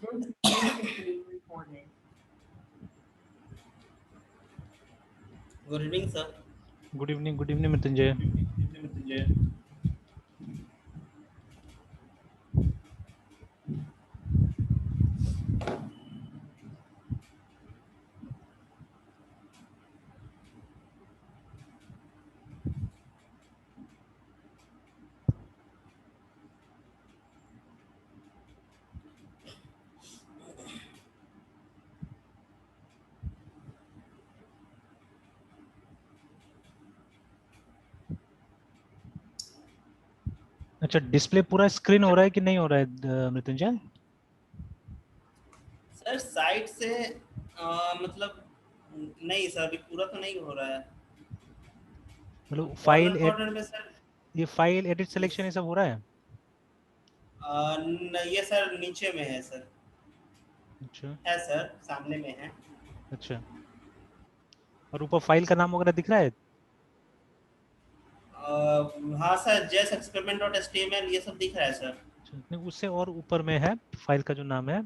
Good evening sir. Good evening Mrityunjay. अच्छा, display पूरा screen हो रहा है कि नहीं हो रहा है मृत्युंजय? सर साइड से मतलब नहीं सर, अभी पूरा तो नहीं हो रहा है। मतलब कॉर्नर कॉर्नर में सर। ये फाइल एडिट सिलेक्शन ये यस। सब हो रहा है? ये सर नीचे में है सर। अच्छा है सर, सामने में है। अच्छा। और ऊपर फाइल का नाम वगैरह दिख रहा है? हाँ सर, जेस एक्सपेरिमेंट डॉट एचटीएमएल ये सब दिख रहा है सर। अच्छा, नहीं उससे और ऊपर में है फाइल का जो नाम है,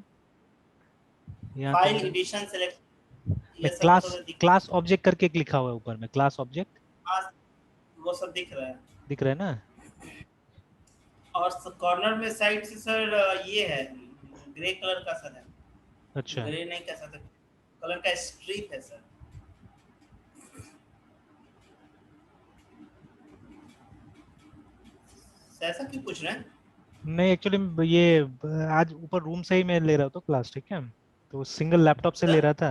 यहाँ पे फाइल मेरा एडिशन सेलेक्ट मैं ये सब क्लास थोड़ा दिख। क्लास ऑब्जेक्ट करके एक लिखा हुआ है ऊपर में, क्लास ऑब्जेक्ट हाँ, वो सब दिख रहा है। दिख रहा है ना? और कॉर्नर में साइड से सर ये है, ग्रे कलर का सर है। अच्छा ग्रे नहीं कह सकते, कलर का स्ट्रिप है सर। सर ऐसा क्यों पूछ रहे हैं? नहीं एक्चुअली ये आज ऊपर रूम से ही मैं ले रहा था क्लास, ठीक है, तो सिंगल लैपटॉप से ले सर रहा था,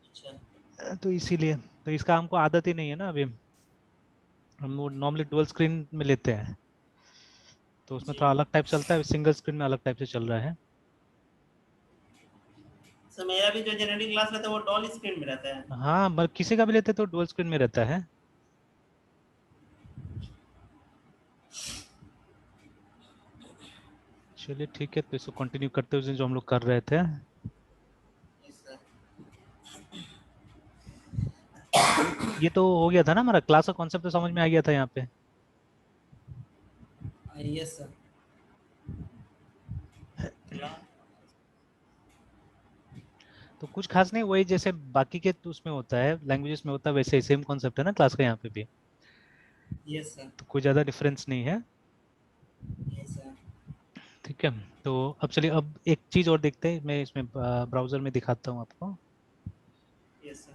अच्छा। तो इसीलिए। तो इसका हमको आदत ही नहीं है ना अभी, हम वो नॉर्मली डुअल स्क्रीन में लेते हैं, तो उसमें जी थोड़ा अलग टाइप चलता है, सिंगल स्क्रीन में अलग टाइप से चल रहा है। सर, मेरा भी जो जनरली क्लास रहता है वो डॉल स्क्रीन में रहता है। हाँ किसी का भी लेते तो डुअल स्क्रीन में रहता है। चलिए ठीक है, तो इसको कंटिन्यू करते हुए जो हम लोग कर रहे थे, जी सर। ये तो हो गया था ना हमारा क्लास का कॉन्सेप्ट, तो समझ में आ गया था यहाँ पे। Yes sir. तो कुछ खास नहीं, वही जैसे बाकी के तो उसमें होता है, लैंग्वेजेस में होता है, वैसे ही सेम कॉन्सेप्ट है ना क्लास का यहाँ पे भी, यस सर। तो कोई ज़्यादा डिफरेंस नहीं है। Yes sir. ठीक है, तो अब चलिए, अब एक चीज़ और देखते हैं, मैं इसमें ब्राउजर में दिखाता हूँ आपको। Yes sir.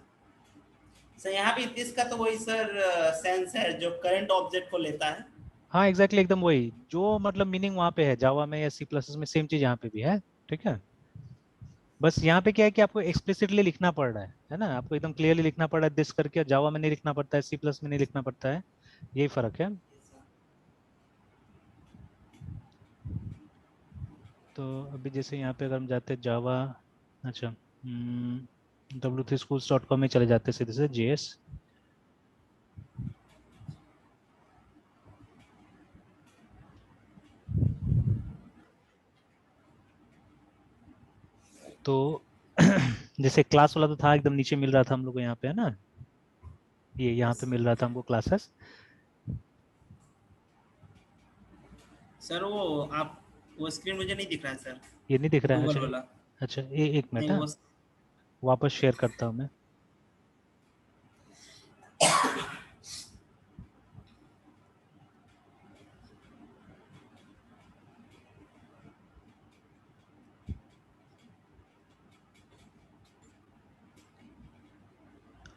सर यहाँ भी दिस का तो वही सर सेंस है जो करंट ऑब्जेक्ट को लेता है। हाँ एग्जैक्टली, एकदम वही जो मतलब मीनिंग वहाँ पे है जावा में या सी प्लस में, सेम चीज़ यहाँ पे भी है। ठीक है, बस यहाँ पे क्या है कि आपको एक्सप्लिसिटली लिखना पड़ रहा है ना, आपको एकदम क्लियरली लिखना पड़ रहा है दिस करके, जावा में नहीं लिखना पड़ता है, सी प्लस में नहीं लिखना पड़ता है, यही फर्क है। Yes sir. तो अभी जैसे यहाँ पे अगर हम जाते हैं जावा, अच्छा w3schools.com में चले जाते हैं सीधे से JS। तो जैसे क्लास वाला तो था, एकदम नीचे मिल रहा था हम लोग को यहाँ पे, है ना, ये यहाँ यस पे सर। मिल रहा था हमको क्लासेस। सर वो आप, वो स्क्रीन मुझे नहीं दिख रहा है सर। ये नहीं दिख रहा है? गूगल अच्छा वाला। अच्छा, एक मिनट, नहीं हाँ वो। वापस शेयर करता हूँ मैं।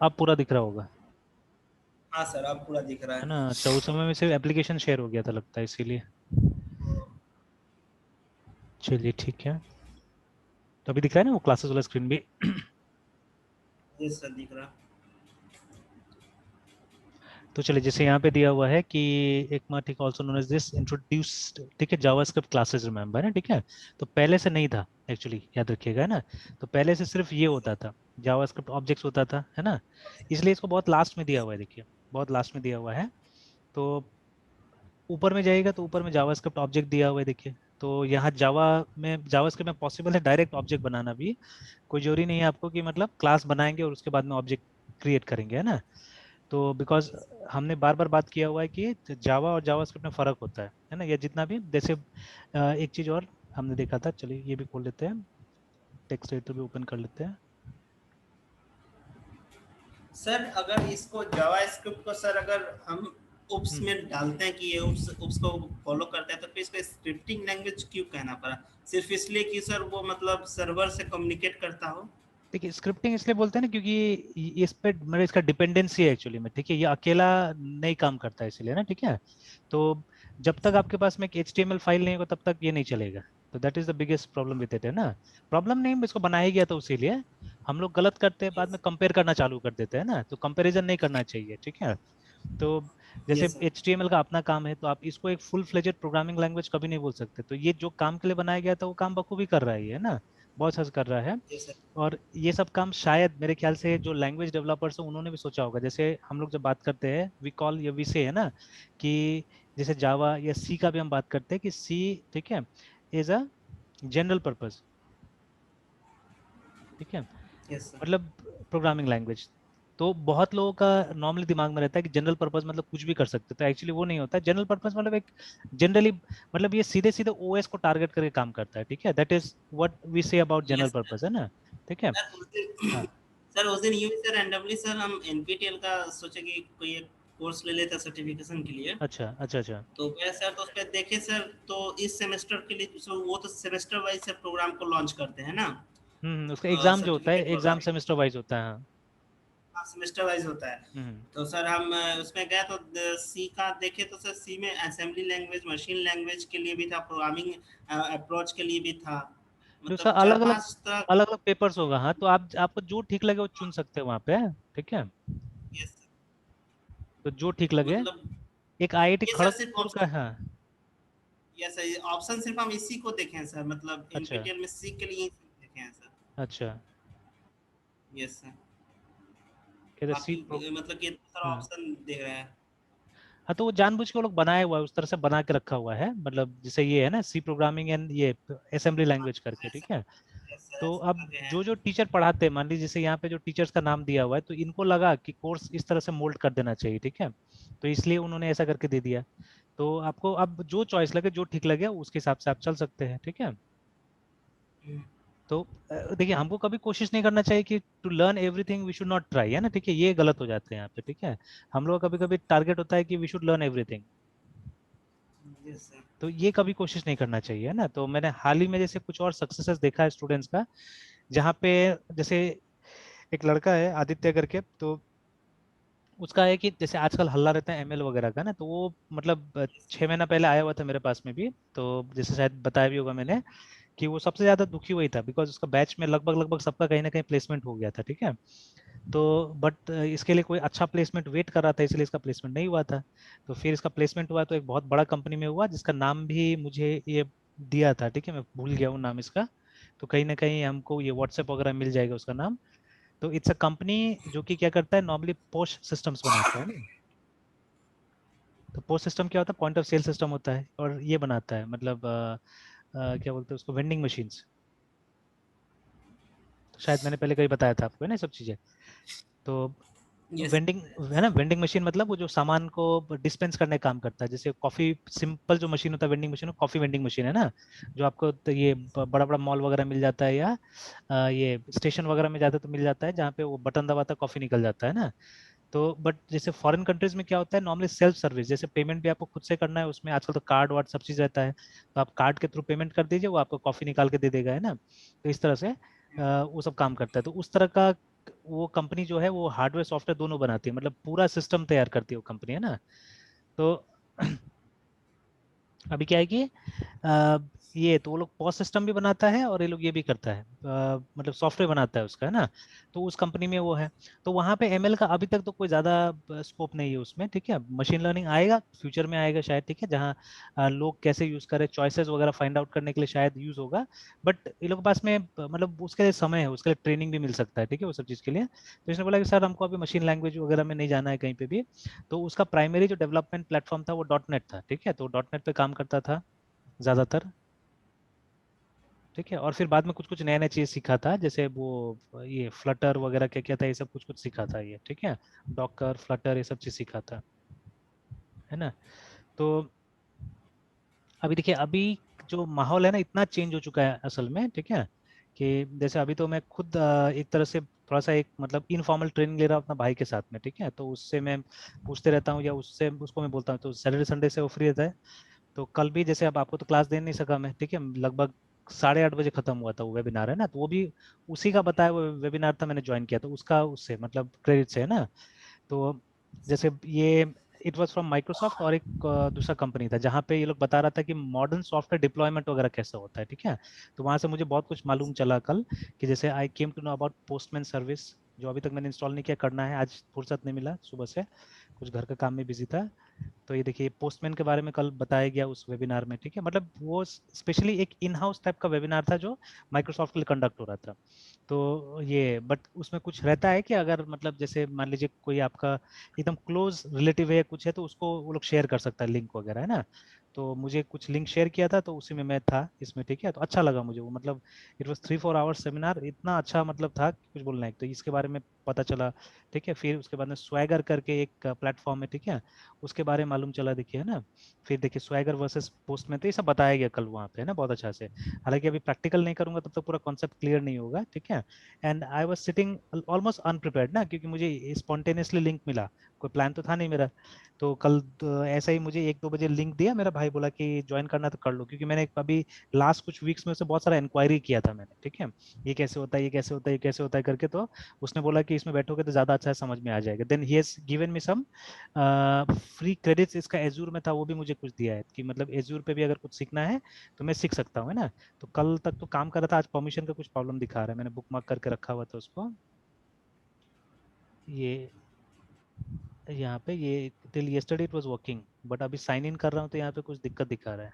अब पूरा दिख रहा होगा, हाँ सर, अब पूरा दिख रहा है है। ना? अच्छा, उस समय में सिर्फ एप्लीकेशन शेयर हो गया था लगता है, इसीलिए। चलिए ठीक है, तो अभी दिख रहा है ना वो क्लासेस वाला स्क्रीन भी। ये सर दिख रहा। तो चलिए, जैसे यहाँ पे दिया हुआ है कि एक ठीक also known as this introduced, ठीक है, जावास्क्रिप्ट क्लासेस, रिमेंबर है, ठीक है। तो पहले से नहीं था एक्चुअली, याद रखिएगा, है ना। तो पहले से सिर्फ ये होता था, जावास्क्रिप्ट ऑब्जेक्ट्स होता था, है ना। इसलिए इसको बहुत लास्ट में दिया हुआ है, देखिए बहुत लास्ट में दिया हुआ है। तो ऊपर में जाइएगा तो ऊपर में जावास्क्रिप्ट ऑब्जेक्ट दिया हुआ है, देखिए। तो यहाँ जावा में, जावास्क्रिप्ट में पॉसिबल है डायरेक्ट ऑब्जेक्ट बनाना भी, कोई जरूरी नहीं है आपको कि मतलब क्लास बनाएंगे और उसके बाद में ऑब्जेक्ट क्रिएट करेंगे, है ना। तो बिकॉज हमने बार बार बात किया हुआ है कि जावा और जावास्क्रिप्ट में फर्क होता है ना, या जितना भी जैसे एक चीज और हमने देखा था। चलिए ये भी खोल लेते हैं, टेक्स्ट एडिटर भी ओपन कर लेते हैं। सर अगर इसको जावास्क्रिप्ट को सर अगर हम उप्स में डालते हैं कि ये उप्स को फॉलो करते हैं, तो फिर इसको स्क्रिप्टिंग लैंग्वेज क्यों कहना पड़ा? सिर्फ इसलिए कि सर वो मतलब सर्वर से कम्युनिकेट करता हो? देखिए स्क्रिप्टिंग इसलिए बोलते हैं ना क्योंकि इस पे मतलब इसका डिपेंडेंसी है एक्चुअली में, ठीक है, ये अकेला नहीं काम करता है इसलिए ना, ठीक है। तो जब तक आपके पास में एक HTML फाइल नहीं होगा तब तक ये नहीं चलेगा। तो that is the biggest problem with it, है ना। प्रॉब्लम नहीं, इसको बनाया गया तो इसीलिए हम लोग गलत करते हैं, बाद में यस कंपेयर करना चालू कर देते हैं ना, तो कंपैरिजन नहीं करना चाहिए, ठीक है। तो जैसे यस सर। HTML का अपना काम है, तो आप इसको एक फुल फ्लेजेड प्रोग्रामिंग लैंग्वेज कभी नहीं बोल सकते। तो ये जो काम के लिए बनाया गया था वो काम बखूबी कर रहा है, ये है ना, बहुत अच्छा कर रहा है। Yes sir. और ये सब काम शायद मेरे ख्याल से जो लैंग्वेज डेवलपर्स हैं उन्होंने भी सोचा होगा। जैसे हम लोग जब बात करते हैं वी कॉल या वी से, है ना, कि जैसे जावा या सी का भी हम बात करते हैं कि सी, ठीक है, इज अ जनरल पर्पस, ठीक है, यस सर। मतलब प्रोग्रामिंग लैंग्वेज। तो बहुत लोगों का नॉर्मली दिमाग में रहता है कि जनरल पर्पस मतलब कुछ भी कर सकते, तो एक्चुअली वो नहीं होता। जनरल पर्पस मतलब एक जनरली, मतलब ये सीधे सीधे OS को टारगेट करके काम करता है, ठीक है। That is what we say about general yes purpose, है ना, ठीक है। सर। उस दिन हाँ, सर उस दिन यूं ही सर रैंडमली सर हम एनपीटीईएल का सोचे कि कोई एक कोर्स ले लेते सर्टिफिकेशन के लिए। अच्छा अच्छा अच्छा। तो गए सर, तो उस पे देखे सर, तो इस सेमेस्टर के लिए वो तो सेमेस्टर वाइज सर प्रोग्राम को लॉन्च करते हैं ना, उसका एग्जाम जो होता है, certificate exam programming. Semester wise होता है, हाँ। हाँ, सेमेस्टर वाइज होता है। हम्म। तो सर हम उसमें गए तो सी का देखे, तो सर सी में असेंबली लैंग्वेज, मशीन लैंग्वेज के लिए भी था, प्रोग्रामिंग अप्रोच के लिए भी था, जो उसका मतलब अलग चार अलग पांच तरह। अलग अलग पेपर्स होगा, हाँ, तो आप आपको जो ठीक लगे वो चुन सकते हो वहाँ पे, ठीक है। यस तो जो ठीक लगे, मतलब एक IIT ये सर सिर्फ खड़गपुर का, हाँ। यस सर ऑप्शन सिर्फ हम इसी को देखे हैं सर, मतलब अच्छा एनपीटीईएल में सी के लिए ही देखे हैं सर। अच्छा। Yes sir. कहते सी बाकी प्रो, मतलब कि दूसरा हाँ। ऑप्शन दे रहे हैं। हाँ, तो वो जानबूझ के वो लोग बनाए हुआ है, उस तरह से बना के रखा हुआ है, मतलब जैसे ये है ना सी प्रोग्रामिंग एंड ये असेंबली हाँ, लैंग्वेज करके, ठीक ऐसा है। यस सर तो ऐसा अब करके है। जो जो टीचर पढ़ाते हैं, मान लीजिए जैसे यहाँ पे जो टीचर्स का नाम दिया हुआ है, तो इनको लगा कि कोर्स इस तरह से मोल्ड कर देना चाहिए, ठीक है, तो इसलिए उन्होंने ऐसा करके दे दिया। तो आपको अब जो चॉइस लगे, जो ठीक लगे उसके हिसाब से आप चल सकते हैं, ठीक है। हम्म, तो देखिए हमको कभी कोशिश नहीं करना चाहिए कि to learn everything we should not try, है ना, ठीक है, ये गलत हो जाते हैं यहाँ पे, ठीक है। हम लोग कभी कभी टारगेट होता है कि we should learn everything, yes sir. तो ये कभी कोशिश नहीं करना चाहिए, है ना। तो मैंने हाल ही में जैसे कुछ और सक्सेसेस देखा है स्टूडेंट्स का, जहाँ पे जैसे एक लड़का है आदित्य करके, तो उसका है कि जैसे आजकल हल्ला रहता है ML वगैरह का ना, तो वो मतलब 6 महीना पहले आया हुआ था मेरे पास में भी, तो जैसे शायद बताया भी होगा मैंने कि वो सबसे ज्यादा दुखी वही था, बिकॉज उसका बैच में लगभग लगभग सबका कहीं ना कहीं प्लेसमेंट हो गया था, ठीक है। तो बट इसके लिए कोई अच्छा प्लेसमेंट वेट कर रहा था, इसलिए इसका प्लेसमेंट नहीं हुआ था। तो फिर इसका प्लेसमेंट हुआ तो एक बहुत बड़ा कंपनी में हुआ, जिसका नाम भी मुझे ये दिया था, ठीक है, मैं भूल गया हूँ नाम इसका। तो कहीं ना कहीं हमको ये व्हाट्सएप वगैरह मिल जाएगा उसका नाम। तो इट्स अ कंपनी जो कि क्या करता है, नॉर्मली पोस्ट सिस्टम्स बनाता है ना। तो पोस्ट सिस्टम क्या होता है, पॉइंट ऑफ सेल सिस्टम होता है, और ये बनाता है मतलब क्या बोलते हैं उसको, वेंडिंग मशीन्स। तो शायद मैंने पहले कहीं बताया था आपको, है ना, ये सब चीज़ें। तो यस वेंडिंग, है ना, वेंडिंग मशीन मतलब वो जो सामान को डिस्पेंस करने का काम करता है, जैसे कॉफी, सिंपल जो मशीन होता है vending machine, coffee vending machine, है ना, जो आपको तो ये बड़ा बड़ा मॉल वगैरह मिल जाता है, या ये स्टेशन वगैरह में जाता है तो मिल जाता है, जहाँ पे वो बटन दबाता है कॉफी निकल जाता है ना। तो बट जैसे फॉरेन कंट्रीज में क्या होता है, नॉर्मली सेल्फ सर्विस, जैसे पेमेंट भी आपको खुद से करना है, उसमें आजकल तो कार्ड वार्ड सब चीज़ रहता है, तो आप कार्ड के थ्रू पेमेंट कर दीजिए, वो आपको कॉफी निकाल के दे देगा, है ना। तो इस तरह से वो सब काम करता है। तो उस तरह का वो कंपनी जो है वो हार्डवेयर सॉफ्टवेयर दोनों बनाती है, मतलब पूरा सिस्टम तैयार करती है वो कंपनी, है ना। तो अभी क्या है कि अ, ये तो वो लोग पॉज सिस्टम भी बनाता है, और ये लोग ये भी करता है, मतलब सॉफ्टवेयर बनाता है उसका, है ना। तो उस कंपनी में वो है। तो वहाँ पे ML का अभी तक तो कोई ज़्यादा स्कोप नहीं है उसमें, ठीक है। मशीन लर्निंग आएगा फ्यूचर में, आएगा शायद, ठीक है, जहाँ लोग कैसे यूज़ करें, चॉइसेस वगैरह फाइंड आउट करने के लिए शायद यूज़ होगा। बट ये लोग के पास में मतलब उसके लिए समय है, उसके लिए ट्रेनिंग भी मिल सकता है, ठीक है, वो सब चीज़ के लिए। तो इसने बोला कि सर हमको अभी मशीन लैंग्वेज वगैरह में नहीं जाना है कहीं पे भी। तो उसका प्राइमरी जो डेवलपमेंट प्लेटफॉर्म था वो .NET था, ठीक है, तो .NET पे काम करता था ज़्यादातर, ठीक है। और फिर बाद में कुछ कुछ नए नए चीज़ सीखा था, जैसे वो ये फ्लटर वगैरह क्या क्या था, ये सब कुछ कुछ सीखा था ये, ठीक है, डॉकर फ्लटर ये सब चीज़ सीखा था, है ना। तो अभी देखिए, अभी जो माहौल है ना इतना चेंज हो चुका है असल में, ठीक है, कि जैसे अभी तो मैं खुद एक तरह से थोड़ा सा एक मतलब इनफॉर्मल ट्रेनिंग ले रहा हूँ अपना भाई के साथ में, ठीक है, तो उससे मैं पूछते रहता हूँ या उससे उसको मैं बोलता हूँ, तो सैटरडे संडे से वो फ्री रहता है। तो कल भी जैसे अब आपको तो क्लास दे नहीं सका मैं, ठीक है, लगभग 8:30 बजे खत्म हुआ था वो वेबिनार है ना, तो वो भी उसी का बताया वो वेबिनार था, मैंने ज्वाइन किया तो उसका उससे मतलब क्रेडिट से है ना। तो जैसे ये इट वाज फ्रॉम माइक्रोसॉफ्ट, और एक दूसरा कंपनी था जहाँ पे ये लोग बता रहा था कि मॉडर्न सॉफ्टवेयर डिप्लॉयमेंट वगैरह कैसा होता है, ठीक है। तो वहाँ से मुझे बहुत कुछ मालूम चला कल, कि जैसे I came to know about postman service, जो अभी तक मैंने इंस्टॉल नहीं किया, करना है, आज फुर्सत नहीं मिला सुबह से, कुछ घर का काम में बिजी था। तो ये देखिए पोस्टमैन के बारे में कल बताया गया उस वेबिनार में, ठीक है, मतलब वो स्पेशली एक इन हाउस टाइप का वेबिनार था जो माइक्रोसॉफ्ट के लिए कंडक्ट हो रहा था। तो ये बट उसमें कुछ रहता है कि अगर मतलब जैसे मान लीजिए कोई आपका एकदम क्लोज रिलेटिव है कुछ है, तो उसको वो लोग शेयर कर सकता है लिंक वगैरह, है ना। तो मुझे कुछ लिंक शेयर किया था, तो उसी में मैं था इसमें, ठीक है, तो अच्छा लगा मुझे वो, मतलब इट वाज 3-4 आवर्स सेमिनार, इतना अच्छा मतलब था कि कुछ बोलना है, तो इसके बारे में पता चला, ठीक है। फिर उसके बाद में स्वैगर करके एक प्लेटफॉर्म है, ठीक है, उसके बारे में मालूम चला, देखिए है ना। फिर देखिए स्वैगर वर्सेस पोस्टमैन, तो ये सब बताया गया कल वहाँ पे, है ना, बहुत अच्छा से। हालांकि अभी प्रैक्टिकल नहीं करूंगा तब तक पूरा कॉन्सेप्ट क्लियर नहीं होगा, ठीक है। And I was sitting almost अनप्रिपेयर्ड ना, क्योंकि मुझे स्पॉन्टेनियसली लिंक मिला, कोई प्लान तो था नहीं मेरा। तो कल तो ऐसा ही मुझे 1-2 बजे लिंक दिया, मेरा भाई बोला कि ज्वाइन करना तो कर लो, क्योंकि मैंने अभी लास्ट कुछ वीक्स में से बहुत सारा इंक्वायरी किया था मैंने, ठीक है, ये कैसे होता है, ये कैसे होता है, ये कैसे होता है करके। तो उसने बोला कि इसमें बैठोगे तो ज्यादा अच्छा समझ में आ जाएगा। Then he has given me some free credits, इसका एजूर में था, वो भी मुझे कुछ दिया है कि मतलब एजूर पे भी अगर कुछ सीखना है तो मैं सीख सकता हूँ, है ना। तो कल तक तो काम कर रहा था, आज परमिशन का कुछ प्रॉब्लम दिखा रहा है, मैंने बुक मार्क करके रखा हुआ था उसको। ये यहाँ पे ये till yesterday it was working, but अभी साइन इन कर रहा हूँ तो यहाँ पे कुछ दिक्कत दिखा रहा है।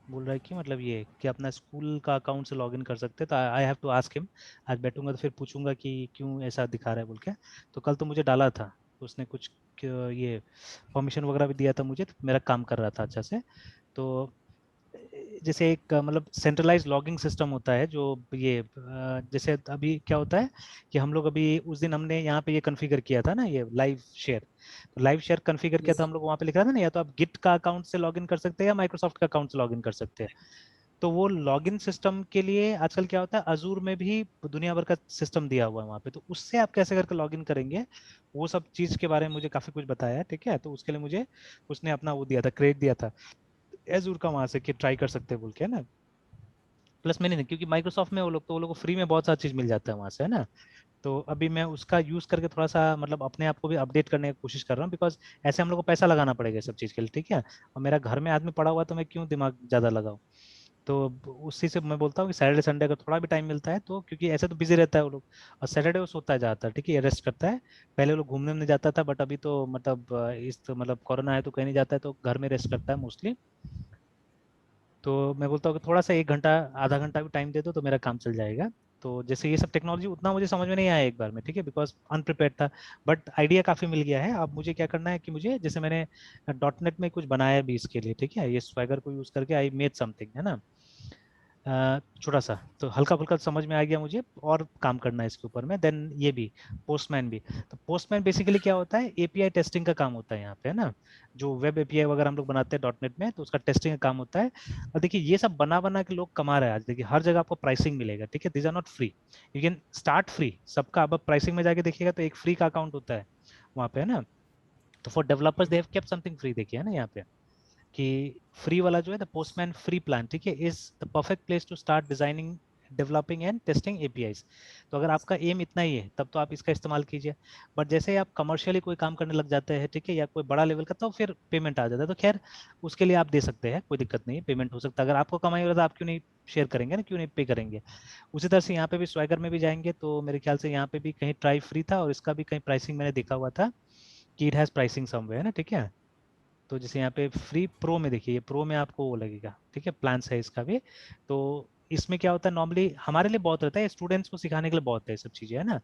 बोल रहा है कि मतलब ये कि अपना स्कूल का अकाउंट से लॉगिन कर सकते हैं, तो I have to ask him. आज बैठूंगा तो फिर पूछूंगा कि क्यों ऐसा दिखा रहा है बोल के। तो कल तो मुझे डाला था, तो उसने कुछ ये परमिशन वगैरह भी दिया था मुझे, तो मेरा काम कर रहा था अच्छा से। तो जैसे एक मतलब सेंट्रलाइज लॉगिंग सिस्टम होता है जो ये जैसे अभी क्या होता है कि हम लोग अभी उस दिन हमने यहाँ पे ये कॉन्फ़िगर किया था ना, ये लाइव शेयर। तो लाइव शेयर कॉन्फ़िगर किया था हम लोग, वहाँ पे लिखा था ना, या तो आप गिट का अकाउंट से लॉगिन कर सकते हैं या माइक्रोसॉफ्ट का अकाउंट से लॉगिन कर सकते हैं। तो वो लॉगिन सिस्टम के लिए आजकल क्या होता है, अजूर में भी दुनिया भर का सिस्टम दिया हुआ है वहाँ पे, तो उससे आप कैसे करके लॉगिन करेंगे, वो सब चीज के बारे में मुझे काफी कुछ बताया है, ठीक है। तो उसके लिए मुझे उसने अपना वो दिया था, क्रेडिट दिया था एजूर का, वहां से कि ट्राई कर सकते हैं बोल के, है ना। प्लस मैंने नहीं, क्योंकि माइक्रोसॉफ्ट में वो लोग तो वो लोग को फ्री में बहुत सारा चीज मिल जाता है वहां से, है ना। तो अभी मैं उसका यूज करके थोड़ा सा मतलब अपने आप को भी अपडेट करने की कोशिश कर रहा हूँ, बिकॉज ऐसे हम लोग को पैसा लगाना पड़ेगा सब चीज के लिए, ठीक है। और मेरा घर में आदमी पड़ा हुआ है, तो मैं क्यों दिमाग ज्यादा लगाऊं। तो उसी से मैं बोलता हूँ कि सैटरडे संडे अगर थोड़ा भी टाइम मिलता है तो, क्योंकि ऐसे तो बिजी रहता है वो लोग, और सैटरडे वो सोता है ज्यादातर, ठीक है, रेस्ट करता है। पहले वो लोग घूमने में जाता था, बट अभी तो मतलब इस तो मतलब कोरोना है तो कहीं नहीं जाता है, तो घर में रेस्ट करता है मोस्टली। तो मैं बोलता हूँ कि थोड़ा सा 1 घंटा आधा घंटा भी टाइम दे दो तो मेरा काम चल जाएगा। तो जैसे ये सब टेक्नोलॉजी उतना मुझे समझ में नहीं आया एक बार में, ठीक है, बिकॉज अनप्रिपेयर्ड था। बट आइडिया काफी मिल गया है। अब मुझे क्या करना है कि मुझे जैसे मैंने डॉट नेट में कुछ बनाया भी इसके लिए, ठीक है, ये स्वैगर को यूज करके आई मेड समथिंग, है ना। छोटा सा तो हल्का फुल्का समझ में आ गया मुझे, और काम करना है इसके ऊपर में। देन ये भी पोस्टमैन भी, तो पोस्टमैन बेसिकली क्या होता है, एपीआई टेस्टिंग का काम होता है यहाँ पे, है ना। जो वेब एपीआई वगैरह हम लोग बनाते हैं डॉट नेट में, तो उसका टेस्टिंग का काम होता है। और देखिए ये सब बना बना के लोग कमा रहे हैं आज, देखिए हर जगह आपको प्राइसिंग मिलेगा, ठीक है, this are not free, you can start free सबका। अब प्राइसिंग में जाके देखिएगा तो एक फ्री का अकाउंट होता है वहाँ पे, है ना। तो for developers they have kept something free, देखिए है ना यहाँ पे, कि फ्री वाला जो है द पोस्टमैन फ्री प्लान, ठीक है, is the perfect place to start designing developing and testing APIs. तो अगर आपका एम इतना ही है तब तो आप इसका इस्तेमाल कीजिए। बट जैसे ही आप कमर्शियली कोई काम करने लग जाते हैं, ठीक है, या कोई बड़ा लेवल का, तो फिर पेमेंट आ जाता है। तो खैर उसके लिए आप दे सकते हैं, कोई दिक्कत नहीं है, पेमेंट हो सकता है। अगर आपको कमाई हो रहा है तो आप क्यों नहीं शेयर करेंगे ना, क्यों नहीं पे करेंगे। उसी तरह से यहाँ पे भी स्वैगर में भी जाएंगे तो मेरे ख्याल से यहाँ पे भी कहीं ट्राई फ्री था, और इसका भी कहीं प्राइसिंग मैंने देखा हुआ था कि इट हैज प्राइसिंग समवेयर, है ना, ठीक है। तो जैसे यहाँ पे फ्री प्रो में देखिए, ये प्रो में आपको वो लगेगा, ठीक है, प्लान है इसका भी। तो इसमें क्या होता है, नॉर्मली हमारे लिए बहुत रहता है, स्टूडेंट्स को सिखाने के लिए बहुत है ये सब चीजें, है ना।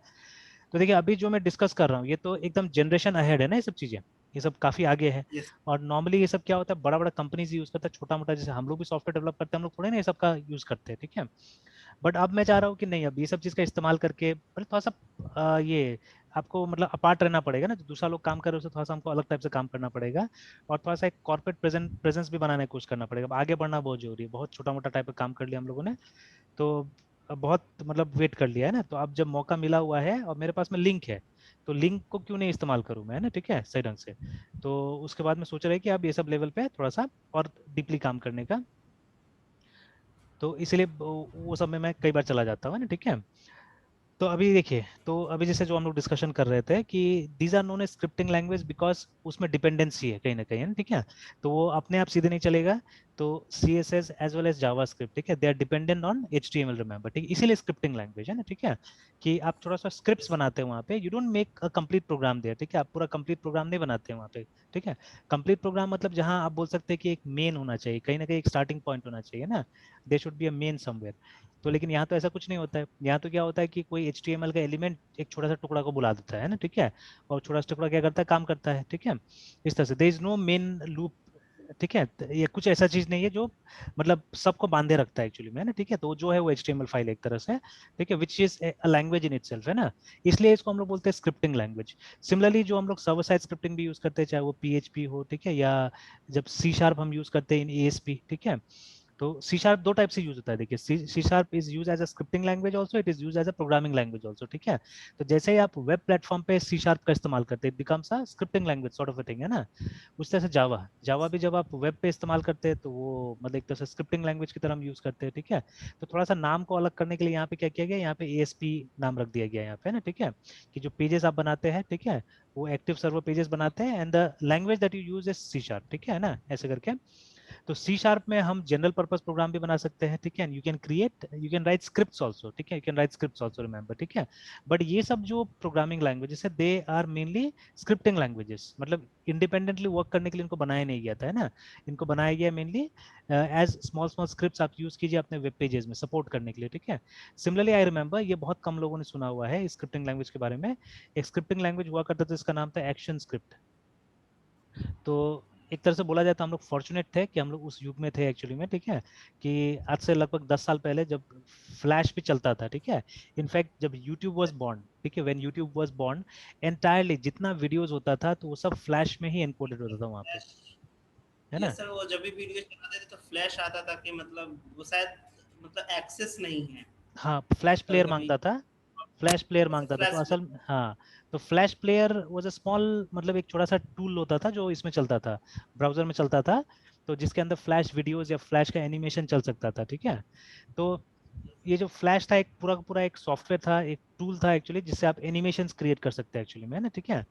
तो देखिए अभी जो मैं डिस्कस कर रहा हूँ ये तो एकदम जनरेशन अहेड है ना, ये सब चीजें, ये सब काफी आगे है। यस। और नॉर्मली ये सब क्या होता है, बड़ा बड़ा कंपनीज यूज करता है, छोटा मोटा जैसे हम लोग भी सॉफ्टवेयर डेवलप करते हैं, हम लोग थोड़े ना ये सब का यूज करते हैं, ठीक है। बट अब मैं चाह रहा हूँ कि नहीं, अब ये सब चीज का इस्तेमाल करके मतलब थोड़ा सा ये आपको मतलब अपार्ट रहना पड़ेगा ना, जो दूसरा लोग काम कर रहे हो उससे थोड़ा सा हमको अलग टाइप से काम करना पड़ेगा, और थोड़ा सा एक कॉर्पोरेट प्रेजेंस भी बनाने की कोशिश करना पड़ेगा। अब आगे बढ़ना बहुत जरूरी है, बहुत छोटा मोटा टाइप का काम कर लिया हम लोगों ने, तो अब बहुत मतलब वेट कर लिया है ना, तो अब जब मौका मिला हुआ है और मेरे पास में लिंक है, तो लिंक को क्यों नहीं इस्तेमाल करूं मैं, है ना, ठीक है, सही ढंग से। तो उसके बाद में सोच रहे हैं कि अब ये सब लेवल पे थोड़ा सा और डीपली काम करने का, तो इसलिए वो सब में मैं कई बार चला जाता हूँ, है ना, ठीक है। तो अभी देखिए, तो अभी जैसे जो हम लोग डिस्कशन कर रहे थे कि these are known as scripting language because उसमें डिपेंडेंसी है कहीं ना कहीं, है ना, ठीक है। तो वो अपने आप सीधे नहीं चलेगा, तो C S S as well as JavaScript, ठीक है, they are dependent on H T M L, remember, ठीक है, इसीलिए स्क्रिप्टिंग लैंग्वेज है ना, ठीक है, कि आप थोड़ा सा स्क्रिप्ट बनाते हैं वहाँ पे, you don't make a complete program there, ठीक है, आप पूरा कंप्लीट प्रोग्राम नहीं बनाते हैं वहाँ पे, ठीक है। कंप्लीट प्रोग्राम मतलब जहाँ आप बोल सकते हैं कि एक मेन होना चाहिए, कहीं ना कहीं एक स्टार्टिंग पॉइंट होना चाहिए ना, they should be a main somewhere. तो लेकिन यहाँ तो ऐसा कुछ नहीं होता है, यहाँ तो क्या होता है कि कोई HTML का एलिमेंट एक छोटा सा टुकड़ा को बुला देता है ना, ठीक है, और छोटा सा टुकड़ा क्या करता है, काम करता है, ठीक है, इस तरह से there is no main loop, ठीक है। तो ये कुछ ऐसा चीज नहीं है जो मतलब सबको बांधे रखता है एक्चुअली में, है ना, ठीक है, तो जो है वो HTML फाइल एक तरह से, ठीक है, which is a language in itself, है ना, इसलिए इसको हम लोग बोलते हैं स्क्रिप्टिंग लैंग्वेज। सिमिलरली जो हम लोग सर्वर साइड स्क्रिप्टिंग भी यूज करते हैं, चाहे वो PHP हो, ठीक है, या जब C# हम यूज करते हैं इन ASP, ठीक है। तो C# दो टाइप से यूज होता है, देखिए, C# is use as a scripting language also, it is use as a programming language also, ठीक है। तो जैसे ही आप वेब प्लेटफॉर्म पे C# का इस्तेमाल करते हैं, it becomes a scripting language sort of a thing, है ना। उस तरह से जावा जावा भी जब आप वेब पे इस्तेमाल करते हैं तो वो मतलब एक तरह से स्क्रिप्टिंग लैंग्वेज की तरह हम यूज करते हैं, ठीक है। तो थोड़ा सा नाम को अलग करने के लिए यहाँ पे क्या किया गया, यहाँ पे ASP नाम रख दिया गया यहाँ पे, है ना, ठीक है, कि जो पेजेस आप बनाते हैं, ठीक है, वो एक्टिव सर्वर पेजेस बनाते हैं, and the language that you use is C#, ठीक है ना, ऐसे करके। तो C# में हम जनरल पर्पस प्रोग्राम भी बना सकते हैं, ठीक है, you can write scripts also, ठीक है, you can write scripts also, remember, ठीक है। बट ये सब जो प्रोग्रामिंग लैंग्वेजेस है, they are mainly scripting languages, मतलब इंडिपेंडेंटली वर्क करने के लिए इनको बनाया नहीं गया था, है ना। इनको बनाया गया mainly as small small scripts, आप यूज कीजिए अपने वेब पेजेस में सपोर्ट करने के लिए, ठीक है। सिमिलरली आई रिमेंबर, ये बहुत कम लोगों ने सुना हुआ है स्क्रिप्टिंग लैंग्वेज के बारे में, एक स्क्रिप्टिंग लैंग्वेज हुआ करता था, इसका नाम था एक्शन स्क्रिप्ट। तो एक तरह से बोला जाए तो हम लोग फॉर्चुनेट थे कि हम लोग उस युग में थे एक्चुअली में, ठीक है, कि आज से लगभग 10 साल पहले जब फ्लैश भी चलता था, ठीक है। इनफैक्ट जब यूट्यूब वाज बॉर्न, ठीक है, when YouTube was born, entirely जितना वीडियोस होता था तो वो सब फ्लैश में ही एनकोडेड होता था वहाँ पे, है ये ना। सर वो जब भी वीडियो चलाते थे तो फ्लैश आता था कि मतलब वो शायद मतलब एक्सेस नहीं है हाँ, फ्लैश कभी प्लेयर कभी मांगता था, फ्लैश प्लेयर अच्छा मांगता था, तो फ्लैश असल हाँ, तो flash player was a small, मतलब एक छोटा सा टूल होता था जो इसमें चलता था, ब्राउजर में चलता था, तो जिसके अंदर फ्लैश वीडियोस या फ्लैश का एनिमेशन चल सकता था, ठीक है। तो ये जो फ्लैश था एक पूरा का पूरा एक सॉफ्टवेयर था, एक टूल था एक्चुअली, जिससे आप एनिमेशंस क्रिएट कर सकते हैं एक्चुअली में, है ना, ठीक है।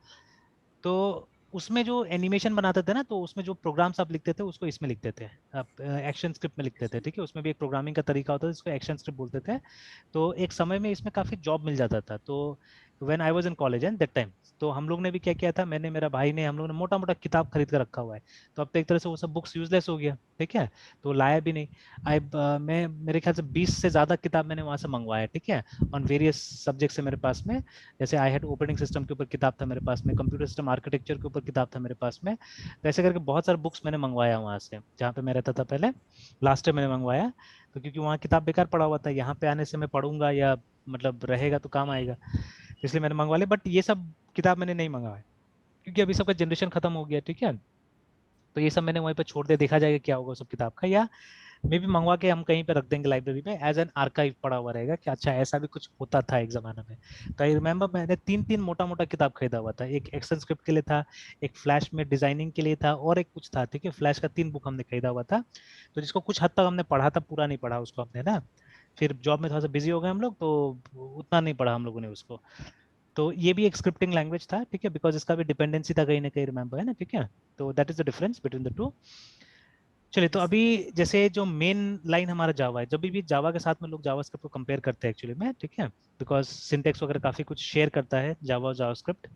तो उसमें जो एनिमेशन बनाते थे ना, तो उसमें जो प्रोग्राम्स आप लिखते थे उसको इसमें लिखते थे, आप एक्शन स्क्रिप्ट में लिखते थे, ठीक है, उसमें भी एक प्रोग्रामिंग का तरीका होता था जिसको एक्शन स्क्रिप्ट बोलते थे। तो एक समय में इसमें काफी जॉब मिल जाता था, तो when I was in college and that time, तो हम लोग ने भी क्या किया था, मैंने, मेरा भाई ने, हम लोग ने मोटा मोटा किताब खरीद कर रखा हुआ है। तो अब तो एक तरह से वो सब बुक्स यूजलेस हो गया, ठीक है, तो लाया भी नहीं। आई मैं मेरे ख्याल से 20 से ज्यादा किताब मैंने वहां से मंगवाया, ठीक है, ऑन वेरियस सब्जेक्ट से मेरे पास में, जैसे आई हैड ऑपरेटिंग सिस्टम के ऊपर किताब था मेरे पास में, कंप्यूटर सिस्टम आर्किटेक्चर के ऊपर किताब था मेरे पास में, तो ऐसे करके बहुत सारे बुक्स मैंने मंगवाया वहां से, जहाँ पे मैं रहता था पहले, लास्ट टाइम मैंने मंगवाया। तो क्योंकि वहाँ किताब बेकार पड़ा हुआ था, यहाँ पे आने से मैं पढ़ूंगा या मतलब रहेगा तो काम आएगा, इसलिए मैंने मंगवा लिया। बट ये सब किताब मैंने नहीं मंगवाया, क्योंकि अभी सबका जनरेशन खत्म हो गया, ठीक है, तो ये सब मैंने वहीं पे छोड़ दिया, देखा जाएगा क्या होगा सब किताब का, या मे भी मंगवा के हम कहीं पे रख देंगे लाइब्रेरी में, एज एन आर्काइव पड़ा हुआ रहेगा कि अच्छा ऐसा भी कुछ होता था एक जमाना में। तो आई रिमेम्बर मैंने तीन तीन मोटा मोटा किताब खरीदा हुआ था, एक एक्शन स्क्रिप्ट के लिए था, एक फ्लैश में डिजाइनिंग के लिए था, और एक कुछ था, ठीक है, फ्लैश का 3 बुक हमने खरीदा हुआ था। तो जिसको कुछ हद तक हमने पढ़ा था, पूरा नहीं पढ़ा उसको हमने ना, फिर जॉब में थोड़ा सा बिजी हो गए हम लोग, तो उतना नहीं पढ़ा हम लोगों ने उसको। तो ये भी एक स्क्रिप्टिंग लैंग्वेज था, ठीक है, बिकॉज इसका भी डिपेंडेंसी था कहीं ना कहीं, रिमेंबर, है ना, ठीक है। तो that is the difference between the two. चलिए, तो अभी जैसे जो मेन लाइन हमारा जावा है, जब भी जावा के साथ में लोग जावास्क्रिप्ट को कंपेयर करते हैं एक्चुअली में, ठीक है, बिकॉज सिंटेक्स वगैरह काफी कुछ शेयर करता है जावा और जावास्क्रिप्ट।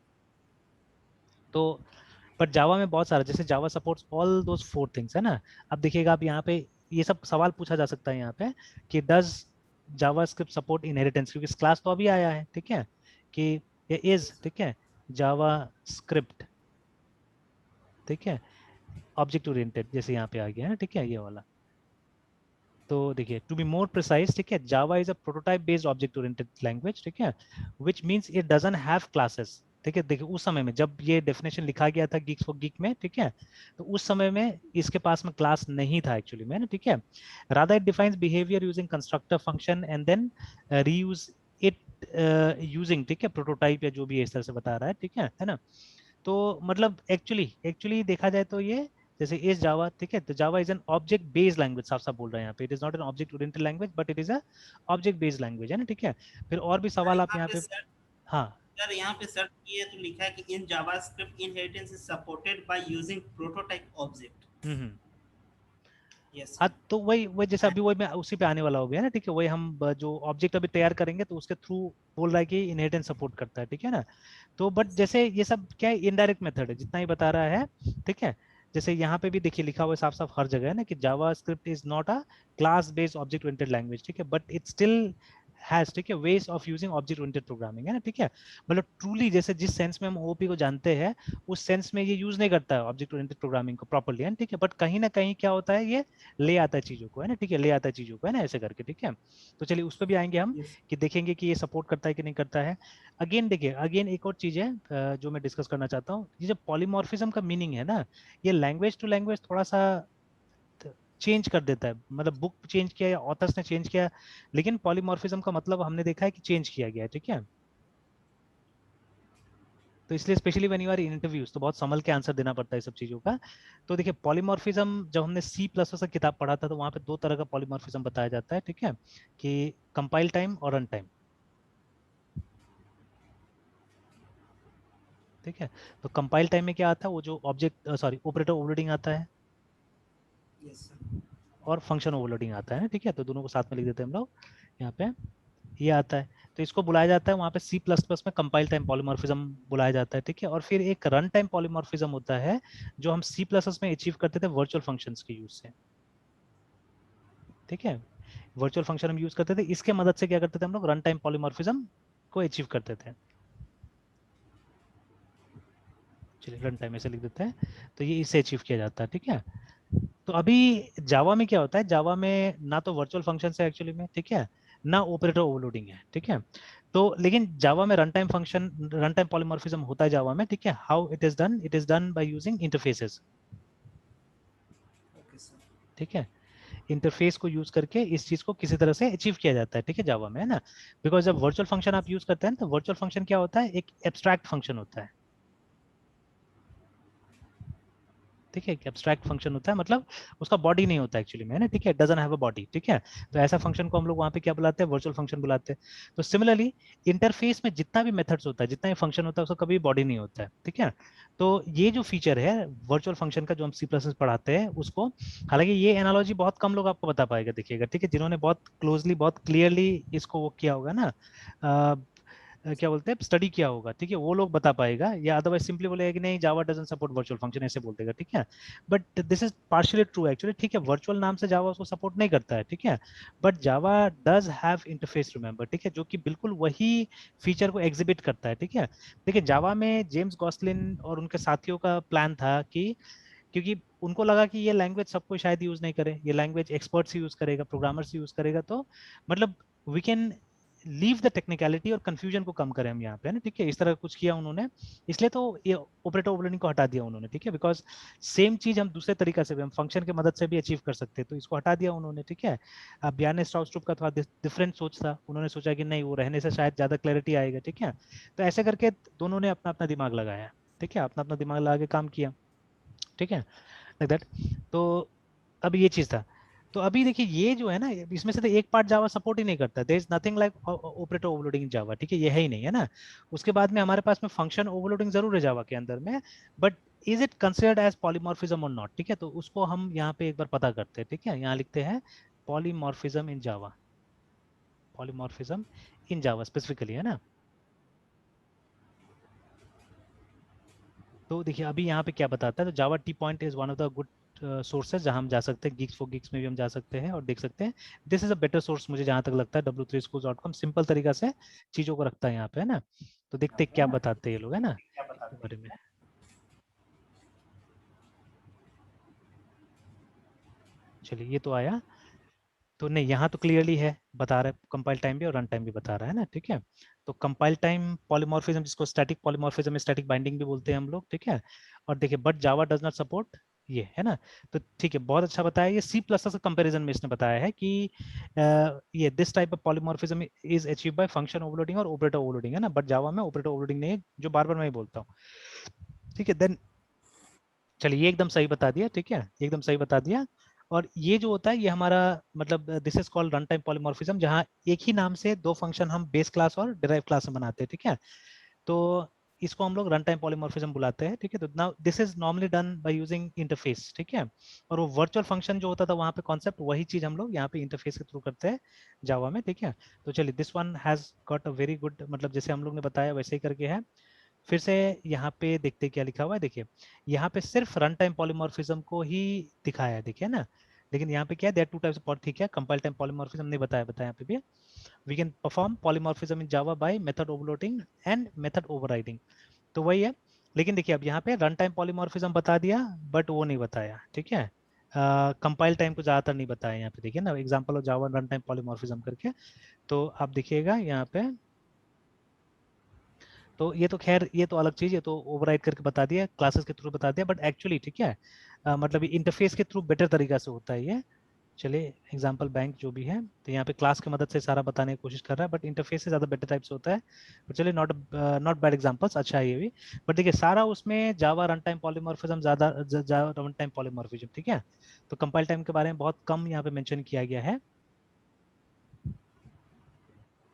तो बट जावा में बहुत सारा, जैसे जावा सपोर्ट्स ऑल दोस 4 थिंग्स, है ना। अब देखिएगा, आप यहाँ पे ये सब सवाल पूछा जा सकता है यहाँ पे कि डज जावास्क्रिप्ट सपोर्ट इनहेरिटेंस, क्योंकि इस क्लास तो अभी आया है, ठीक है, कि ये इज, ठीक है, जावा स्क्रिप्ट, ठीक है, ऑब्जेक्ट ओरिएंटेड, जैसे यहाँ पे आ गया है, ठीक है, ये वाला। तो देखिए टू बी मोर प्रिसाइज, ठीक है, Java is a prototype based object oriented language, ठीक है, which means it doesn't have classes, ठीक है। देखिए उस समय में जब ये डेफिनेशन लिखा गया था गिग्स फॉर गिग में, ठीक है, तो उस समय में इसके पास में क्लास नहीं था एक्चुअली में ना, ठीक है। Rather it defines behaviour using constructor function and then reuse it using, ठीक है, प्रोटोटाइप या जो भी इस तरह से बता रहा है, ठीक है ना। तो मतलब एक्चुअली एक्चुअली देखा जाए तो ये जैसे इस जावा, ठीक है, तो Java is an object based language, साफ साफ बोल रहे हैं यहाँ पे, it is not an object oriented language but it is a object based language, है ना, ठीक है। फिर और भी सर सवाल आप यहाँ यहाँ पे पे, सर हाँ। सर यहाँ पे सर्च किए तो लिखा है कि in JavaScript inheritance is supported by using prototype object. Hmm. Yes हाँ सर। तो वही वही जैसे अभी वही मैं उसी पे आने वाला हो गया ना, ठीक है, वही हम जो ऑब्जेक्ट अभी तैयार करेंगे तो उसके थ्रू बोल रहा है कि इनहेरिटेंस सपोर्ट करता है, ठीक है ना। तो बट यस जैसे ये सब क्या है, इनडायरेक्ट मेथड है जितना ही बता रहा है, ठीक है। जैसे यहाँ पे भी देखिए लिखा हुआ है साफ साफ हर जगह है ना कि JavaScript is not a class based object oriented language, ठीक है, बट इट स्टिल हैज, ठीक है, ways of using object oriented programming, है ना, ठीक है। मतलब ट्रूली जैसे जिस सेंस में हम ओपी को जानते हैं उस सेंस में ये यूज नहीं करता है ऑब्जेक्ट ओरिएंटेड प्रोग्रामिंग को प्रॉपर्ली, है, ठीक है, बट कहीं ना कहीं क्या होता है ये ले आता है चीजों को, है ना, ठीक है, ले आता है चीजों को, है ना, ऐसे करके, ठीक है। तो चलिए उस पर भी आएंगे हम यस। कि देखेंगे कि ये सपोर्ट करता है कि नहीं करता है। अगेन देखिए, अगेन एक और चीज है जो मैं डिस्कस करना चाहता हूँ, ये जो पॉलीमॉर्फिज्म का मीनिंग है ना, ये लैंग्वेज टू लैंग्वेज थोड़ा सा चेंज कर देता है, मतलब बुक चेंज किया या ऑथर्स ने चेंज किया, लेकिन पॉलीमॉर्फिज्म का मतलब हमने देखा है कि चेंज किया गया है, ठीक है। तो इसलिए specially when you are in interviews तो बहुत संभल के आंसर देना पड़ता है सब चीजों का। तो देखिए पॉलीमॉर्फिज्म जब हमने सी प्लस प्लस का किताब पढ़ा था तो वहां पे दो तरह का पॉलीमॉर्फिज्म बताया जाता है, ठीक है, कि कंपाइल टाइम और रन टाइम, ठीक है। तो कंपाइल टाइम में क्या आता है, वो जो ऑब्जेक्ट सॉरी ऑपरेटर ओवरलोडिंग आता है यस सर। और फंक्शन ओवरलोडिंग आता है, ठीक है, तो दोनों को साथ में लिख देते हैं हम लोग यहाँ पे, ये आता है। तो इसको बुलाया जाता है वहाँ पे सी प्लस प्लस में कंपाइल टाइम पॉलीमॉर्फिज्म बुलाया जाता है, ठीक है। और फिर एक रन टाइम पॉलीमॉर्फिज्म होता है जो हम सी प्लस प्लस में अचीव करते थे वर्चुअल फंक्शंस के यूज से, ठीक है। वर्चुअल फंक्शन हम यूज करते थे, इसके मदद से क्या करते थे हम लोग, रन टाइम पॉलीमॉर्फिज्म को अचीव करते थे। चलिए रन टाइम ऐसे लिख देते हैं, तो ये इससे अचीव किया जाता है, ठीक है। तो अभी जावा में क्या होता है, जावा में ना तो वर्चुअल फंक्शन है एक्चुअली में, ठीक है, ना ऑपरेटर ओवरलोडिंग है, ठीक है। तो लेकिन जावा में run time function, run time polymorphism होता है जावा में, ठीक है। How it is done by using interfaces, okay sir. ठीक है। इंटरफेस को यूज करके इस चीज को किसी तरह से अचीव किया जाता है, ठीक है, जावा में, है ना। बिकॉज जब वर्चुअल फंक्शन आप यूज करते हैं तो वर्चुअल फंक्शन क्या होता है, एक एब्स्ट्रैक्ट फंक्शन होता है, ठीक है, एब्स्ट्रैक्ट फंक्शन होता है, मतलब उसका बॉडी नहीं होता एक्चुअली में, है ना, ठीक है, डजंट हैव अ बॉडी, ठीक है। तो ऐसा फंक्शन को हम लोग वहाँ पे क्या बुलाते हैं, वर्चुअल फंक्शन बुलाते हैं। तो सिमिलरली इंटरफेस में जितना भी मेथड्स होता है, जितना भी फंक्शन होता है, उसका कभी बॉडी नहीं होता है, ठीक है। तो ये जो फीचर है वर्चुअल फंक्शन का जो हम सी प्लस पढ़ाते हैं उसको, हालांकि ये एनालॉजी बहुत कम लोग आपको बता पाएगा, देखिएगा, ठीक है, जिन्होंने बहुत क्लोजली बहुत क्लियरली इसको वो किया होगा ना, क्या बोलते हैं, स्टडी किया होगा, ठीक है, वो लोग बता पाएगा, या अदरवाइज सिंपली बोलेगा कि नहीं जावा डजंट सपोर्ट वर्चुअल फंक्शन, ऐसे बोल देगा, ठीक है। But this is partially true actually, ठीक है, वर्चुअल नाम से जावा उसको सपोर्ट नहीं करता है, ठीक है। But Java does have interface remember, ठीक है, जो कि बिल्कुल वही फीचर को एग्जिबिट करता है, ठीक है। देखिए जावा में जेम्स गॉसलिन और उनके साथियों का प्लान था कि क्योंकि उनको लगा कि ये लैंग्वेज सबको शायद यूज नहीं करे, ये लैंग्वेज एक्सपर्ट्स यूज करेगा, प्रोग्रामर्स यूज करेगा, तो मतलब we can leave the technicality और कंफ्यूजन को कम करें हम यहाँ पे, है ना, ठीक है, इस तरह कुछ किया उन्होंने। इसलिए तो ये ऑपरेटर ओवरलोडिंग को हटा दिया उन्होंने, ठीक है, बिकॉज सेम चीज हम दूसरे तरीका से भी हम फंक्शन की मदद से भी अचीव कर सकते हैं, तो इसको हटा दिया उन्होंने, ठीक है। अब ब्याने स्ट्राउस्ट्रूप का थोड़ा डिफरेंट सोच था, उन्होंने सोचा कि नहीं वो रहने से शायद ज्यादा क्लैरिटी आएगा, ठीक है। तो ऐसे करके दोनों ने अपना अपना दिमाग लगाया, ठीक है, अपना अपना दिमाग लगा के काम किया, ठीक है, लाइक दैट। तो अब ये चीज था। तो अभी देखिए ये जो है ना, इसमें से तो एक पार्ट जावा सपोर्ट ही नहीं करता, there is nothing like operator overloading in Java, ठीक है, ये है ही नहीं, है ना। उसके बाद में हमारे पास में फंक्शन ओवरलोडिंग जरूर है जावा के अंदर में, but is it considered as polymorphism और नॉट, ठीक है, तो उसको हम यहाँ पे एक बार पता करते हैं, ठीक है, यहाँ लिखते हैं polymorphism in Java, polymorphism in Java specifically, है ना। तो देखिए अभी यहाँ पे क्या बताता है, तो Java T point is one of the good sources जहाँ हम जा सकते हैं, गिग्स फॉर गिग्स में भी हम जा सकते हैं और देख सकते हैं। This is a better source मुझे जहाँ तक लगता है, w3schools.com सिंपल तरीका से चीज़ों को रखता है यहाँ पे, है ना। तो देखते हैं क्या बताते हैं ये लोग, है ना, इसके बारे में। चलिए ये तो आया। तो नहीं, यहाँ तो क्लियरली है, बता रहा है कंपाइल टाइम भी और रन टाइम भी बता रहा है ना, ठीक है। तो कंपाइल टाइम पॉलीमॉर्फिज्म, जिसको स्टैटिक पॉलीमॉर्फिज्म, स्टैटिक बाइंडिंग भी बोलते हैं हम लोग, ठीक है। और देखिए but Java does not support ये, है ना। तो ठीक है, बहुत अच्छा बताया। ये सी प्लस प्लस कंपेरिजन में इसने बताया है कि ये this type of polymorphism is achieve by function overloading और ऑपरेटर ओवरलोडिंग, है ना। बट जावा में ऑपरेटर ओवरलोडिंग नहीं है, जो बार बार मैं ही बोलता हूँ, ठीक है। देन चलिए, ये एकदम सही बता दिया, ठीक है, एकदम सही बता दिया। और ये जो होता है ये हमारा मतलब this is called run time polymorphism, जहाँ एक ही नाम से दो फंक्शन हम बेस क्लास और डिराइव क्लास में बनाते हैं, ठीक है। तो इसको हम लोग रन टाइम पॉलीमॉर्फिज्म बुलाते हैं, ठीक है। तो now this is normally done by using interface, ठीक है। और वो वर्चुअल फंक्शन जो होता था वहां पे कॉन्सेप्ट, वही चीज हम लोग यहाँ पे इंटरफेस के थ्रू करते हैं जावा में, ठीक है। तो चलिए, this one has got a very good, मतलब जैसे हम लोग ने बताया वैसे ही करके है। फिर से यहाँ पे देखते क्या लिखा हुआ है, देखिए यहाँ पे सिर्फ रन टाइम पॉलीमॉर्फिज्म को ही दिखाया है, देखिए ना। लेकिन यहाँ पे क्या है, देयर टू टाइप्स ऑफ, ठीक है, कंपाइल टाइम पॉलीमॉर्फिज्म नहीं बताया, यहाँ पे भी we can perform polymorphism in Java by method overloading and method overriding. तो वही है। लेकिन देखिए अब यहाँ पे रन टाइम पॉलीमॉर्फिज्म बता दिया, बट वो नहीं बताया, ठीक है। कंपाइल टाइम को ज्यादातर नहीं बताया यहाँ पे, देखिए ना, example of Java run time polymorphism करके। तो आप देखिएगा यहाँ पे, तो ये तो खैर ये तो अलग चीज, ये तो ओवरराइड करके बता दिया, क्लासेस के थ्रू बता दिया, बट एक्चुअली ठीक है, मतलब इंटरफेस के थ्रू बेटर तरीका से होता है ये। चलिए, एग्जांपल बैंक जो भी है, तो यहाँ पे क्लास की मदद से सारा बताने की कोशिश कर रहा है, बट इंटरफेस से ज्यादा बेटर टाइप से होता है। पर चलिए, नॉट नॉट बैड एग्जांपल्स, अच्छा है ये भी। बट देखिए सारा उसमें जावा रन टाइम पॉलीमॉर्फिज्म ज्यादा, जावा रन टाइम पॉलीमॉर्फिज्म, ठीक है। तो कंपाइल टाइम के बारे में बहुत कम यहाँ पे मेंशन किया गया है।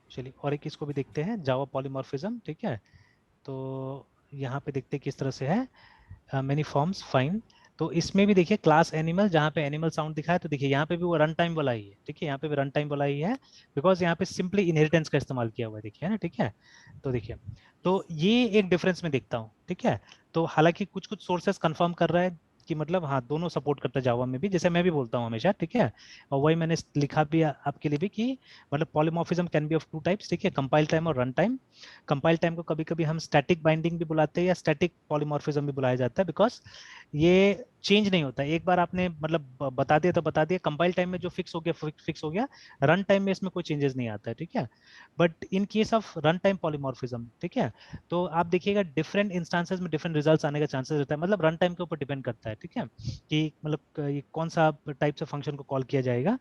चलिए, और एक इसको भी देखते हैं, जावा पॉलीमॉर्फिज्म, ठीक है। तो यहाँ पे देखते हैं किस तरह से है, मेनी फॉर्म्स फाइन। तो इसमें भी देखिए क्लास एनिमल, जहाँ पे एनिमल साउंड दिखा है, तो देखिए यहाँ पे भी वो रन टाइम वाला ही है, ठीक है। यहाँ पे भी रन टाइम वाला ही है, बिकॉज यहाँ पे सिंपली इनहेरिटेंस का इस्तेमाल किया हुआ है, देखिए, है ना, ठीक है। तो देखिए, तो ये एक डिफरेंस में देखता हूँ, ठीक है। तो हालांकि कुछ कुछ सोर्सेस कंफर्म कर रहा है कि मतलब हाँ, दोनों सपोर्ट करता है जावा में भी, जैसे मैं भी बोलता हूँ हमेशा, ठीक है। और वही मैंने लिखा भी आपके लिए भी कि मतलब polymorphism can be of two types, ठीक है, कंपाइल टाइम और रन टाइम। कंपाइल टाइम को कभी कभी हम स्टैटिक बाइंडिंग भी बुलाते हैं या स्टैटिक पॉलीमॉर्फिज्म भी बुलाया जाता है, बिकॉज ये चेंज नहीं होता है, एक बार आपने मतलब बता दिया तो बता दिया, कंपाइल टाइम में जो फिक्स हो गया फिक्स हो गया, रन टाइम में इसमें कोई चेंजेस नहीं आता है, ठीक है। But in case of run time polymorphism, ठीक है, तो आप देखिएगा डिफरेंट इंस्टांसेस में डिफरेंट रिजल्ट्स आने का चांसेस रहता है, मतलब रन टाइम के ऊपर डिपेंड करता है, ठीक है, कि मतलब ये कौन सा टाइप से फंक्शन को कॉल किया जाएगा।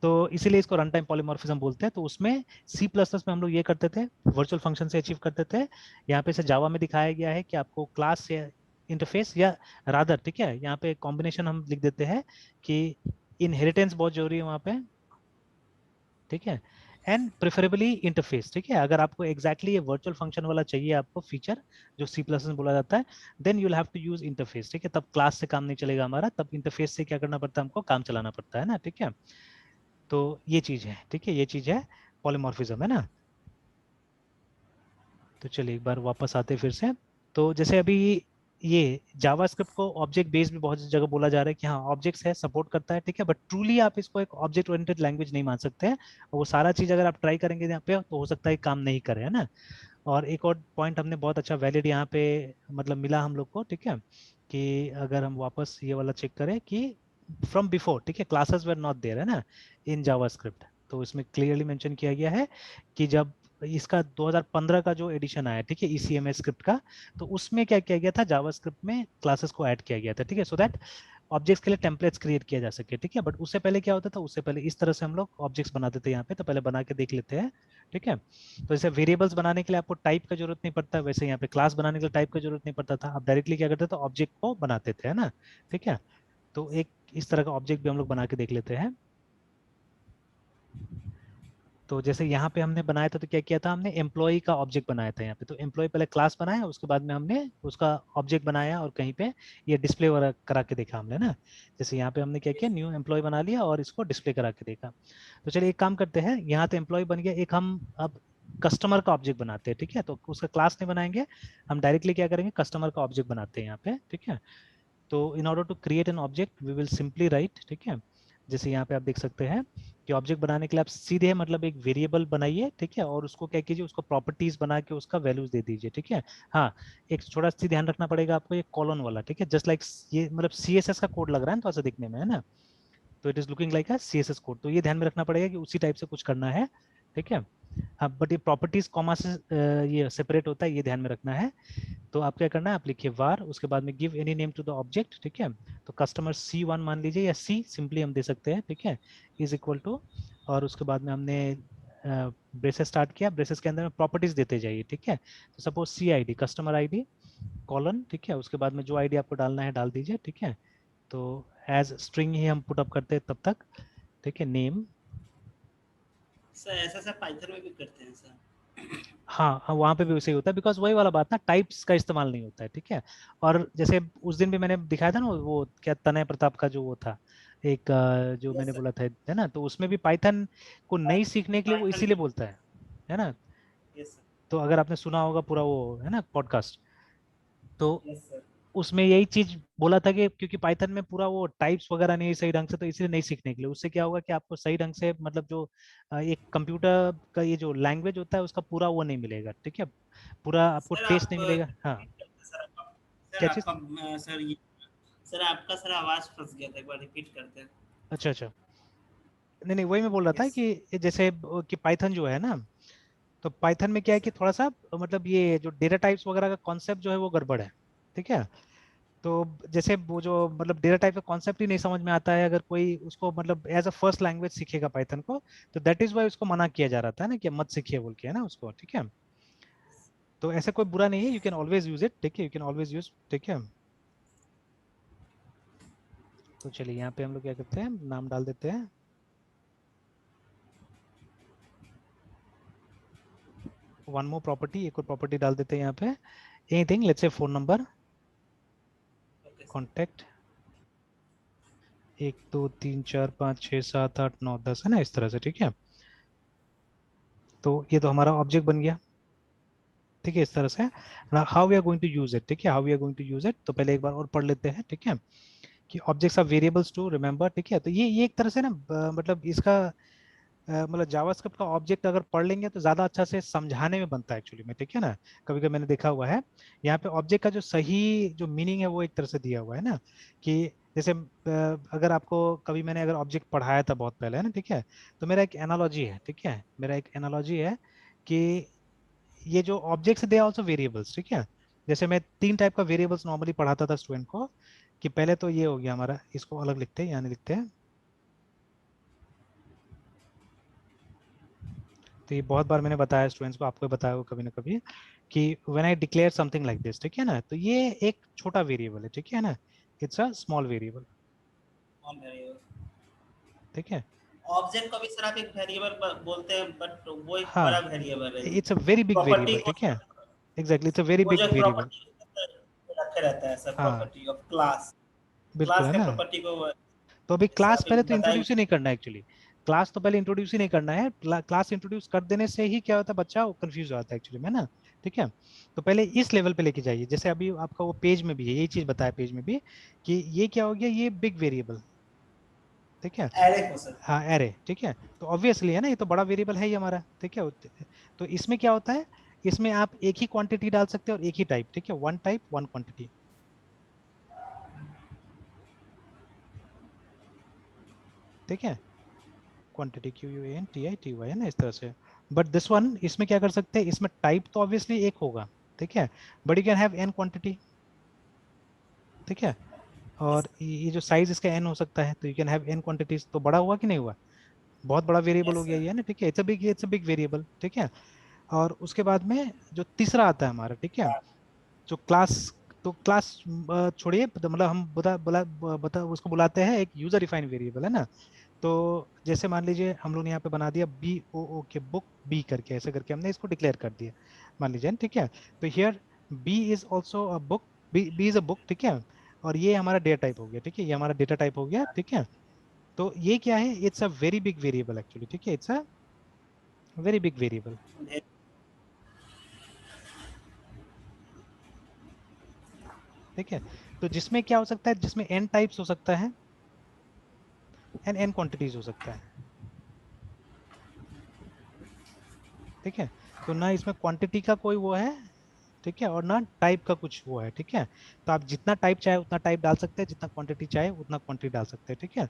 तो इसीलिए इसको रन टाइम पॉलीमॉर्फिज्म बोलते हैं। तो उसमें सी प्लस प्लस में हम लोग ये करते थे, वर्चुअल फंक्शन से अचीव करते थे। यहाँ पे से जावा में दिखाया गया है कि आपको क्लास से इंटरफेस या रादर, ठीक है, यहाँ पे कॉम्बिनेशन हम लिख देते हैं कि इनहेरिटेंस बहुत जरूरी है वहाँ पे, ठीक है, एंड प्रेफरेबली इंटरफेस, ठीक है। अगर आपको एग्जैक्टली ये वर्चुअल फंक्शन वाला चाहिए आपको फीचर जो सी प्लस में बोला जाता है, then you will have to use interface, ठीक है। तब क्लास से काम नहीं चलेगा हमारा, तब इंटरफेस से क्या करना पड़ता है, हमको काम चलाना पड़ता है ना, ठीक है। तो ये चीज है, ठीक है, ये चीज है पॉलीमॉर्फिज्म, है ना। तो चलिए एक बार वापस आते हैं फिर से। तो जैसे अभी ये जावास्क्रिप्ट को ऑब्जेक्ट बेस्ड भी बहुत जगह बोला जा रहा है कि हाँ ऑब्जेक्ट्स है, सपोर्ट करता है, ठीक है, बट ट्रूली आप इसको एक ऑब्जेक्ट ओरिएंटेड लैंग्वेज नहीं मान सकते हैं। और वो सारा चीज अगर आप ट्राई करेंगे यहाँ पे तो हो सकता है काम नहीं करे, है ना। और एक और पॉइंट हमने बहुत अच्छा वैलिड यहाँ पे मतलब मिला हम लोग को, ठीक है, कि अगर हम वापस ये वाला चेक करें कि फ्रॉम बिफोर, ठीक है, क्लासेस वर नॉट देयर, है ना, इन जावास्क्रिप्ट। तो इसमें क्लियरली मेंशन किया गया है कि जब इसका 2015 का जो एडिशन आया, ठीक है, ईसीएमएस स्क्रिप्ट का, तो उसमें क्या किया गया था, जावास्क्रिप्ट में क्लासेस को ऐड किया गया था, ठीक है, सो दैट ऑब्जेक्ट्स के लिए टेम्पलेट्स क्रिएट किया जा सके, ठीक है। बट उससे पहले क्या होता था, उससे पहले इस तरह से हम लोग ऑब्जेक्ट्स बनाते थे यहाँ पे, तो पहले बना के देख लेते हैं, ठीक है। तो जैसे वेरिएबल्स बनाने के लिए आपको टाइप का जरूरत नहीं पड़ता, वैसे यहाँ पे क्लास बनाने के लिए टाइप का जरूरत नहीं पड़ता था, आप डायरेक्टली क्या करते थे, ऑब्जेक्ट को बनाते थे, है ना, ठीक है। तो एक इस तरह का ऑब्जेक्ट भी हम लोग बना के देख लेते हैं। तो जैसे यहाँ पे हमने बनाया था, तो क्या किया था, हमने एम्प्लॉय का ऑब्जेक्ट बनाया था यहाँ पे। तो एम्प्लॉय पहले क्लास बनाया, उसके बाद में हमने उसका ऑब्जेक्ट बनाया और कहीं पे ये डिस्प्ले करा के देखा हमने ना। जैसे यहाँ पे हमने क्या किया, न्यू एम्प्लॉय बना लिया और इसको डिस्प्ले करा के देखा। तो चलिए एक काम करते हैं, यहाँ तो एम्प्लॉय बन गया, एक हम अब कस्टमर का ऑब्जेक्ट बनाते हैं, ठीक है। तो उसका क्लास नहीं बनाएंगे, हम डायरेक्टली क्या करेंगे, कस्टमर का ऑब्जेक्ट बनाते हैं यहाँ पे, ठीक है। तो in order to create an object we will simply write, ठीक है। जैसे यहाँ पे आप देख सकते हैं कि ऑब्जेक्ट बनाने के लिए आप सीधे मतलब एक वेरिएबल बनाइए, ठीक है, और उसको क्या कीजिए, उसको प्रॉपर्टीज बना के उसका वैल्यूज दे दीजिए, ठीक है। हाँ, एक छोटा सा ध्यान रखना पड़ेगा आपको, ये कॉलन वाला, ठीक है, जस्ट लाइक ये मतलब सीएसएस का कोड लग रहा है ना थोड़ा सा दिखने में, है ना। तो it is looking like a CSS code. तो ये ध्यान में रखना पड़ेगा कि उसी टाइप से कुछ करना है, ठीक है। हाँ, बट ये प्रॉपर्टीज कॉमा से ये सेपरेट होता है, ये ध्यान में रखना है। तो आप क्या करना है, आप लिखिए var, उसके बाद में give any name to the object, ठीक है। तो कस्टमर C1 मान लीजिए, या C सिंपली हम दे सकते हैं, ठीक है, इज इक्वल टू, और उसके बाद में हमने ब्रेसेस स्टार्ट किया, ब्रेसेस के अंदर में प्रॉपर्टीज देते जाइए, ठीक है। तो suppose CID customer ID colon, ठीक है, उसके बाद में जो आईडी आपको डालना है डाल दीजिए, ठीक है। तो एज स्ट्रिंग ही हम पुट अप करते हैं तब तक, ठीक है, नेम। सर ऐसा सर पाइथन में भी करते हैं सर। हाँ हाँ, वहाँ पे भी वैसे ही होता है, बिकॉज वही वाला बात ना, टाइप्स का इस्तेमाल नहीं होता है, ठीक है। और जैसे उस दिन भी मैंने दिखाया था ना, वो क्या तनय प्रताप का जो वो था एक जो यस मैंने सर। बोला था, है ना, तो उसमें भी पाइथन को नई सीखने के लिए वो पाइथन इसीलिए की। बोलता है ना। Yes sir. तो अगर आपने सुना होगा पूरा वो है ना पॉडकास्ट, तो यस सर। उसमें यही चीज बोला था कि क्योंकि पाइथन में पूरा वो टाइप्स वगैरह नहीं है सही ढंग से, तो इसलिए नहीं सीखने के लिए, उससे क्या होगा कि आपको सही ढंग से मतलब जो एक कंप्यूटर का ये जो लैंग्वेज होता है उसका पूरा वो नहीं मिलेगा, ठीक है, पूरा आपको सर टेस्ट आप नहीं मिलेगा। हाँ, रिपीट करते सर आपका। सर क्या चीज? आपका सर ये सर आपका सर आवाज फंस गया था, एक बार रिपीट करते हैं। अच्छा अच्छा, नहीं नहीं, वही मैं बोल रहा था यस। कि ये जैसे कि पाइथन जो है ना, तो पाइथन में क्या यस है कि सर। थोड़ा सा मतलब ये जो डेटा टाइप्स वगैरह का कॉन्सेप्ट जो है वो गड़बड़ है, ठीक है। तो जैसे वो जो मतलब डेटा टाइप का कॉन्सेप्ट ही नहीं समझ में आता है, अगर कोई उसको मतलब एज अ फर्स्ट लैंग्वेज सीखेगा पाइथन को, तो दैट इज वाई उसको मना किया जा रहा था ना कि मत सीखिए बोल के, है ना उसको, ठीक है। तो ऐसा कोई बुरा नहीं है, you can always use it, ठीक है, यू कैन ऑलवेज यूज, ठीक है। तो चलिए यहाँ पे हम लोग क्या करते हैं, नाम डाल देते हैं, वन मोर प्रॉपर्टी, एक और प्रॉपर्टी डाल देते हैं यहाँ पे, anything, let's say phone number, okay sir. Contact 1 2 3 4 5 6 7 8 9 10, है ना, इस तरह से, ठीक है। तो ये तो हमारा ऑब्जेक्ट बन गया, ठीक है, इस तरह से। How we are going to use it, ठीक है, how we are going to use it, तो पहले एक बार और पढ़ लेते हैं, ठीक है, कि objects are variables to remember, ठीक है। तो ये एक तरह से ना मतलब इसका मतलब जावास्क्रिप्ट का ऑब्जेक्ट अगर पढ़ लेंगे तो ज्यादा अच्छा से समझाने में बनता है एक्चुअली में, ठीक है ना। कभी कभी मैंने देखा हुआ है यहाँ पे ऑब्जेक्ट का जो सही जो मीनिंग है वो एक तरह से दिया हुआ है ना, कि जैसे अगर आपको कभी मैंने अगर ऑब्जेक्ट पढ़ाया था बहुत पहले, है ना, ठीक है, तो मेरा एक एनालॉजी है, ठीक है, मेरा एक एनालॉजी है कि ये जो ऑब्जेक्ट्स दे आल्सो वेरिएबल्स, ठीक है। जैसे मैं 3 टाइप का वेरिएबल्स नॉर्मली पढ़ाता था स्टूडेंट को, कि पहले तो ये हो गया हमारा, इसको अलग लिखते हैं, यानी लिखते हैं, तो ये बहुत बार मैंने बताया स्टूडेंट्स को, आपको बताया होगा कभी ना कभी, कि when I declare something like this, ठीक है ना, तो ये एक छोटा वेरिएबल है, ठीक है ना, it's a small variable, on variable. ठीक है। ऑब्जेक्ट को भी सर आप एक वेरिएबल बोलते हैं, बट वो एक हाँ, बड़ा वेरिएबल है। It's a very big property variable, को ठीक है, एग्जैक्टली, इट्स अ वेरी वो जो बिग एक वेरिएबल। प्रॉपर्टी रखे रहता है सर, हाँ, प्रॉपर्टी ऑफ क्लास। बिल्कुल, क्लास है के ना। प्रॉपर्टी को तो अभी जैसे क्लास आप पहले तो बताएंगे। इंट्रोड्यूस ही नहीं करना है एक्चुअली, क्लास तो पहले इंट्रोड्यूस ही नहीं करना है, क्लास इंट्रोड्यूस कर देने से ही क्या होता है, बच्चा कंफ्यूज हो जाता है एक्चुअली में ना, ठीक है। तो पहले इस लेवल पे लेके जाइए, जैसे अभी आपका वो पेज में भी है, यही चीज बताया पेज में भी, कि ये क्या हो गया, ये बिग वेरिएबल, ठीक है। एरे को सर। हाँ, एरे, ठीक है। तो ऑब्वियसली है ना, ये तो बड़ा वेरिएबल है ही हमारा, ठीक है। तो इसमें क्या होता है, इसमें आप एक ही क्वांटिटी डाल सकते हैं और एक ही टाइप, ठीक है, वन टाइप वन क्वांटिटी, ठीक है, क्वांटिटी QUANTITY, है ना, इस तरह से। बट दिस वन, इसमें क्या कर सकते हैं, इसमें टाइप तो ऑब्वियसली एक होगा, ठीक है, but you can have n quantity, ठीक है। और ये जो साइज इसका n हो सकता है, तो you can have n quantities, तो बड़ा हुआ कि नहीं हुआ, बहुत बड़ा वेरिएबल हो यस गया सर। ये, है ना, ठीक है, इट्स अ बिग वेरिएबल, ठीक है। और उसके बाद में जो तीसरा आता है हमारा, ठीक है, जो क्लास, तो क्लास छोड़िए, तो मतलब हम बता उसको बुलाते हैं एक यूजर डिफाइंड वेरिएबल, है ना। तो जैसे मान लीजिए हम लोग ने यहाँ पे बना दिया BOO के बुक बी करके, ऐसे करके हमने इसको डिक्लेयर कर दिया, मान लीजिए, ठीक है। तो here B is also a book, B is a book, ठीक है। और ये हमारा डेटा टाइप हो गया, ठीक है, ये हमारा डेटा टाइप हो गया, ठीक है। तो ये क्या है, it's a very big variable actually, ठीक है, it's a very big variable, ठीक है। तो जिसमें क्या हो सकता है, जिसमें n टाइप्स हो सकता है एंड n क्वांटिटीज हो सकता है, ठीक है। तो ना इसमें क्वांटिटी का कोई वो है, ठीक है, और ना टाइप का कुछ वो है, ठीक है। तो आप जितना टाइप चाहे उतना टाइप डाल सकते हैं, जितना क्वांटिटी चाहे उतना क्वांटिटी डाल सकते हैं, ठीक है।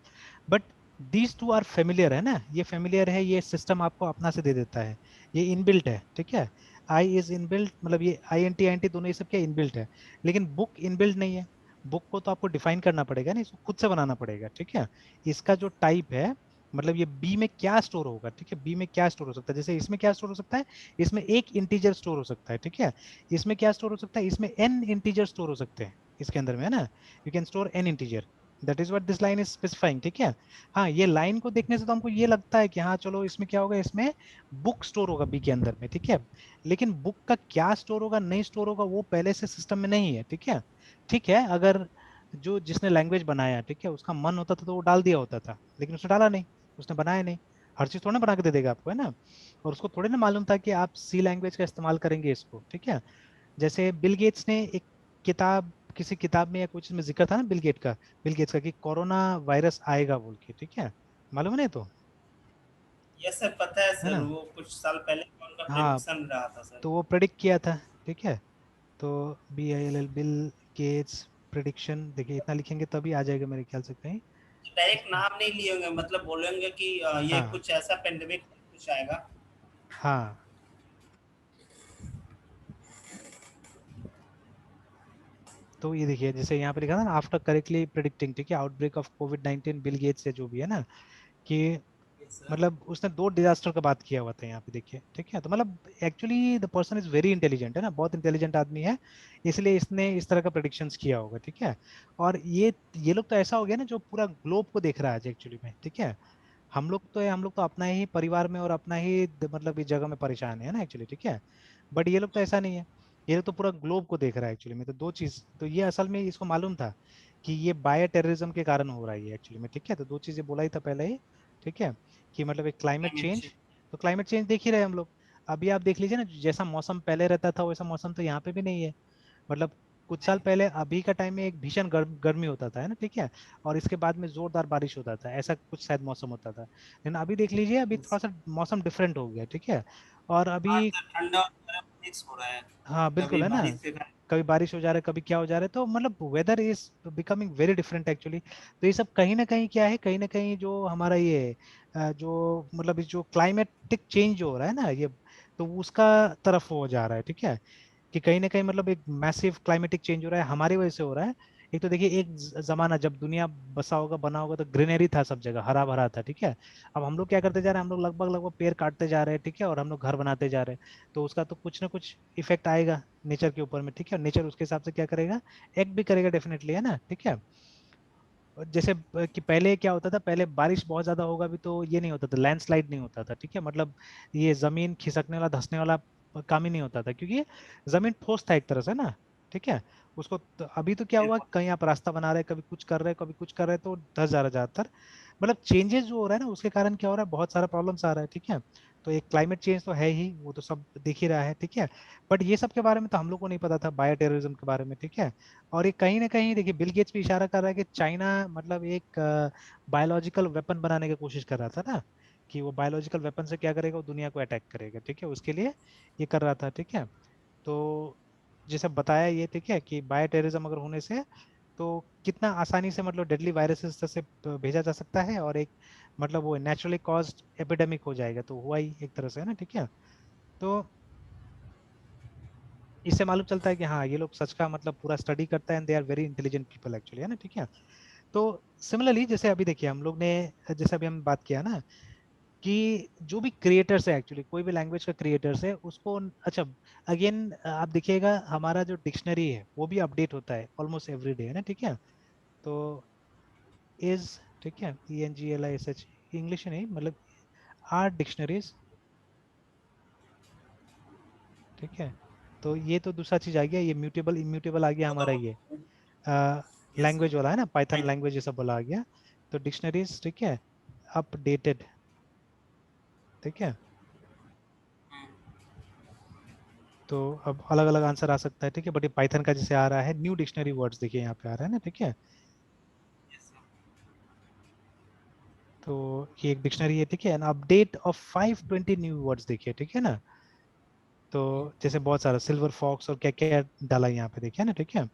But these two are familiar है ना, ये फेमिलियर है, ये सिस्टम आपको अपना से दे देता है, ये इनबिल्ट है, ठीक है। आई इज इनबिल्ट, मतलब ये आई एन टी दोनों ये सब क्या इनबिल्ट है, लेकिन बुक इनबिल्ट नहीं है। बुक को तो आपको डिफाइन करना पड़ेगा ना, इसको खुद से बनाना पड़ेगा, ठीक है। इसका जो टाइप है, मतलब ये बी में क्या स्टोर होगा, ठीक है, बी में क्या स्टोर हो सकता है, जैसे इसमें क्या स्टोर हो सकता है, इसमें एक इंटीजर स्टोर हो सकता है, ठीक है। इसमें क्या स्टोर हो सकता है, इसमें एन इंटीजर स्टोर हो सकते हैं, इसके अंदर में है ना, you can store N integer, that is what this line is specifying, ठीक है। हाँ, ये लाइन को देखने से तो हमको ये लगता है कि हाँ चलो इसमें क्या होगा, इसमें बुक स्टोर होगा बी के अंदर में, ठीक है। लेकिन बुक का क्या स्टोर होगा नहीं स्टोर होगा वो पहले से सिस्टम में नहीं है, ठीक है। ठीक है, अगर जो जिसने लैंग्वेज बनाया, ठीक है, उसका मन होता था तो वो डाल दिया होता था, लेकिन उसने डाला नहीं, उसने बनाया नहीं। हर चीज थोड़ा ना बना के दे देगा आपको, है ना। और उसको थोड़ी ना मालूम था कि आप सी लैंग्वेज का इस्तेमाल करेंगे इसको, ठीक है। जैसे बिल गेट्स ने एक किताब, किसी किताब में या कुछ में जिक्र था ना बिल गेट्स का कि कोरोना वायरस आएगा बोल के, ठीक है, मालूम है नहीं तो, ये सब पता है है सर, ना। वो कुछ साल पहले का उनका हाँ, प्रेडिक्शन रहा था सर। तो वो प्रेडिक्ट किया था, ठीक है। तो B I L L Bill Gates prediction, देखिए इतना लिखेंगे तभी आ जाएगा मेरे ख्याल से कहीं डायरेक्ट इसमें। नाम नहीं लिए होंगे, मतलब बोलेंगे कि ये हाँ कुछ ऐसा पेंडेमिक कुछ आएगा। हाँ, तो ये देखिए जैसे यहाँ पे लिखा था ना, आफ्टर करेक्टली प्रिडिक्टिंग, ठीक है, outbreak of Covid 19 Bill Gates या जो भी है ना, कि यस सर। मतलब उसने दो डिजास्टर का बात किया हुआ था यहाँ पे, देखिए, ठीक है। तो मतलब actually the person is very intelligent, है ना, बहुत इंटेलिजेंट आदमी है, इसलिए इसने इस तरह का प्रेडिक्शंस किया होगा, ठीक है। और ये लोग तो ऐसा हो गया ना जो पूरा ग्लोब को देख रहा है एक्चुअली में, ठीक है। हम लोग तो अपना ही परिवार में और अपना ही मतलब इस जगह में परेशान है ना एक्चुअली, ठीक है। बट ये लोग तो ऐसा नहीं है, ये लोग तो पूरा ग्लोब को देख रहा है एक्चुअली में। तो दो चीज, तो ये असल में इसको मालूम था कि ये बायो टेररिज्म के कारण हो रहा है एक्चुअली में, ठीक है। तो दो चीजें बोला ही था पहले ही, ठीक है, कि मतलब एक क्लाइमेट क्लाइमेट चेंज। चेंज। तो क्लाइमेट चेंज देख ही रहे हैं हम लोग, अभी आप देख लीजिए ना, जैसा मौसम पहले रहता था वैसा मौसम तो यहाँ पे भी नहीं है। मतलब कुछ साल पहले अभी का टाइम में एक भीषण गर्मी होता था, है ना, ठीक है, और इसके बाद में जोरदार बारिश होता था, ऐसा कुछ शायद मौसम होता था। लेकिन अभी देख लीजिए, अभी थोड़ा सा मौसम डिफरेंट हो गया, ठीक है। और हाँ अभी, सर, ठंडा और गर्म मिक्स हो रहा है। हाँ बिल्कुल, कभी है ना, बारिश के कारण। कभी बारिश हो जा रहा है, कभी क्या हो जा रहा है, तो मतलब weather is becoming very different actually. तो ये सब कहीं ना कहीं क्या है, कहीं ना कहीं जो हमारा ये जो मतलब इस जो क्लाइमेटिक चेंज हो रहा है ना ये, तो उसका तरफ हो जा रहा है, ठीक है। कि कहीं ना कहीं मतलब एक मैसिव क्लाइमेटिक चेंज हो रहा है, हमारी वजह से हो रहा है। एक तो देखिए, एक जमाना जब दुनिया बसा होगा बना होगा तो ग्रीनरी था, सब जगह हरा भरा था, ठीक है। अब हम लोग क्या करते जा रहे हैं, हम लोग लगभग लगभग पेड़ काटते जा रहे हैं, ठीक है, और हम लोग घर बनाते जा रहे हैं। तो उसका तो कुछ ना कुछ इफेक्ट आएगा नेचर के ऊपर में, ठीक है। नेचर उसके हिसाब से क्या करेगा, एक्ट भी करेगा डेफिनेटली, है ना, ठीक है। और जैसे कि पहले क्या होता था, पहले बारिश बहुत ज्यादा होगा भी तो ये नहीं होता था, लैंडस्लाइड नहीं होता था, ठीक है, मतलब ये जमीन खिसकने वाला धंसने वाला काम ही नहीं होता था, क्योंकि जमीन ठोस था एक तरह से ना, ठीक है। उसको तो अभी तो क्या हुआ, बिल्कुल। कहीं आप रास्ता बना रहे हैं, कभी कुछ कर रहे हैं, कभी कुछ कर रहे हैं, तो धस जा रहा है ज्यादातर। मतलब चेंजेस जो हो रहा है ना उसके कारण क्या हो रहा है, बहुत सारा प्रॉब्लम्स आ रहा है, ठीक है। तो एक क्लाइमेट चेंज तो है ही, वो तो सब दिख ही रहा है, ठीक है। बट ये सब के बारे में तो हम लोग को नहीं पता था, बायो टेररिज्म के बारे में, ठीक है। और ये कहीं ना कहीं देखिए, बिल गेट्स भी इशारा कर रहा है कि चाइना मतलब एक बायोलॉजिकल वेपन बनाने की कोशिश कर रहा था ना, कि वो बायोलॉजिकल वेपन से क्या करेगा, वो दुनिया को अटैक करेगा, ठीक है, उसके लिए ये कर रहा था, ठीक है। तो जैसे बताया ये, ठीक है, कि बायो टेररिज्म अगर होने से तो कितना आसानी से मतलब डेडली वायरसेस से भेजा जा सकता है, और एक मतलब वो नेचुरली कॉज्ड एपिडेमिक हो जाएगा, तो हुआ ही एक तरह से, है ना, ठीक है। तो इससे मालूम चलता है कि हाँ ये लोग सच का मतलब पूरा स्टडी करता है, and they are very intelligent people actually, है ना, ठीक है। तो सिमिलरली जैसे अभी देखिए हम लोग ने, जैसे अभी हम बात किया ना, कि जो भी क्रिएटर्स है एक्चुअली, कोई भी लैंग्वेज का क्रिएटर्स है उसको, अच्छा, अगेन आप देखिएगा हमारा जो डिक्शनरी है वो भी अपडेट होता है ऑलमोस्ट एवरी डे, है ना, ठीक है। तो इज, ठीक है, ENGLISH, इंग्लिश नहीं मतलब आर डिक्शनरीज, ठीक है। तो ये तो दूसरा चीज आ गया, ये म्यूटेबल इम्यूटेबल आ गया हमारा, ये यस लैंग्वेज वाला है ना, पाइथन सर। लैंग्वेज ये सब वाला आ गया। तो डिक्शनरीज, ठीक है, अपडेटेड, ठीक है। तो अब अलग अलग आंसर आ सकता है, ठीक है, बट ये पाइथन का जैसे आ रहा है न्यू डिक्शनरी वर्ड्स, देखिए यहाँ पे आ रहा है ना, ठीक है। तो ये एक डिक्शनरी है, ठीक है, an update of 520 new words, देखिए, ठीक है ना। तो जैसे बहुत सारा सिल्वर फॉक्स और क्या क्या डाला है यहाँ पे, देखिए ना, ठीक है।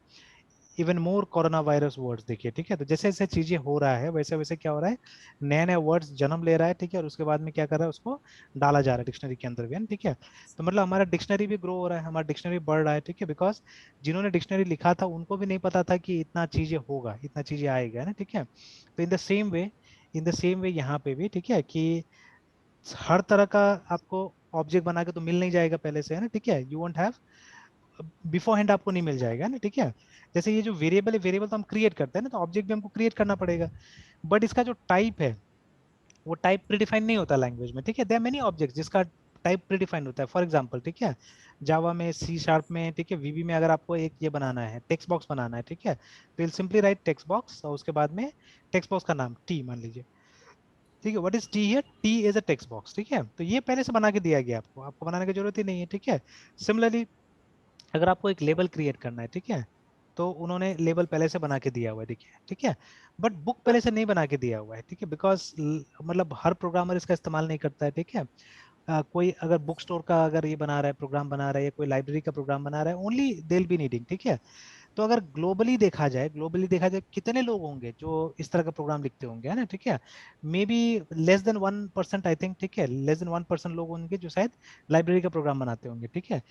Even more corona virus words देखिए, ठीक है। तो जैसे जैसे चीजें हो रहा है वैसे वैसे क्या हो रहा है, नए नए वर्ड्स जन्म ले रहा है, ठीक है। और उसके बाद में क्या कर रहा है, उसको डाला जा रहा है डिक्शनरी के अंदर भी, ठीक है। तो मतलब हमारा डिक्शनरी भी ग्रो हो रहा है, हमारा डिक्शनरी बढ़ रहा है, ठीक है। बिकॉज जिन्होंने डिक्शनरी लिखा था उनको भी नहीं पता था कि इतना चीजें होगा, इतना चीजें आएगा ना, ठीक है। तो इन द सेम वे यहाँ पे भी, ठीक है, कि हर तरह का आपको ऑब्जेक्ट बना के तो मिल नहीं जाएगा पहले से, है ना, ठीक है। You won't have before hand, आपको नहीं मिल जाएगा ना, ठीक है। जैसे ये जो वेरिएबल है, वेरिएबल तो हम क्रिएट करते हैं ना, तो ऑब्जेक्ट भी हमको क्रिएट करना पड़ेगा। बट इसका जो टाइप है वो टाइप प्रीडिफाइंड नहीं होता लैंग्वेज में, ठीक है। देयर आर मेनी ऑब्जेक्ट्स जिसका टाइप प्रीडिफाइंड होता है। फॉर एग्जांपल, ठीक है, जावा में, सी शार्प में, ठीक है, वीबी में अगर आपको एक ये बनाना है, टेक्स्ट बॉक्स बनाना है, ठीक है, तो will simply right text box और उसके बाद में टेक्स्ट बॉक्स का नाम टी मान लीजिए, ठीक है। What is T here, T is a text box, ठीक है। तो ये पहले से बना के दिया गया, आपको आपको बनाने की जरूरत ही नहीं है, ठीक है। सिमिलरली अगर आपको एक लेबल क्रिएट करना है, ठीक है, तो उन्होंने लेबल पहले से बना के दिया हुआ है, देखिए, ठीक है। बट बुक पहले से नहीं बना के दिया हुआ है, ठीक है, बिकॉज मतलब हर प्रोग्रामर इसका इस्तेमाल नहीं करता है, ठीक है। कोई अगर बुक स्टोर का अगर ये बना रहा है, प्रोग्राम बना रहा है, या कोई लाइब्रेरी का प्रोग्राम बना रहा है, only they will be needing, ठीक है। तो अगर ग्लोबली देखा जाए कितने लोग होंगे जो इस तरह का प्रोग्राम लिखते होंगे, है ना, ठीक है। May be less than 1%, I think, ठीक है, लेस देन 1% लोग होंगे जो शायद लाइब्रेरी का प्रोग्राम बनाते होंगे, ठीक है।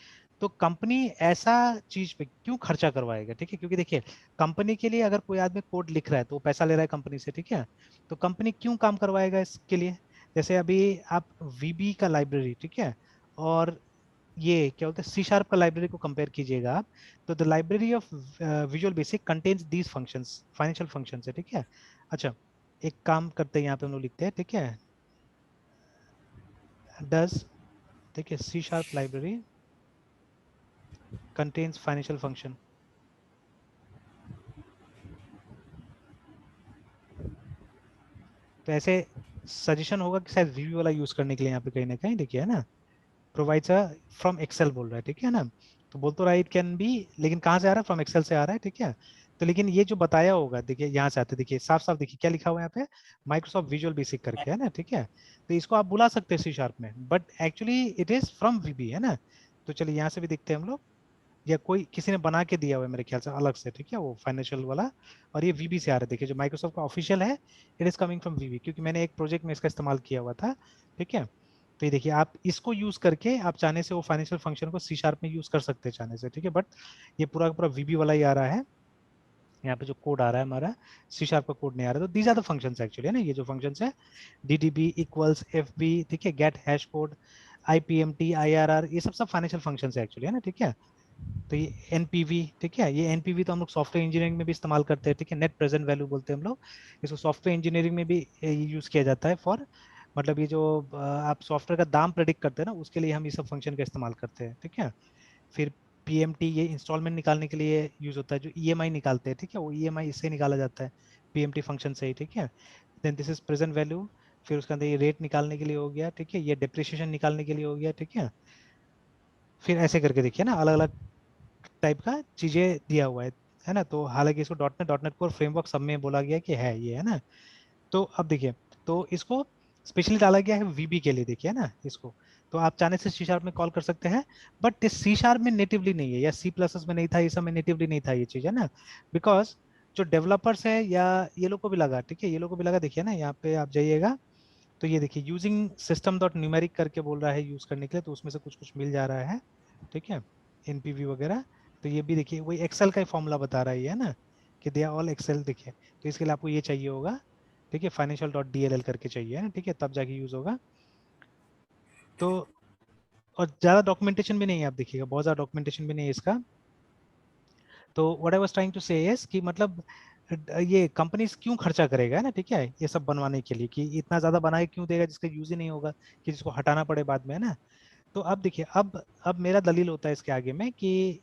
तो कंपनी ऐसा चीज पे क्यों खर्चा करवाएगा, ठीक है, क्योंकि देखिए कंपनी के लिए अगर कोई आदमी कोड लिख रहा है तो वो पैसा ले रहा है कंपनी से, ठीक है। तो कंपनी क्यों काम करवाएगा इसके लिए। जैसे अभी आप वीबी का लाइब्रेरी, ठीक है, और ये क्या बोलते हैं सी शार्प का लाइब्रेरी को कंपेयर कीजिएगा आप, तो the library of visual basic contains these functions, financial functions है, ठीक है। अच्छा, एक काम करते हैं, यहाँ पे हम लोग लिखते हैं, ठीक है, डज, ठीक है, C sharp library contains financial function. तो ऐसे सजेशन होगा कि शायद वीवी वाला यूज करने के लिए यहाँ पे कहीं ना कहीं, देखिए, है ना, प्रोवाइड्स अ फ्रॉम एक्सेल बोल रहा है, ठीक है ना। तो बोल तो रहा है इट कैन बी, लेकिन कहाँ से आ रहा है, फ्रॉम एक्सेल से आ रहा है, ठीक है। तो लेकिन ये जो बताया होगा, देखिए यहाँ से आते, देखिए साफ साफ देखिए क्या लिखा हुआ है यहाँ पे, माइक्रोसॉफ्ट विजुअल बेसिक करके, है ना, ठीक है। तो इसको आप बुला सकते हैं सी शार्प में, but actually it is from VB, है ना। तो चलिए यहाँ से भी देखते हैं हम लोग, या कोई किसी ने बना के दिया हुआ है मेरे ख्याल से अलग से, ठीक है, वो फाइनेंशियल वाला। और ये वीबी से आ रहा है, देखिए जो माइक्रोसॉफ्ट का ऑफिशियल है, इट इज कमिंग फ्रॉम वीबी, क्योंकि मैंने एक प्रोजेक्ट में इसका इस्तेमाल किया हुआ था, ठीक है। तो ये देखिए आप इसको यूज करके आप चाहने से वो फाइनेंशियल फंक्शन को सी शार्प में यूज कर सकते हैं चाहने से, ठीक है। बट ये पूरा का पूरा वीबी वाला ही आ रहा है, यहाँ पे जो कोड आ रहा है हमारा, सी शार्प का कोड नहीं आ रहा। तो these are the functions actually, है ना, ये जो फंक्शंस है, डीडीबी इक्वल्स एफबी, ठीक है, get hash code, IPMT, IRR, ये सब सब फाइनेंशियल फंक्शंस है एक्चुअली, है ना, ठीक है। तो ये एनपीवी, ठीक है, ये एनपीवी तो हम लोग सॉफ्टवेयर इंजीनियरिंग में भी इस्तेमाल करते हैं, ठीक है, नेट प्रेजेंट वैल्यू बोलते हैं हम लोग इसको, सॉफ्टवेयर इंजीनियरिंग में भी यूज किया जाता है फॉर, मतलब ये जो आप सॉफ्टवेयर का दाम प्रेडिक्ट करते हैं ना, उसके लिए हम ये सब फंक्शन का इस्तेमाल करते हैं, ठीक है। फिर पीएमटी ये इंस्टॉलमेंट निकालने के लिए यूज होता है, जो ईएमआई निकालते हैं, ठीक है, वो ईएमआई इससे निकाला जाता है, पीएमटी फंक्शन से ही, ठीक है। Then this is present value, फिर उसके अंदर ये रेट निकालने के लिए हो गया, ठीक है, ये डिप्रिसिएशन निकालने के लिए हो गया, ठीक है। फिर ऐसे करके देखिए ना, अलग अलग टाइप का चीजें दिया हुआ है ना। तो हालांकि इसको डॉट नेट कोर फ्रेमवर्क सब में बोला गया कि है ये, है ना। तो अब देखिए, तो इसको स्पेशली डाला गया है वीबी के लिए, देखिए ना इसको। तो आप चाहने से सी शार्प में कॉल कर सकते हैं, बट सी शार्प में नेटिवली नहीं है, या सी प्लस में नहीं था, ये सब में नेटिवली नहीं था ये चीज, है ना। बिकॉज जो डेवलपर्स है या ये लोग को भी लगा, ठीक है, ये लोग को भी लगा, देखिए ना यहाँ पे आप जाइएगा, तो ये देखिए यूजिंग सिस्टम डॉट न्यूमेरिक करके बोल रहा है यूज करने के लिए, तो उसमें से कुछ कुछ मिल जा रहा है, ठीक है, एनपीवी वगैरह। तो ये भी देखिए वही एक्सेल का ही फॉर्मूला बता रहा है, है ना, कि दे आर ऑल एक्सेल, देखिए। तो इसके लिए आपको ये चाहिए होगा, ठीक है, फाइनेंशियल डॉट डीएलएल करके चाहिए, है ना, ठीक है, तब जाके यूज होगा। तो और ज्यादा डॉक्यूमेंटेशन भी नहीं है, आप देखिएगा बहुत ज्यादा डॉक्यूमेंटेशन भी नहीं है इसका। तो what I was trying to say is कि मतलब ये कंपनीज क्यों खर्चा करेगा, है ना, ठीक है, ये सब बनवाने के लिए, कि इतना ज्यादा बना के क्यों देगा जिसका यूज ही नहीं होगा, कि जिसको हटाना पड़े बाद में, है ना। तो अब देखिए, अब मेरा दलील होता है इसके आगे में कि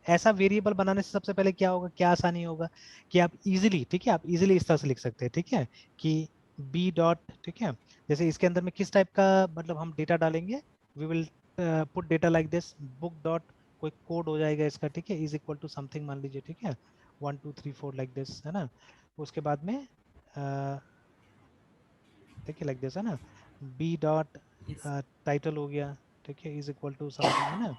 ऐसा वेरिएबल बनाने से सबसे पहले क्या होगा, क्या आसानी होगा, कि आप इजीली, ठीक है, आप इजीली इस तरह से लिख सकते हैं, ठीक है, कि बी डॉट, ठीक है, जैसे इसके अंदर में किस टाइप का मतलब हम डेटा डालेंगे, we will put data like this, book dot, कोई कोड हो जाएगा इसका, ठीक है, इज इक्वल टू समथिंग मान लीजिए, ठीक है, 1 2 3 4 लाइक दिस, है ना। उसके बाद में ठीक है, लाइक दिस, है ना, बी डॉट Yes. टाइटल हो गया, ठीक है, इज इक्वल टू समथिंग, है ना,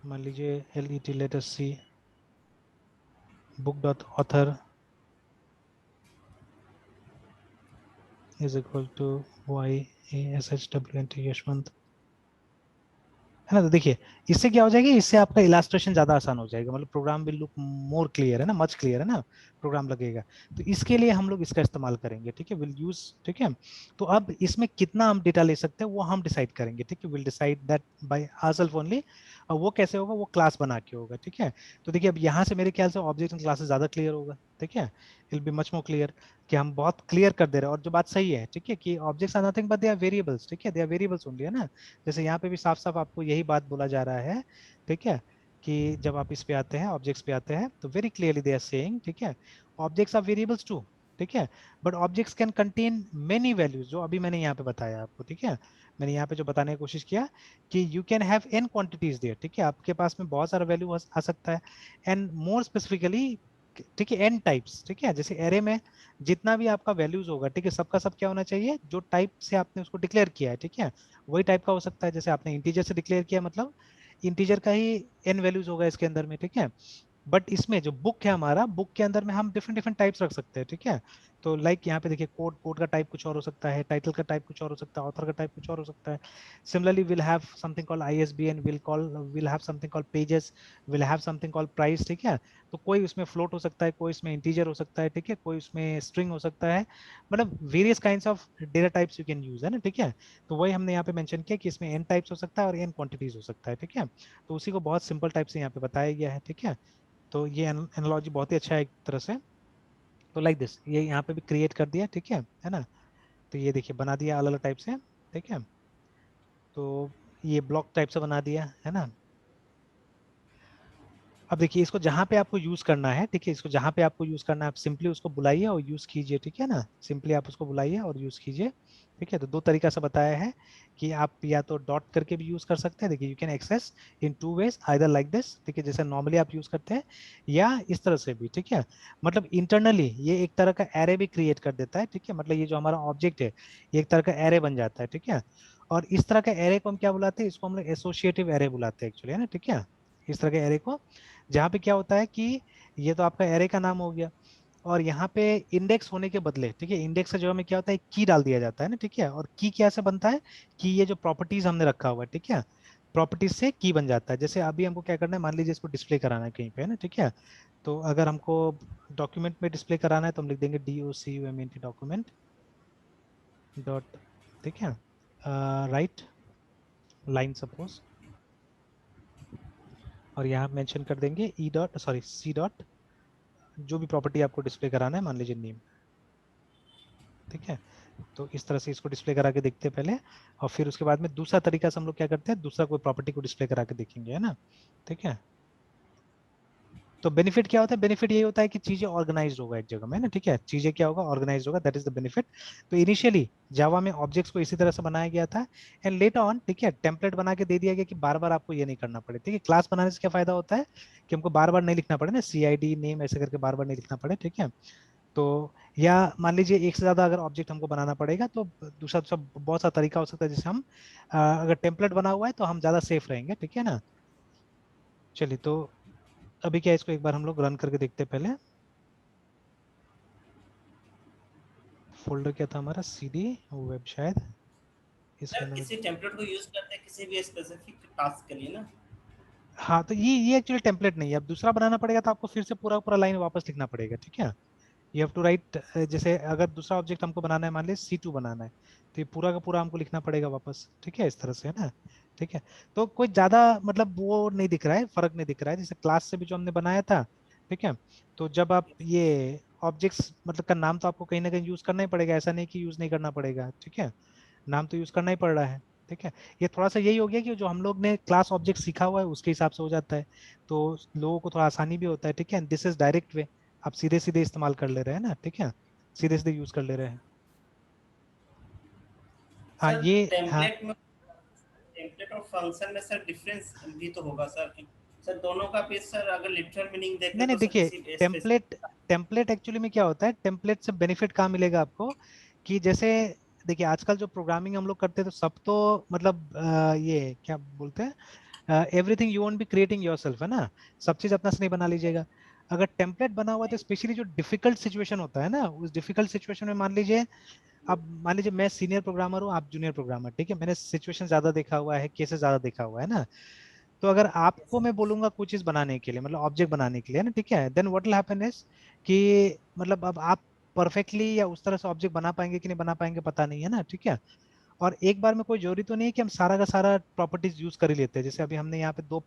मान लीजिए L E T letter C, book dot author is equal to YASHWNT Yashwant, है ना। तो देखिए इससे क्या हो जाएगा, इससे आपका इलास्ट्रेशन ज्यादा आसान हो जाएगा, मतलब program will look more clear, है ना, मच क्लियर, है ना, प्रोग्राम लगेगा। तो इसके लिए हम लोग इसका इस्तेमाल करेंगे, ठीक है, विल यूज, ठीक है। तो अब इसमें कितना हम डेटा ले सकते हैं वो हम डिसाइड करेंगे, ठीक है, will decide that by ourself only. और वो कैसे होगा, वो क्लास बना के होगा, ठीक है। तो देखिए अब यहाँ से मेरे ख्याल से ऑब्जेक्ट एंड क्लासेस ज्यादा क्लियर होगा, ठीक है, will be much more clear, कि हम बहुत क्लियर कर दे रहे हैं। और जो बात सही है, ठीक है, कि objects are nothing but they are variables, ठीक है, दे आर वेरिएबल्स ओनली, है ना। जैसे यहाँ पे भी साफ साफ आपको यही बात बोला जा रहा है, ठीक है, कि जब आप इस पे आते हैं, ऑब्जेक्ट्स पे आते हैं, तो very clearly they are saying, ठीक है, ऑब्जेक्ट्स आर वेरिएबल्स टू, ठीक है, but objects can contain many values, जो अभी मैंने यहाँ पे बताया आपको, ठीक है, मैंने यहाँ पे जो बताने की कोशिश किया कि you can have N quantities there, ठीक है, आपके पास में बहुत सारा वैल्यू आ सकता है, एंड मोर स्पेसिफिकली, ठीक है, एन टाइप्स, ठीक है, जैसे एरे में जितना भी आपका वैल्यूज होगा, ठीक है, सबका सब क्या होना चाहिए, जो टाइप से आपने उसको डिक्लेयर किया है, ठीक है, वही टाइप का हो सकता है। जैसे आपने इंटीजर से डिक्लेयर किया, मतलब इंटीजर का ही एन वैल्यूज होगा इसके अंदर में, ठीक है। बट इसमें जो बुक है हमारा, बुक के अंदर में हम डिफरेंट डिफरेंट टाइप्स रख सकते हैं, ठीक है। तो लाइक यहाँ पे देखिए, कोड, कोड का टाइप कुछ और हो सकता है, टाइटल का टाइप कुछ और हो सकता है, ऑथर का टाइप कुछ और हो सकता है। Similarly will have something called ISBN, will have something called pages, will have something called price, ठीक है। तो कोई उसमें फ्लोट हो सकता है, कोई इसमें इंटीजर हो सकता है, ठीक है, कोई उसमें स्ट्रिंग हो सकता है, मतलब various kinds of data types you can use, है ना, ठीक है। तो वही हमने यहाँ पे मेंशन किया कि इसमें एन टाइप्स हो सकता है और एन क्वांटिटीज हो सकता है, ठीक है। तो उसी को बहुत सिंपल टाइप से यहाँ पे बताया गया है, ठीक है। तो ये एनालॉजी बहुत ही अच्छा है एक तरह से। तो लाइक दिस, ये यहाँ पे भी क्रिएट कर दिया, ठीक है ना। तो ये देखिए बना दिया अलग अलग टाइप से, ठीक है। तो ये ब्लॉक टाइप से बना दिया, है ना। अब देखिए इसको जहां पे आपको यूज करना है, ठीक है, इसको जहां पे आपको यूज करना है, आप सिंपली उसको बुलाइए और यूज कीजिए, ठीक है ना, सिंपली आप उसको बुलाइए और यूज कीजिए, ठीक है। तो दो तरीका से बताया है कि आप या तो डॉट करके भी यूज कर सकते हैं, देखिए you can access in two ways, either like this, ठीक है, जैसे नॉर्मली आप यूज करते हैं, या इस तरह से भी, ठीक है। मतलब इंटरनली ये एक तरह का एरे भी क्रिएट कर देता है, ठीक है, मतलब ये जो हमारा ऑब्जेक्ट है ये एक तरह का एरे बन जाता है, ठीक है। और इस तरह का एरे को हम क्या बुलाते हैं, इसको हम लोग एसोसिएटिव एरे बुलाते हैं एक्चुअली, है ना, ठीक है। इस तरह के एरे को, जहाँ पे क्या होता है कि ये तो आपका एरे का नाम हो गया, और यहाँ पे इंडेक्स होने के बदले, ठीक है, इंडेक्स से जो हमें क्या होता है, की डाल दिया जाता है ना, ठीक है। और की क्या से बनता है, कि ये जो प्रॉपर्टीज हमने रखा हुआ है, ठीक है, प्रॉपर्टीज से की बन जाता है। जैसे अभी हमको क्या करना है, मान लीजिए इसको डिस्प्ले कराना है कहीं पे, है ना, ठीक है। तो अगर हमको डॉक्यूमेंट में डिस्प्ले कराना है तो हम लिख देंगे DOCUMENT डॉक्यूमेंट डॉट, ठीक है, राइट लाइन सपोज, और यहाँ मेंशन कर देंगे E dot, sorry C dot, जो भी प्रॉपर्टी आपको डिस्प्ले कराना है, मान लीजिए नेम, ठीक है। तो इस तरह से इसको डिस्प्ले करा के देखते हैं पहले, और फिर उसके बाद में दूसरा तरीका से हम लोग क्या करते हैं, दूसरा कोई प्रॉपर्टी को डिस्प्ले करा के देखेंगे, है ना, ठीक है। तो बेनिफिट क्या होता है, बेनिफिट यही होता है कि चीजें ऑर्गेनाइज होगा एक जगह में, ना, ठीक है, चीजें क्या होगा, ऑर्गेनाइज होगा, दैट इज द बेनिफिट। तो इनिशियली जावा में ऑब्जेक्ट्स को इसी तरह से बनाया गया था, एंड लेटर ऑन, ठीक है, टेम्पलेट बना के दे दिया गया कि बार बार आपको ये नहीं करना पड़े, ठीक है। क्लास बनाने से क्या फायदा होता है कि हमको बार बार नहीं लिखना पड़े ना, CID नेम ऐसे करके बार बार नहीं लिखना पड़े, ठीक है। तो या मान लीजिए एक से ज्यादा अगर ऑब्जेक्ट हमको बनाना पड़ेगा तो दूसरा दूसरा बहुत सा तरीका हो सकता है, जैसे हम अगर टेम्पलेट बना हुआ है तो हम ज्यादा सेफ रहेंगे, ठीक है ना। चलिए, तो अभी क्या है, इसको एक बार हम लोग रन करके देखते हैं पहले। फोल्डर क्या था हमारा, CD वेब शायद, इस सर फोल्डर में। किसी टेम्पलेट को यूज करते हैं किसी भी स्पेसिफिक टास्क के लिए ना। हाँ, तो ये एक्चुअली टेम्पलेट नहीं है, अब दूसरा बनाना पड़ेगा तो आपको फिर से पूरा पूरा लाइन वापस लिखना पड़ेगा, ठीक है। यू हैव टू राइट, जैसे अगर दूसरा ऑब्जेक्ट हमको बनाना है, मान लीजिए C2 बनाना है, तो ये पूरा का पूरा हमको लिखना पड़ेगा वापस, ठीक है, इस तरह से, है ना, ठीक है। तो कोई ज्यादा मतलब वो नहीं दिख रहा है, फर्क नहीं दिख रहा है, जैसे क्लास से भी जो हमने बनाया था, ठीक है। तो जब आप ये ऑब्जेक्ट्स मतलब का नाम तो आपको कहीं ना कहीं यूज करना ही पड़ेगा, ऐसा नहीं कि यूज नहीं करना पड़ेगा, ठीक है, नाम तो यूज करना ही पड़ रहा है, ठीक है। ये थोड़ा सा यही हो गया कि जो हम लोग ने क्लास ऑब्जेक्ट सीखा हुआ है उसके हिसाब से हो जाता है, तो लोगों को थोड़ा आसानी भी होता है, ठीक है। दिस इज डायरेक्ट वे, आप सीधे सीधे इस्तेमाल कर ले रहे हैं ना, ठीक है, सीधे सीधे यूज कर ले रहे हैं। हाँ सर ये, हाँ, टेम्पलेट और फंक्शन में सर डिफरेंस भी तो होगा सर सर दोनों का भी सर अगर लिटरल मीनिंग देखें नहीं नहीं, तो सर देखिए किसी स्पेसिफिक। टेम्पलेट, टेम्पलेट एक्चुअली में क्या होता है, टेम्पलेट से बेनिफिट कहाँ मिलेगा आपको, कि जैसे देखिए आजकल जो प्रोग्रामिंग हम लोग करते हैं तो सब तो मतलब ये क्या बोलते हैं, everything you won't be creating yourself, है ना, सब चीज अपना से नहीं बना लीजिएगा। अगर टेम्पलेट बना हुआ है तो स्पेशली जो डिफिकल्ट सिचुएशन होता है ना, उस डिफिकल्ट सिचुएशन में मान लीजिए, अब मान लीजिए मैं सीनियर प्रोग्रामर हूँ, आप जूनियर प्रोग्रामर, ठीक है, मैंने सिचुएशन ज्यादा देखा हुआ है, केसेस ज्यादा देखा हुआ है ना, तो अगर आपको मैं बोलूंगा कुछ चीज बनाने के लिए, मतलब ऑब्जेक्ट बनाने के लिए ना, ठीक है, then what will happen is कि मतलब अब आप परफेक्टली या उस तरह से ऑब्जेक्ट बना पाएंगे कि नहीं बना पाएंगे पता नहीं है ना, ठीक है। और एक बार में कोई जरूरी तो नहीं है कि हम सारा का सारा प्रॉपर्टीज यूज कर ही लेते हैं, जैसे अभी हमने यहाँ पे दो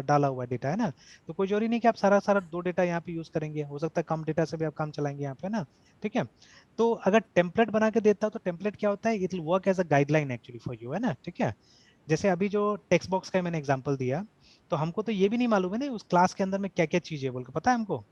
डाला हुआ डेटा है ना, तो कोई जरूरी नहीं कि आप सारा सारा दो डेटा यहाँ पे यूज करेंगे, हो सकता है कम डेटा से भी आप काम चलाएंगे यहाँ पे ना, ठीक है। तो अगर टेम्पलेट बना के देता हो तो टेम्पलेट क्या होता है, it will work as a guideline actually for you, है ना, ठीक है। जैसे अभी जो टेक्स्ट बॉक्स का मैंने एग्जांपल दिया, तो हमको तो ये भी नहीं मालूम है ना उस क्लास के अंदर में क्या क्या चीज है, बोल के पता है हमको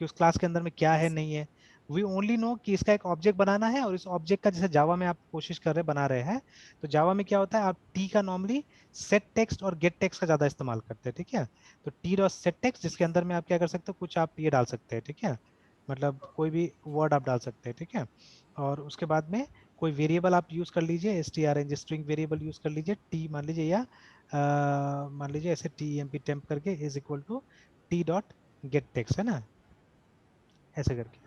कि उस क्लास के अंदर में क्या है नहीं है। वी ओनली नो कि इसका एक ऑब्जेक्ट बनाना है, और इस ऑब्जेक्ट का जैसे जावा में आप कोशिश कर रहे बना रहे हैं, तो जावा में क्या होता है, आप टी का नॉर्मली सेट टेक्स्ट और गेट टेक्स्ट का ज्यादा इस्तेमाल करते हैं, ठीक है। तो टी और सेट टेक्स्ट जिसके अंदर में आप क्या कर सकते हो, कुछ आप ये डाल सकते हैं, ठीक है, मतलब कोई भी वर्ड आप डाल सकते हैं, ठीक है। और उसके बाद में कोई वेरिएबल आप यूज कर लीजिए, S T R N string variable use कर लीजिए, टी मान लीजिए, या मान लीजिए ऐसे टी एम पी टेम्प करके is equal to T dot get text, है ना, ऐसे करके।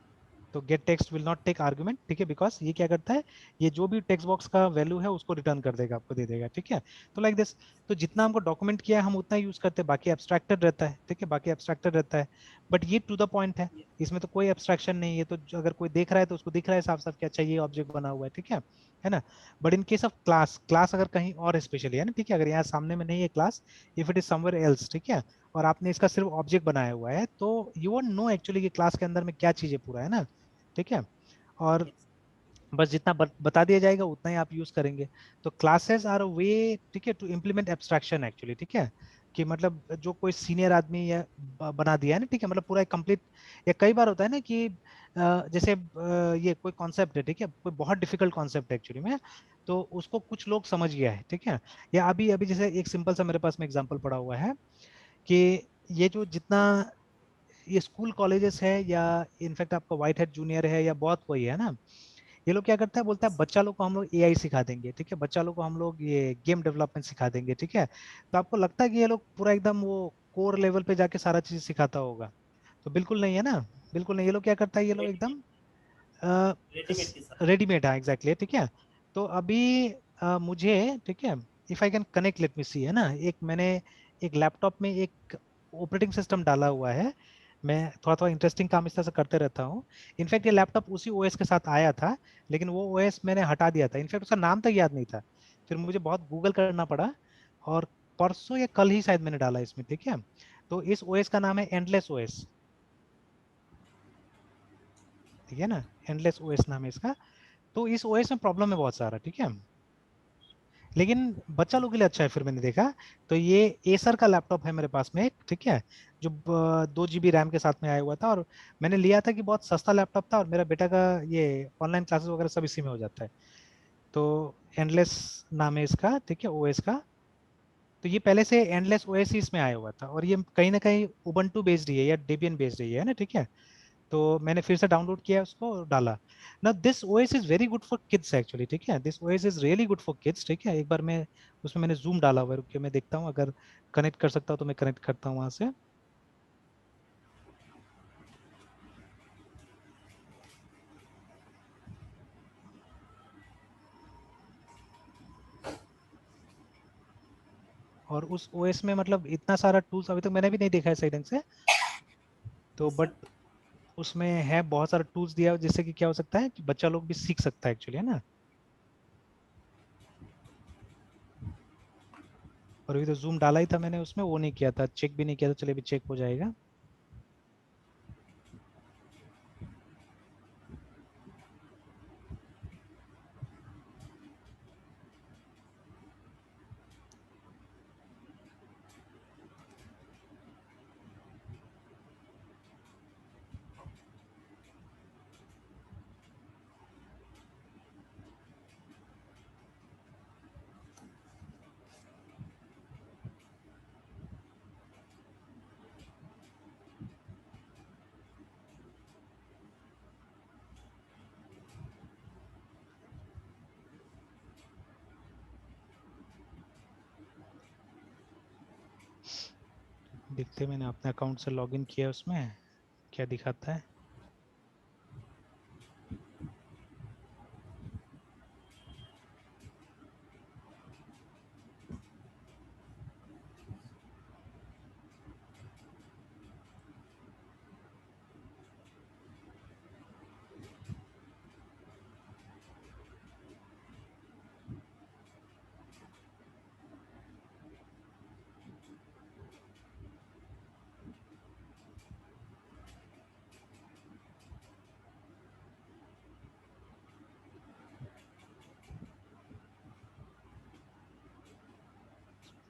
तो get text will not take argument, ठीक है, बिकॉज ये क्या करता है, ये जो भी टेक्स्ट बॉक्स का वैल्यू है उसको रिटर्न कर देगा, आपको दे देगा, ठीक है। तो लाइक दिस, तो जितना हमको डॉक्यूमेंट किया है हम उतना यूज करते हैं, बाकी एब्स्ट्रैक्टेड रहता है, ठीक है, बाकी एब्स्ट्रैक्टेड रहता है। बट ये टू द पॉइंट है, इसमें तो कोई एब्स्ट्रैक्शन नहीं है, तो अगर कोई देख रहा है तो उसको दिख रहा है साफ साफ क्या चाहिए, ऑब्जेक्ट बना हुआ है, ठीक है ना। But in case of class, class अगर कहीं और स्पेशली है ना, ठीक है, अगर यहाँ सामने में नहीं है class, if it is somewhere else, ठीक है, और आपने इसका सिर्फ ऑब्जेक्ट बनाया हुआ है, तो यू वोंट नो एक्चुअली कि क्लास के अंदर में क्या चीजें पूरा है ना, ठीक है। और बस जितना बता दिया जाएगा उतना ही आप यूज करेंगे। तो क्लासेस आर वे, ठीक है, टू इम्प्लीमेंट एब्स्ट्रैक्शन एक्चुअली, ठीक है, कि मतलब जो कोई सीनियर आदमी या बना दिया है ना, ठीक है, मतलब पूरा कंप्लीट। या कई बार होता है ना कि जैसे ये कोई कॉन्सेप्ट है, ठीक है, कोई बहुत डिफिकल्ट कॉन्सेप्ट है एक्चुअली में, तो उसको कुछ लोग समझ गया है, ठीक है। या अभी अभी जैसे एक सिंपल सा मेरे पास में एग्जांपल पड़ा हुआ है कि ये जो जितना ये स्कूल कॉलेजेस है, या इनफैक्ट आपका व्हाइट हेड जूनियर है, या बहुत कोई है ना, ये लोग क्या करता है, बोलता है बच्चा लोग को हम लोग एआई सिखा देंगे, ठीक है, बच्चा लोग को हम लोग ये गेम डेवलपमेंट सिखा देंगे, ठीक है। तो आपको लगता है कि ये लोग पूरा एकदम वो कोर लेवल पे जाके सारा चीज सिखाता होगा, तो बिल्कुल नहीं है ना, बिल्कुल नहीं। ये लोग क्या करता है, ये लोग एकदम रेडीमेड के साथ। रेडीमेड है, एग्जैक्टली, ठीक है। तो अभी मुझे, ठीक है, if I can connect, let me see, है ना, एक मैंने एक लैपटॉप में एक ऑपरेटिंग सिस्टम डाला हुआ है, मैं थोड़ा थोड़ा इंटरेस्टिंग काम इस तरह से करते रहता हूँ। इनफैक्ट ये लैपटॉप उसी ओएस के साथ आया था, लेकिन वो ओएस मैंने हटा दिया था, इनफैक्ट उसका नाम तक याद नहीं था, फिर मुझे बहुत गूगल करना पड़ा, और परसों या कल ही शायद मैंने डाला इसमें, ठीक है। तो इस ओएस का नाम है एंडलेस ओएस, ठीक है ना, एंडलेस ओएस नाम है इसका। तो इस ओएस में प्रॉब्लम है बहुत सारा, ठीक है, लेकिन बच्चा लोग के लिए अच्छा है, फिर मैंने देखा। तो ये एसर का लैपटॉप है मेरे पास में एक, ठीक है, जो 2 GB रैम के साथ में आया हुआ था, और मैंने लिया था कि बहुत सस्ता लैपटॉप था, और मेरा बेटा का ये ऑनलाइन क्लासेस वगैरह सब इसी में हो जाता है। तो एंडलेस नाम है इसका, ठीक है, ओएस का। तो ये पहले से एंडलेस ओएस ही इसमें आया हुआ था, और ये कहीं ना कहीं उबंटू बेस्ड ही है या डेबियन बेस्ड ही है ना, ठीक है। तो मैंने फिर से डाउनलोड किया उसको और डाला ना। This OS is very good for kids actually, ठीक है, this OS is really good for kids, ठीक है। एक बार मैं उसमें मैंने जूम डाला हुआ है, रुक के मैं देखता हूँ, अगर कनेक्ट कर सकता हूँ तो मैं कनेक्ट करता हूँ वहां से। और उस ओएस में मतलब इतना सारा टूल्स अभी तक मैंने भी नहीं देखा है सही ढंग से, तो बट उसमें है बहुत सारा टूल्स दिया है, जिससे कि क्या हो सकता है कि बच्चा लोग भी सीख सकता है एक्चुअली, है ना। और अभी तो जूम डाला ही था मैंने, उसमें वो नहीं किया था, चेक भी नहीं किया था, चलिए अभी चेक हो जाएगा। देखते हैं, मैंने अपने अकाउंट से लॉगिन किया उसमें क्या दिखाता है?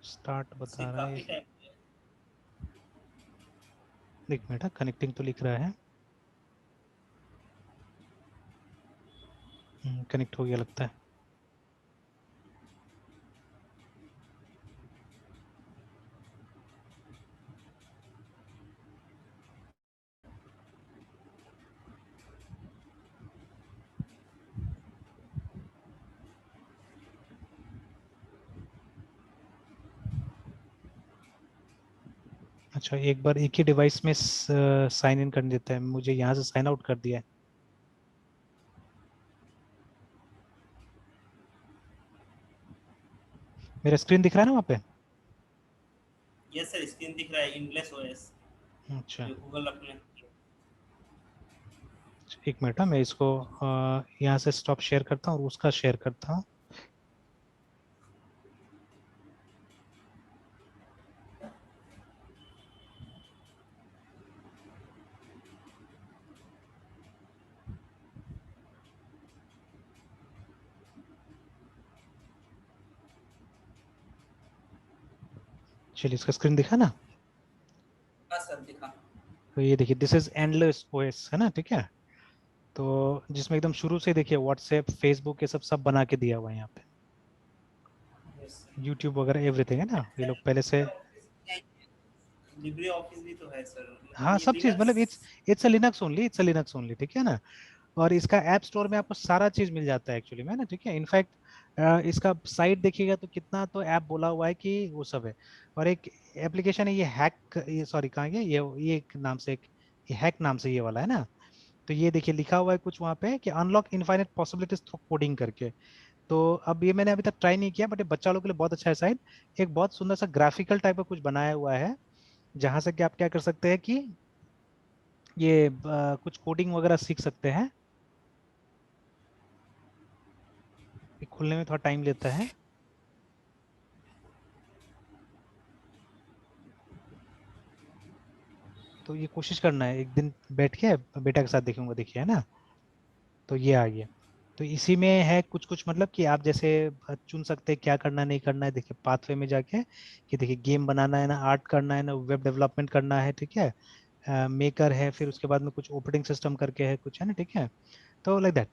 स्टार्ट इससे बता रहा है। काफी टाइम। एक मिनट, कनेक्टिंग तो लिख रहा है। कनेक्ट हो गया लगता है। अच्छा, एक बार एक ही डिवाइस में साइन इन कर देता है। मुझे यहाँ से साइन आउट कर दिया है। मेरा स्क्रीन दिख रहा है ना वहाँ पे? यस सर, स्क्रीन दिख रहा है, इनलेस ओएस अच्छा, जो गूगल अपने। एक मिनट, मैं इसको यहाँ से स्टॉप शेयर करता हूँ और उसका शेयर करता हूँ। चलिए, इसका स्क्रीन दिखा ना? हाँ सर दिखा। तो ये देखिए, दिस इज एंडलेस ओएस, है ना? ठीक है। तो जिसमें एकदम शुरू से देखिए व्हाट्सएप, फेसबुक, ये सब सब बना के दिया हुआ है यहाँ पे। यस यूट्यूब वगैरह एवरीथिंग है ना, ये लोग पहले से। सर, लिब्रे ऑफिस भी तो है सर, हाँ, मतलब ये सब चीज, लिनक्स। मतलब it's it's a Linux only, it's a Linux only, ठीक है ना। और इसका ऐप स्टोर में आपको सारा चीज मिल जाता है एक्चुअली में ना, ठीक है। इनफैक्ट इसका साइट देखिएगा तो कितना तो ऐप बोला हुआ है कि वो सब है। और एक एप्लीकेशन है ये हैक, ये सॉरी कहाँ गया ये एक नाम से, एक ये हैक नाम से ये वाला है ना। तो ये देखिए लिखा हुआ है कुछ वहाँ पे कि unlock infinite possibilities through coding करके। तो अब ये मैंने अभी तक ट्राई नहीं किया, बट ये बच्चा लोग के लिए बहुत अच्छा है साइट। एक बहुत सुंदर सा ग्राफिकल टाइप का कुछ बनाया हुआ है, जहां से कि आप क्या कर सकते हैं कि ये कुछ कोडिंग वगैरह सीख सकते हैं। ये खुलने में थोड़ा टाइम लेता है। तो ये कोशिश करना है एक दिन बैठ के बेटा के साथ देखूंगा, देखिए, है ना। तो ये आ गया। तो इसी में है कुछ कुछ, मतलब कि आप जैसे चुन सकते हैं क्या करना है नहीं करना है। देखिए पाथवे में जाके कि देखिए गेम बनाना है ना, आर्ट करना है ना, वेब डेवलपमेंट करना है, ठीक है। मेकर है, फिर उसके बाद में कुछ ऑपरेटिंग सिस्टम करके है कुछ, है ना, ठीक है। तो लाइक दैट।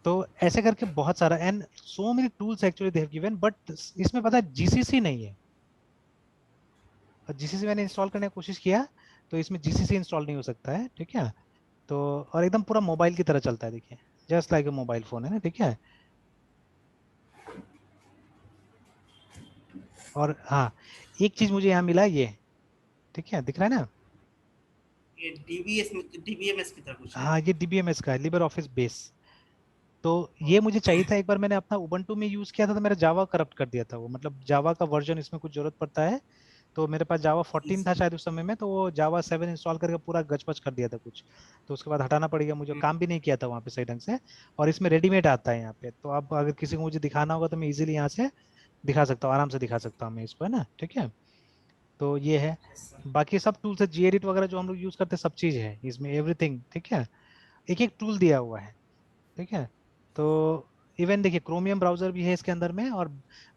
तो ऐसे करके बहुत सारा, and so many tools actually they have given, but इसमें पता है जीसीसी नहीं है। और जीसीसी मैंने इंस्टॉल करने की कोशिश किया, तो इसमें जीसीसी इंस्टॉल नहीं हो सकता है, ठीक है। तो और एकदम पूरा मोबाइल की तरह चलता है, देखिए, just like a mobile phone, है ना, ठीक है। और हाँ, एक चीज मुझे यहाँ मिला, ये ठीक है, दिख रहा है ना? ये डीबीएस डीबीएमएस की तरह कुछ है। हाँ, ये डीबीएमएस का है, लिबर ऑफिस बेस। तो ये मुझे ओके। चाहिए था। एक बार मैंने अपना उबंटू में यूज किया था, तो मेरा जावा करप्ट कर दिया था वो, मतलब जावा का वर्जन इसमें कुछ जरूरत पड़ता है। तो मेरे पास जावा 14 था शायद उस समय में, तो वो जावा 7 इंस्टॉल करके पूरा गचपच कर दिया था कुछ। तो उसके बाद हटाना पड़ गया मुझे, काम भी नहीं किया था वहाँ पे सही ढंग से। और इसमें रेडीमेड आता है यहाँ पे, तो अब अगर किसी को मुझे दिखाना होगा तो मैं इजीली यहाँ से दिखा सकता हूँ, आराम से दिखा सकता हूँ मैं इसको, है ना, ठीक है। तो ये है। बाकी सब टूल्स है, जेएडिट वगैरह जो हम लोग यूज करते हैं, सब चीज है इसमें, एवरीथिंग, ठीक है। एक एक टूल दिया हुआ है, ठीक है। तो इवन देखिए क्रोमियम ब्राउजर भी है इसके अंदर में। और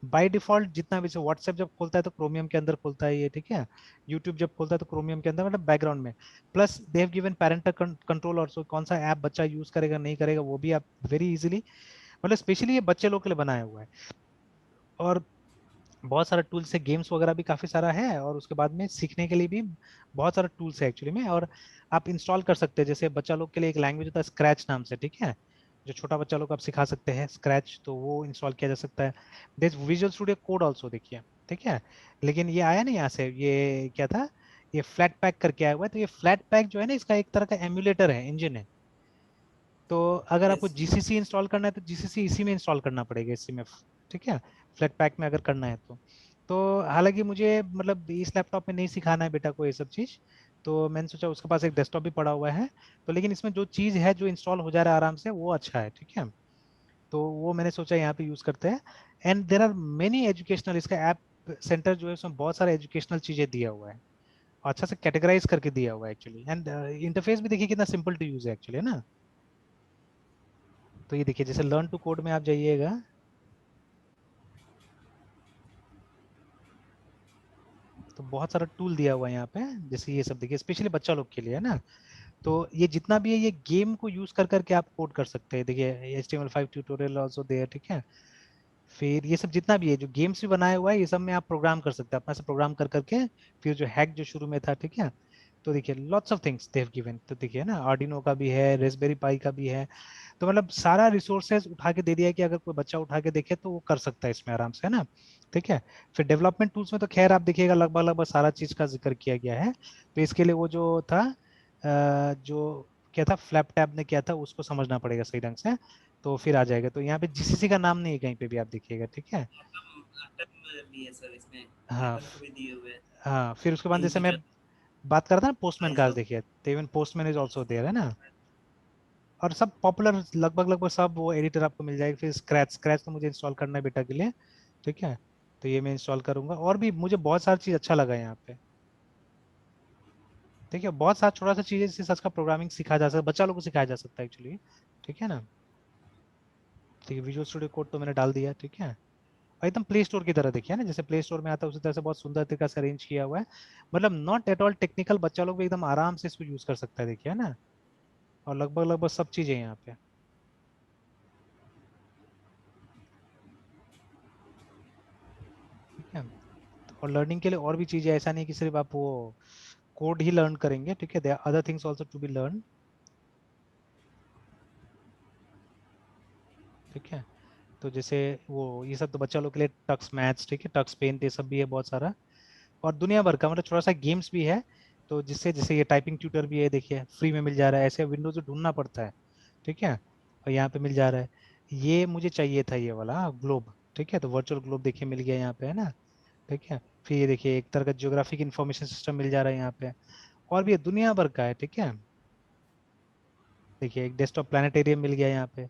बाय डिफॉल्ट जितना भी, व्हाट्सएप जब खोलता है तो क्रोमियम के अंदर खोलता है ये, ठीक है। यूट्यूब जब खोलता है तो क्रोमियम के अंदर, मतलब बैकग्राउंड में। Plus they have given parental control also, कौन सा ऐप बच्चा यूज करेगा नहीं करेगा वो भी आप वेरी इजीली, मतलब स्पेशली ये बच्चे लोग के लिए बनाया हुआ है। और बहुत सारा टूल्स है, गेम्स वगैरह भी काफी सारा है, और उसके बाद में सीखने के लिए भी बहुत सारा टूल्स है एक्चुअली में। और आप इंस्टॉल कर सकते हैं, जैसे बच्चा लोग के लिए एक लैंग्वेज होता है स्क्रैच नाम से, ठीक है। जो छोटा बच्चा लोग आप सिखा सकते हैं स्क्रैच, तो वो इंस्टॉल किया जा सकता है। This visual studio code also, देखिए, ठीक है। लेकिन ये आया नहीं यहाँ से, ये क्या था ये फ्लैट पैक करके आया हुआ है। तो ये फ्लैट पैक जो है ना, इसका एक तरह का एमुलेटर है, इंजन है। तो अगर आपको यस। जीसीसी इंस्टॉल करना है तो जीसीसी इसी में इंस्टॉल करना पड़ेगा, इसी में। ठीक है, फ्लैट पैक में अगर करना है तो हालांकि मुझे मतलब इस लैपटॉप में नहीं सिखाना है बेटा को ये सब चीज, तो मैंने सोचा उसके पास एक डेस्कटॉप भी पड़ा हुआ है, तो लेकिन इसमें जो चीज है जो इंस्टॉल हो जा रहा है आराम से, वो अच्छा है। ठीक है, तो वो मैंने सोचा यहाँ पे यूज करते हैं। And there are many educational, इसका ऐप सेंटर जो है उसमें बहुत सारे एजुकेशनल चीजें दिया हुआ है, और अच्छा से कैटेगराइज करके दिया हुआ है एक्चुअली। एंड इंटरफेस भी देखिए कितना सिंपल टू यूज है एक्चुअली, है ना। तो ये देखिए, जैसे लर्न टू कोड में आप जाइएगा, तो बहुत सारा टूल दिया हुआ है यहाँ पे। जैसे ये सब देखिए, स्पेशली बच्चा लोग के लिए, है ना। तो ये जितना भी है, ये गेम को यूज कर करके आप कोड कर सकते हैं। देखिए HTML5 ट्यूटोरियल आल्सो देयर। ठीक है, फिर ये सब जितना भी है, जो गेम्स भी बनाया हुआ है, ये सब में आप प्रोग्राम कर सकते हैं अपना से, प्रोग्राम कर करके। फिर जो हैक जो शुरू में था, ठीक है, तो देखिए lots of things they have given. तो देखिए ना, आर्डिनो का भी है, रेस्पबेरी पाई का भी है। तो मतलब सारा रिसोर्सेज उठा के दे दिया है कि अगर कोई बच्चा उठा के देखे तो वो कर सकता है इसमें आराम से, है ना। ठीक है, फिर डेवलपमेंट टूल्स में तो खैर आप देखिएगा लगभग लगभग सारा चीज का जिक्र किया गया है। तो इसके लिए वो जो था जो क्या था, फ्लैप टैब ने किया था, उसको समझना पड़ेगा सही ढंग से, तो फिर आ जाएगा। तो यहाँ पे जीसीसी का नाम नहीं है कहीं पे भी, आप देखिएगा। ठीक है, आटम भी है सर इसमें, हाँ आटम को भी दिए हुए हैं, हाँ, फिर उसके बाद जैसे मैं इंटीजर बात कर रहा था ना पोस्टमैन का, आइसो। देखिए तो even Postman is also there, है ना। और सब पॉपुलर लगभग लगभग सब वो एडिटर आपको मिल जाएगा। फिर स्क्रैच, स्क्रैच तो मुझे इंस्टॉल करना है बेटा के लिए। ठीक है, तो ये मैं इंस्टॉल करूंगा। और भी मुझे बहुत सारी चीज अच्छा लगा यहाँ पे। ठीक है, बहुत सारा छोटा सा चीज है जिससे सच का प्रोग्रामिंग सिखाया जा सकता है, बच्चा लोग को सिखाया जा सकता है एक्चुअली। ठीक है ना। ठीक है, विजुअल स्टूडियो कोड तो मैंने डाल दिया। ठीक है, और एकदम प्ले स्टोर की तरह देखिए ना, जैसे प्ले स्टोर में आता है उसी तरह से बहुत सुंदर तरीके से अरेंज किया हुआ है। मतलब नॉट एट ऑल टेक्निकल, बच्चा लोग भी एकदम आराम से इसको यूज कर सकता है, देखिए ना। और लगभग लगभग सब चीजें यहाँ पे। ठीक है, और लर्निंग के लिए और भी चीजें, ऐसा नहीं कि सिर्फ आप वो कोड ही लर्न करेंगे। ठीक है, there are other things also to be learn. ठीक है, तो जैसे वो ये सब तो बच्चा लोग के लिए टक्स मैथ्स, ठीक है, टक्स पेन, ये सब भी है बहुत सारा। और दुनिया भर का मतलब छोटा सा गेम्स भी है। तो जिससे जैसे ये टाइपिंग ट्यूटर भी है, देखिए फ्री में मिल जा रहा है, ऐसे विंडोज ढूंढना पड़ता है। ठीक है, और यहाँ पे मिल जा रहा है। ये मुझे चाहिए था ये वाला ग्लोब। ठीक है, तो वर्चुअल ग्लोब देखिए मिल गया यहाँ पे, है ना। ठीक है, फिर ये देखिए एक तरह का ज्योग्राफिक इंफॉर्मेशन सिस्टम मिल जा रहा है यहाँ पे। और भी दुनिया भर का है। ठीक है, देखिए एक डेस्कटॉप प्लानिटेरियम मिल गया यहाँ पे।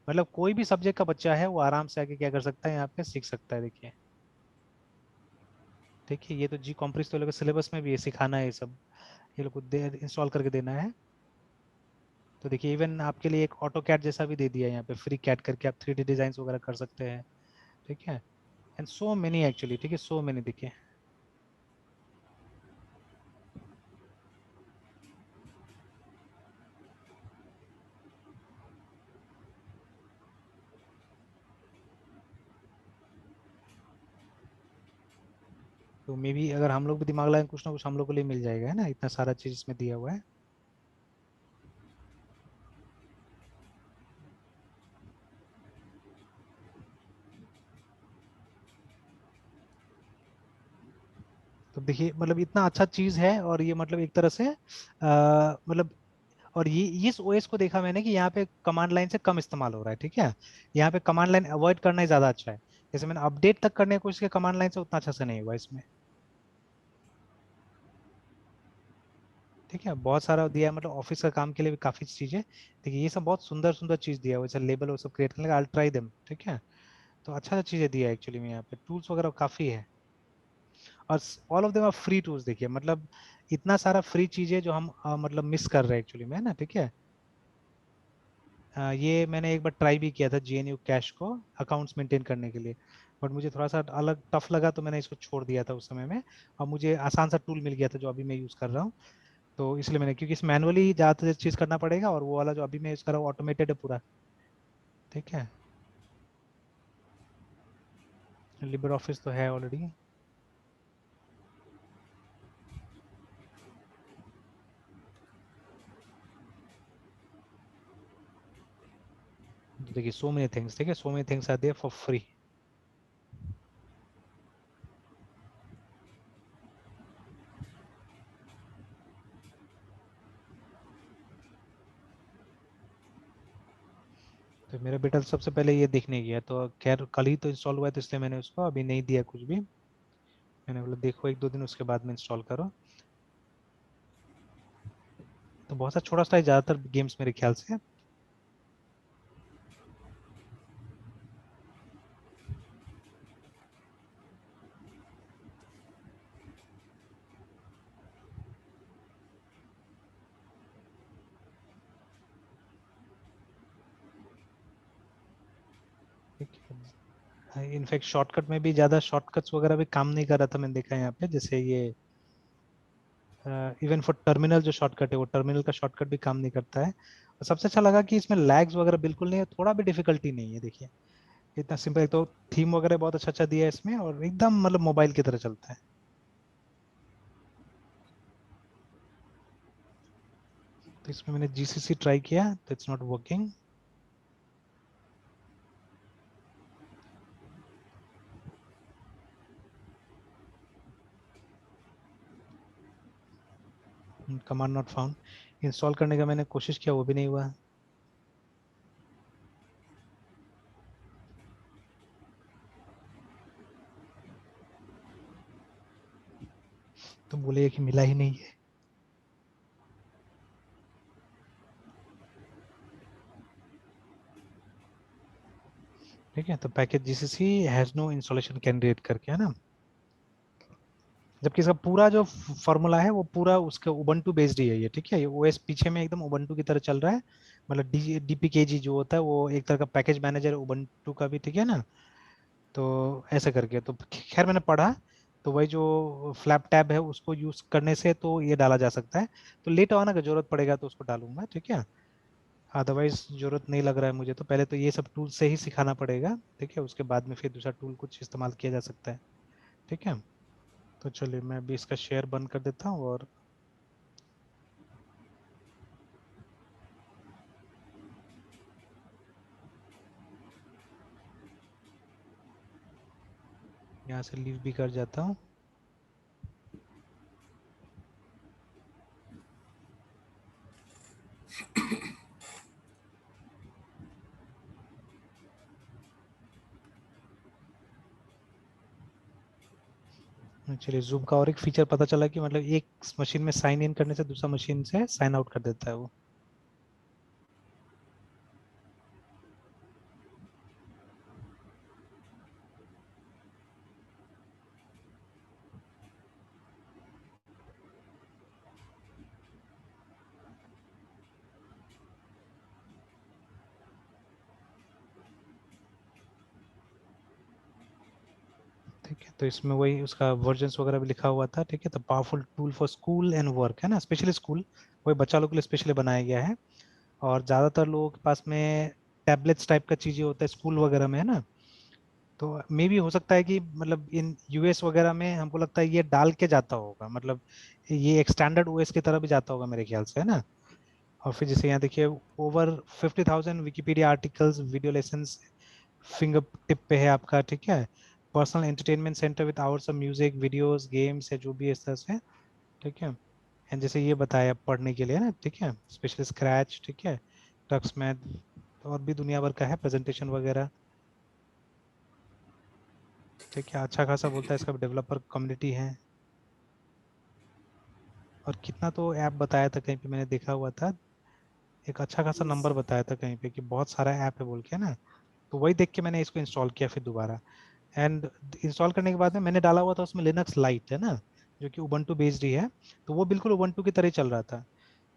मतलब कोई भी सब्जेक्ट का बच्चा है वो आराम से आके क्या कर सकता है, यहाँ पे सीख सकता है, देखिए। देखिए ये तो जी कॉम्प्रेस तो लोग सिलेबस में भी है, सिखाना है ये सब, ये लोग को इंस्टॉल करके देना है। तो देखिए इवन आपके लिए एक ऑटो कैड जैसा भी दे दिया है यहाँ पे, फ्री कैड करके आप 3D डिजाइन वगैरह कर सकते हैं। ठीक है, एंड सो मेनी एक्चुअली। ठीक है, सो मेनी देखिए। तो मे भी अगर हम लोग भी दिमाग लगाएं कुछ ना कुछ हम लोग को लिए मिल जाएगा, है ना, इतना सारा चीज इसमें दिया हुआ है। तो देखिए मतलब इतना अच्छा चीज है, और ये मतलब एक तरह से मतलब, और ये इस ओएस को देखा मैंने कि यहाँ पे कमांड लाइन से कम इस्तेमाल हो रहा है। ठीक है, यहाँ पे कमांड लाइन अवॉइड करना ही ज्यादा अच्छा है। जैसे मैंने अपडेट तक करने की कोशिश की कमांड लाइन से, उतना अच्छा से नहीं हुआ इसमें। ठीक है, बहुत सारा दिया है, मतलब ऑफिस का काम के लिए भी काफी चीजें। देखिए ये सब बहुत सुंदर सुंदर चीज दिया हुआ है, जैसे लेबल वो सब क्रिएट करने का, आई ट्राई देम। ठीक है, तो अच्छा अच्छा चीजें दिया है एक्चुअली में, यहाँ पे टूल्स वगैरह काफी है। और all of them are free tools, देखिए मतलब इतना सारा फ्री चीजें जो हम मतलब मिस कर रहे हैं एक्चुअली में, है ना। ठीक है, ये मैंने एक बार ट्राई भी किया था GNU कैश को अकाउंट्स मेंटेन करने के लिए, बट मुझे थोड़ा सा अलग टफ लगा, तो मैंने इसको छोड़ दिया था उस समय में। और मुझे आसान सा टूल मिल गया था जो अभी मैं यूज़ कर रहा हूँ। तो इसलिए मैंने, क्योंकि इस मैनुअली ज़्यादा चीज़ करना पड़ेगा, और वो वाला जो अभी मैं यूज़ कर रहा हूँ ऑटोमेटेड है पूरा। ठीक है, लिबर ऑफिस तो है ऑलरेडी। तो देखिए सो मेनी थिंग्स, ठीक है, so many things are there for free. तो मेरा बेटा सबसे पहले ये देखने गया, तो खैर कल ही तो इंस्टॉल हुआ है, तो इसलिए मैंने उसको अभी नहीं दिया कुछ भी। मैंने बोला देखो एक दो दिन उसके बाद में इंस्टॉल करो। तो बहुत सा छोटा सा है, ज्यादातर गेम्स मेरे ख्याल से। ठीक है, इनफैक्ट शॉर्टकट में भी ज्यादा शॉर्टकट्स वगैरह भी काम नहीं कर रहा था, मैंने देखा यहाँ पे। जैसे ये इवन फॉर टर्मिनल जो शॉर्टकट है, वो टर्मिनल का शॉर्टकट भी काम नहीं करता है। और सबसे अच्छा लगा कि इसमें लैग्स वगैरह बिल्कुल नहीं है, थोड़ा भी डिफिकल्टी नहीं है। देखिए इतना सिंपल, तो थीम वगैरह बहुत अच्छा अच्छा दिया है इसमें, और एकदम मतलब मोबाइल की तरह चलता है। तो इसमें मैंने जीसीसी ट्राई किया तो it's not working. Command not found. Install करने का मैंने कोशिश किया, वो भी नहीं हुआ। तो बोले कि मिला ही नहीं है। ठीक है, तो package GCC has no installation candidate करके, है ना। जबकि इसका पूरा जो फॉर्मूला है वो पूरा उसके उबंटू बेस्ड ही है ये। ठीक है, ये ओएस पीछे में एकदम उबंटू की तरह चल रहा है। मतलब डीपीकेजी जो होता है वो एक तरह का पैकेज मैनेजर उबंटू का भी, ठीक है ना। तो ऐसे करके, तो खैर मैंने पढ़ा, तो वही जो फ्लैप टैब है उसको यूज करने से तो ये डाला जा सकता है। तो लेट ऑन अगर जरूरत पड़ेगा तो उसको डालूंगा, ठीक है। अदरवाइज जरूरत नहीं लग रहा है मुझे, तो पहले तो ये सब टूल से ही सिखाना पड़ेगा। ठीक है, उसके बाद में फिर दूसरा टूल कुछ इस्तेमाल किया जा सकता है। ठीक है, तो चलिए मैं अभी इसका शेयर बंद कर देता हूँ, और यहाँ से लीव भी कर जाता हूँ। चलिए, जूम का और एक फीचर पता चला कि मतलब एक मशीन में साइन इन करने से दूसरा मशीन से साइन आउट कर देता है वो। ठीक है, तो इसमें वही उसका वर्जन्स वगैरह भी लिखा हुआ था। ठीक है, तो powerful tool for school and work, है ना, स्पेशली स्कूल, वही बच्चा लोग के लिए स्पेशली बनाया गया है। और ज्यादातर लोगों के पास में टैबलेट्स टाइप का चीजें होता है स्कूल वगैरह में, है ना। तो मे भी हो सकता है कि मतलब इन यूएस वगैरह में हमको लगता है ये डाल के जाता होगा, मतलब ये एक स्टैंडर्ड ओएस की तरह भी जाता होगा मेरे ख्याल से, है ना। और फिर जैसे यहाँ देखिए, over 50,000 Wikipedia articles, video lessons finger tip पे है आपका। ठीक है, personal entertainment centre with hours of music, videos, games है जो भी है इस तरह से। ठीक है, एंड जैसे ये बताया पढ़ने के लिए ना, ठीक है, स्पेशली स्क्रैच, ठीक है, टक्स मैथ, और भी दुनिया भर का है प्रेजेंटेशन वगैरह। ठीक है, अच्छा खासा बोलता है, इसका डेवलपर कम्युनिटी है। और कितना तो ऐप बताया था कहीं पे, मैंने देखा हुआ था, एक अच्छा खासा नंबर बताया था कहीं पे कि बहुत सारा ऐप है बोल के ना। तो वही देख के मैंने इसको इंस्टॉल किया फिर दोबारा। एंड इंस्टॉल करने के बाद में मैंने डाला हुआ था उसमें लिनक्स लाइट, है ना, जो कि उबंटू बेस्ड ही है। तो वो बिल्कुल उबंटू की तरह ही चल रहा था।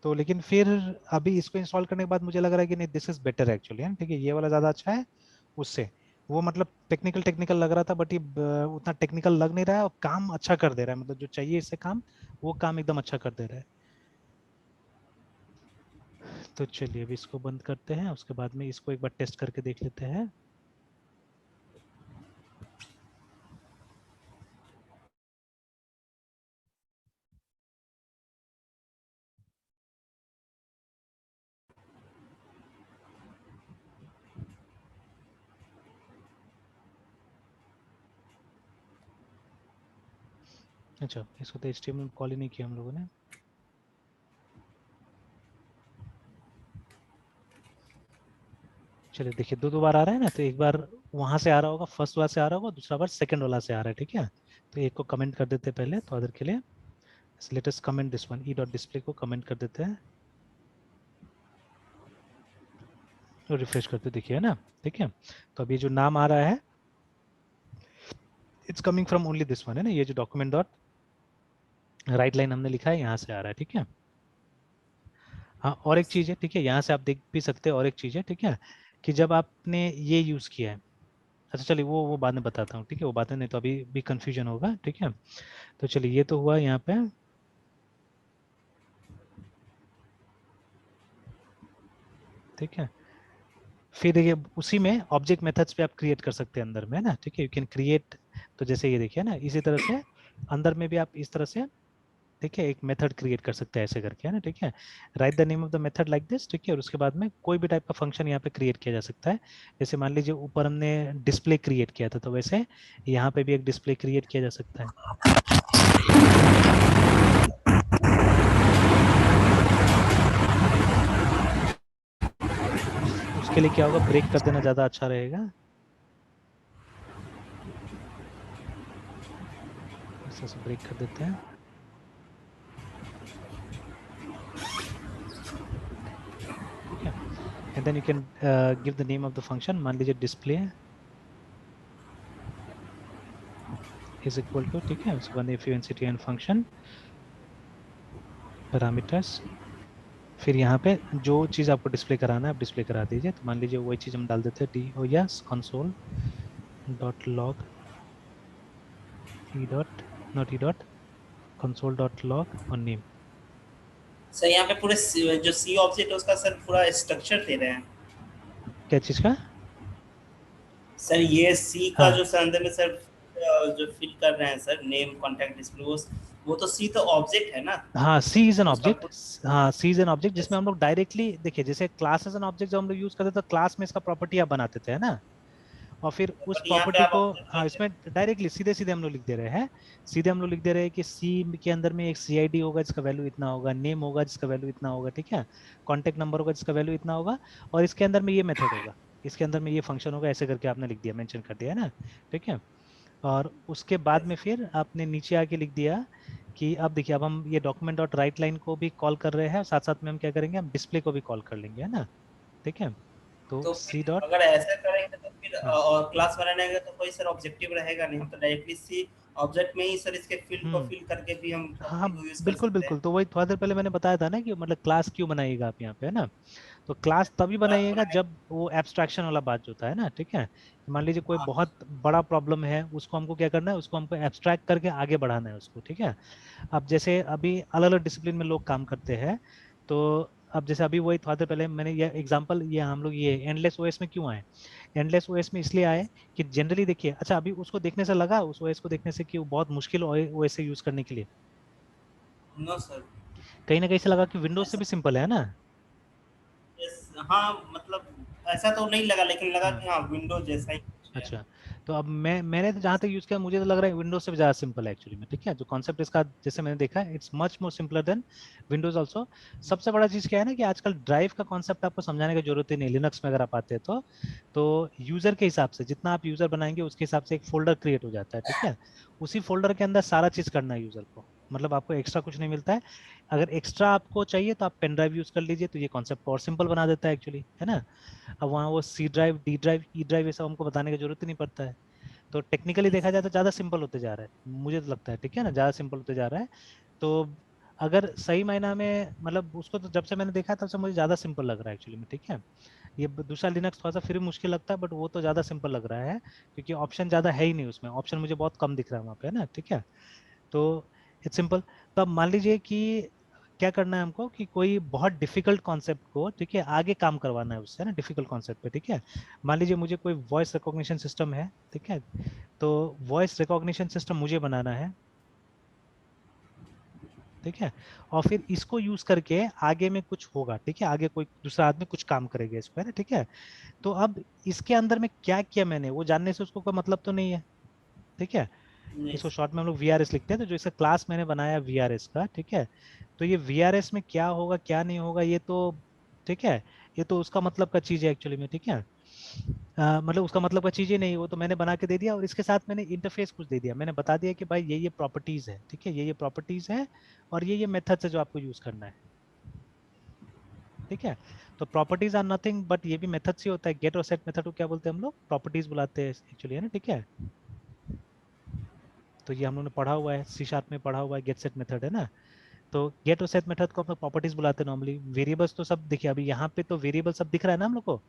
तो लेकिन फिर अभी इसको इंस्टॉल करने के बाद मुझे लग रहा है कि नहीं, दिस इज बेटर एक्चुअली, है। ठीक है, ये वाला ज्यादा अच्छा है उससे। वो मतलब टेक्निकल टेक्निकल लग रहा था, बट ये उतना टेक्निकल लग नहीं रहा है, और काम अच्छा कर दे रहा है, मतलब जो चाहिए इससे काम, वो काम एकदम अच्छा कर दे रहा है। तो चलिए अभी इसको बंद करते हैं, उसके बाद में इसको एक बार टेस्ट करके देख लेते हैं। अच्छा, इसको तो HTML कॉल ही नहीं किया हम लोगों ने। चलिए देखिए, दो बार आ रहा है ना, तो एक बार वहां से आ रहा होगा, फर्स्ट वाला से आ रहा होगा, दूसरा बार सेकंड वाला से आ रहा है, ठीक है। तो एक को कमेंट कर देते हैं पहले थोड़ा देर के लिए, let us comment this one, E dot display को कमेंट कर देते हैं और रिफ्रेश करते देखिए, है ना, ठीक है। तो अभी जो नाम आ रहा है, it's coming from only this one, है ना, ये जो डॉक्यूमेंट डॉट राइट लाइन हमने लिखा है यहाँ से आ रहा है, ठीक है। हाँ, और एक चीज है, ठीक है, यहाँ से आप देख भी सकते हैं, और एक चीज है, ठीक है, कि जब आपने ये यूज किया है, अच्छा चलिए वो बाद में बताता हूँ, ठीक है, वो बातें नहीं तो अभी भी कंफ्यूजन होगा, ठीक है। तो चलिए ये तो हुआ यहाँ पे, ठीक है। फिर देखिए उसी में ऑब्जेक्ट मेथड्स पे आप क्रिएट कर सकते हैं अंदर में, है ना, ठीक है, यू कैन क्रिएट। तो जैसे ये देखिए ना, इसी तरह से अंदर में भी आप इस तरह से, ठीक है, एक मेथड क्रिएट कर सकते हैं ऐसे करके, है ना, ठीक है। Right the name of the method like this, ठीक है, और उसके बाद में कोई भी टाइप का फंक्शन यहाँ पे क्रिएट किया जा सकता है। जैसे मान लीजिए ऊपर हमने डिस्प्ले क्रिएट किया था, तो वैसे यहाँ पे भी एक डिस्प्ले क्रिएट किया जा सकता है। उसके लिए क्या होगा, ब्रेक कर देना ज्यादा अच्छा रहेगा, इस तरह से ब्रेक कर देते हैं, ठीक है। And then you can give the name of the function, मान लीजिए डिस्प्ले इज इक्वल टू, ठीक है, उसके बाद if you an function parameters, फिर यहाँ पे जो चीज़ आपको डिस्प्ले कराना है आप डिस्प्ले करा दीजिए। तो मान लीजिए वही चीज़ हम डाल देते हैं, D O yes console dot log E dot not E dot console dot log और नेम। सर यहाँ पे पूरे जो सी ऑब्जेक्ट है उसका सर पूरा स्ट्रक्चर दे रहे हैं। क्या चीज़ का? सर ये सी का हाँ जो सर अंदर में सर जो फिल कर रहे हैं सर, नेम कॉन्टैक्ट डिस्प्ले, वो तो सी तो ऑब्जेक्ट है ना, हाँ, सी इज एन उसका ऑब्जेक्ट। हाँ, सी इज एन ऑब्जेक्ट जिसमें yes, हम लोग डायरेक्टली देखिए, जैसे क्लास एज एन ऑब्जेक्ट जब हम लोग यूज करते हैं तो क्लास में इसका प्रॉपर्टी आप बनाते थे, है ना, और फिर उस बट यहाँ पे प्रॉपर्टी आप को, ऑब्जेक्ट हाँ, कर इसमें डायरेक्टली सीधे सीधे हम लोग लिख दे रहे हैं, सीधे हम लोग लिख दे रहे हैं कि सी के अंदर में एक सीआईडी होगा जिसका वैल्यू इतना होगा, नेम होगा जिसका वैल्यू इतना होगा, ठीक है, कॉन्टेक्ट नंबर होगा जिसका वैल्यू इतना होगा, और इसके अंदर में ये मेथड होगा, इसके अंदर में ये फंक्शन होगा, ऐसे करके आपने लिख दिया, मेंशन कर दिया, है ना, ठीक है। और उसके बाद में फिर आपने नीचे आके लिख दिया कि अब देखिए, अब हम ये डॉक्यूमेंट डॉट राइट लाइन को भी कॉल कर रहे हैं, साथ साथ में हम क्या करेंगे, हम डिस्प्ले को भी कॉल कर लेंगे, है ना, ठीक है। तो तो सी फिर डॉट, अगर ऐसा करेंगे तो फिर हाँ, और क्लास बनाने का तो कोई सर ऑब्जेक्टिव रहेगा नहीं, हम तो डायरेक्टली सी ऑब्जेक्ट में ही सर इसके फील्ड को हम्म, फिल करके भी हम हाँ, प्रॉपर्टी को यूज कर बिल्कुल सकते बिल्कुल, हैं। तो वही थोड़ा देर पहले मैंने बताया था ना कि मतलब क्लास क्यों बनाइएगा आप यहाँ पे, है ना। तो क्लास तभी क्लास बनाइएगा बनाने जब वो एब्स्ट्रैक्शन वाला बात जो होता है ना, ठीक है, मान लीजिए कोई हाँ बहुत बड़ा प्रॉब्लम है, उसको हमको क्या करना है, उसको हमको एब्स्ट्रैक्ट करके आगे बढ़ाना है उसको, ठीक है। अब जैसे अभी अलग अलग डिसिप्लिन में लोग काम करते हैं, तो अब जैसे अभी वही थोड़ा देर पहले मैंने ये एग्जांपल, ये हम लोग ये एंडलेस ओएस में क्यों आए, एंडलेस ओएस में इसलिए आए कि जनरली देखिए, अच्छा अभी उसको देखने से लगा, उस ओएस को देखने से कि वो बहुत मुश्किल ओएस से यूज करने के लिए, नो सर, कहीं ना कहीं से लगा कि विंडोज से ऐसा भी सिंपल है ना। हाँ मतलब ऐसा तो नहीं लगा, लेकिन लगा हाँ, कि हाँ विंडोज जैसा ही कुछ है। अच्छा, तो अब मैंने तो जहाँ तक यूज किया मुझे तो लग रहा है विंडोज से भी ज़्यादा सिंपल है एक्चुअली में, ठीक है, जो कॉन्सेप्ट इसका जैसे मैंने देखा है, it's much more simpler than Windows also. सबसे बड़ा चीज़ क्या है ना कि आजकल ड्राइव का कॉन्सेप्ट आपको समझाने की जरूरत ही नहीं, लिनक्स में अगर आप आते हैं तो यूजर के हिसाब से जितना आप यूजर बनाएंगे उसके हिसाब से एक फोल्डर क्रिएट हो जाता है, ठीक है। उसी फोल्डर के अंदर सारा चीज़ करना है यूजर को, मतलब आपको एक्स्ट्रा कुछ नहीं मिलता है। अगर एक्स्ट्रा आपको चाहिए तो आप पेन ड्राइव यूज कर लीजिए, तो ये कॉन्सेप्ट और सिंपल बना देता है एक्चुअली, है ना। अब वहाँ वो C drive, D drive, E drive, ये सब हमको बताने की जरूरत ही नहीं पड़ता है। तो टेक्निकली देखा जाए तो ज़्यादा सिंपल होते जा रहा है, मुझे तो लगता है, ठीक है ना, ज़्यादा सिंपल होते जा रहा है। तो अगर सही मायना में मतलब उसको, तो जब से मैंने देखा तब से मुझे ज़्यादा सिंपल लग रहा है एक्चुअली में, ठीक है। ये दूसरा लिनक्स थोड़ा सा फिर भी मुश्किल लगता है, बट वो तो ज़्यादा सिंपल लग रहा है क्योंकि ऑप्शन ज़्यादा है ही नहीं उसमें, ऑप्शन मुझे बहुत कम दिख रहा है वहाँ पे, है ना, ठीक है। तो इट्स सिंपल। तो अब मान लीजिए कि क्या करना है हमको कि कोई बहुत डिफिकल्ट कॉन्सेप्ट को, ठीक है, आगे काम करवाना है उससे ना, डिफिकल्ट कॉन्सेप्ट पे, ठीक है। मान लीजिए मुझे कोई वॉइस रिकॉग्निशन सिस्टम है, ठीक है, तो वॉइस रिकॉग्निशन सिस्टम मुझे बनाना है, ठीक है, और फिर इसको यूज करके आगे में कुछ होगा, ठीक है, आगे कोई दूसरा आदमी कुछ काम करेगा इस पर, है ना, ठीक है। तो अब इसके अंदर में क्या किया मैंने वो जानने से उसको कोई मतलब तो नहीं है, ठीक है। नहीं इसको शॉर्ट में हम लोग वीआरएस लिखते हैं, तो जो इसका क्लास मैंने बनाया वीआरएस का, ठीक है, तो ये वीआरएस में क्या होगा क्या नहीं होगा ये तो, ठीक है, ये तो उसका मतलब का चीज है एक्चुअली में, ठीक है। मतलब उसका मतलब का चीज़ ही नहीं, वो तो मैंने बना के दे दिया और इसके साथ मैंने इंटरफेस कुछ दे दिया, मैंने बता दिया कि भाई ये प्रॉपर्टीज है, ठीक है, ये प्रॉपर्टीज है और ये मेथड्स है जो आपको यूज करना है, ठीक है। तो प्रॉपर्टीज आर नथिंग बट ये भी मेथड्स ही होता है। गेट और सेट मेथड को क्या बोलते हैं हम लोग, प्रॉपर्टीज बुलाते हैं एक्चुअली, है ना, ठीक है। तो ये हम लोगों ने पढ़ा हुआ है, सी शार्प में पढ़ा हुआ है, गेट सेट मेथड, है ना। तो गेट और सेट मेथड को हम लोग प्रॉपर्टीज बुलाते हैं नॉर्मली। वेरिएबल्स तो सब देखिए, अभी यहाँ पे तो वेरिएबल सब दिख रहा है ना हम लोग को,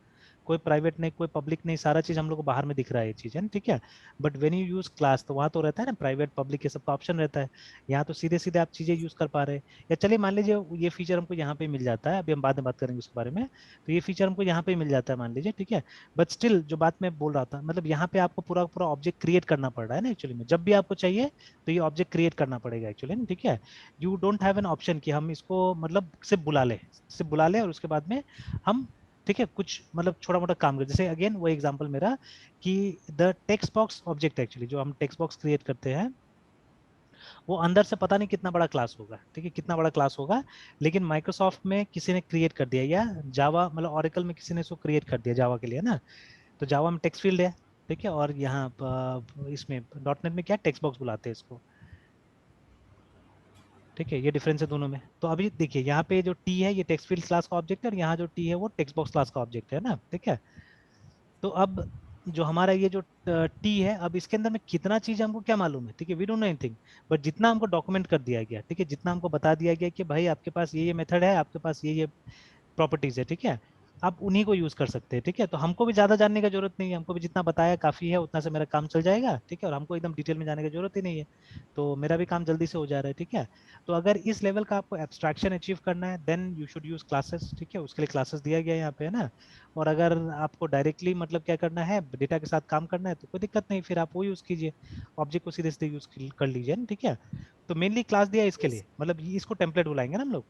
कोई प्राइवेट नहीं कोई पब्लिक नहीं, सारा चीज हम लोग को बाहर में दिख रहा है ये चीज, है ना, ठीक है। But when you use class तो वहाँ तो रहता है ना प्राइवेट पब्लिक, ये सबका ऑप्शन रहता है। यहाँ तो सीधे सीधे आप चीजें यूज कर पा रहे हैं। या चलिए मान लीजिए ये फीचर हमको यहाँ पे मिल जाता है, अभी हम बाद में बात करेंगे उसके बारे में। तो ये फीचर हमको यहाँ पे मिल जाता है मान लीजिए, ठीक है। बट स्टिल जो बात मैं बोल रहा था, मतलब यहाँ पे आपको पूरा पूरा ऑब्जेक्ट क्रिएट करना पड़ रहा है ना एक्चुअली में, जब भी आपको चाहिए तो ये ऑब्जेक्ट क्रिएट करना पड़ेगा एक्चुअली ना, ठीक है। You don't have an option कि हम इसको मतलब सिर्फ बुला ले और उसके बाद में हम, ठीक है, कुछ मतलब छोटा मोटा काम कर, जैसे अगेन वो एग्जांपल मेरा कि the text box object actually जो हम टेक्स्ट बॉक्स क्रिएट करते हैं, वो अंदर से पता नहीं कितना बड़ा क्लास होगा, ठीक है, कितना बड़ा क्लास होगा, लेकिन माइक्रोसॉफ्ट में किसी ने क्रिएट कर दिया या जावा मतलब ऑरेकल में किसी ने इसको क्रिएट कर दिया जावा के लिए ना। तो जावा में टेक्स्ट फील्ड है, ठीक है, और यहाँ इसमें डॉट नेट में क्या टेक्स्ट बॉक्स बुलाते हैं इसको, ठीक है। ये डिफरेंस है दोनों में। तो अभी देखिए यहाँ पे जो टी है ये टेक्स्ट फील्ड क्लास का ऑब्जेक्ट है और यहाँ जो टी है वो टेक्स्ट बॉक्स क्लास का ऑब्जेक्ट है ना, ठीक है। तो अब जो हमारा ये जो टी है, अब इसके अंदर में कितना चीज हमको क्या मालूम है, ठीक है, we don't know anything. But जितना हमको डॉक्यूमेंट कर दिया गया, ठीक है, जितना हमको बता दिया गया कि भाई आपके पास ये मेथड है, आपके पास ये प्रॉपर्टीज है, ठीक है, आप उन्हीं को यूज कर सकते हैं, ठीक है। तो हमको भी ज्यादा जानने का जरूरत नहीं है, हमको भी जितना बताया काफी है, उतना से मेरा काम चल जाएगा, ठीक है, और हमको एकदम डिटेल में जाने की जरूरत ही नहीं है। तो मेरा भी काम जल्दी से हो जा रहा है, ठीक है। तो अगर इस लेवल का आपको एब्स्ट्रैक्शन अचीव करना है then you should use classes, ठीक है, उसके लिए क्लासेस दिया गया है यहाँ पे, है ना। और अगर आपको डायरेक्टली मतलब क्या करना है, डेटा के साथ काम करना है, तो कोई दिक्कत नहीं, फिर आप वो यूज कीजिए, ऑब्जेक्ट को सीधे सीधे यूज कर लीजिए ना, ठीक है। तो मेनली क्लास दिया है इसके लिए, मतलब इसको टेम्पलेट बुलाएंगे ना हम लोग,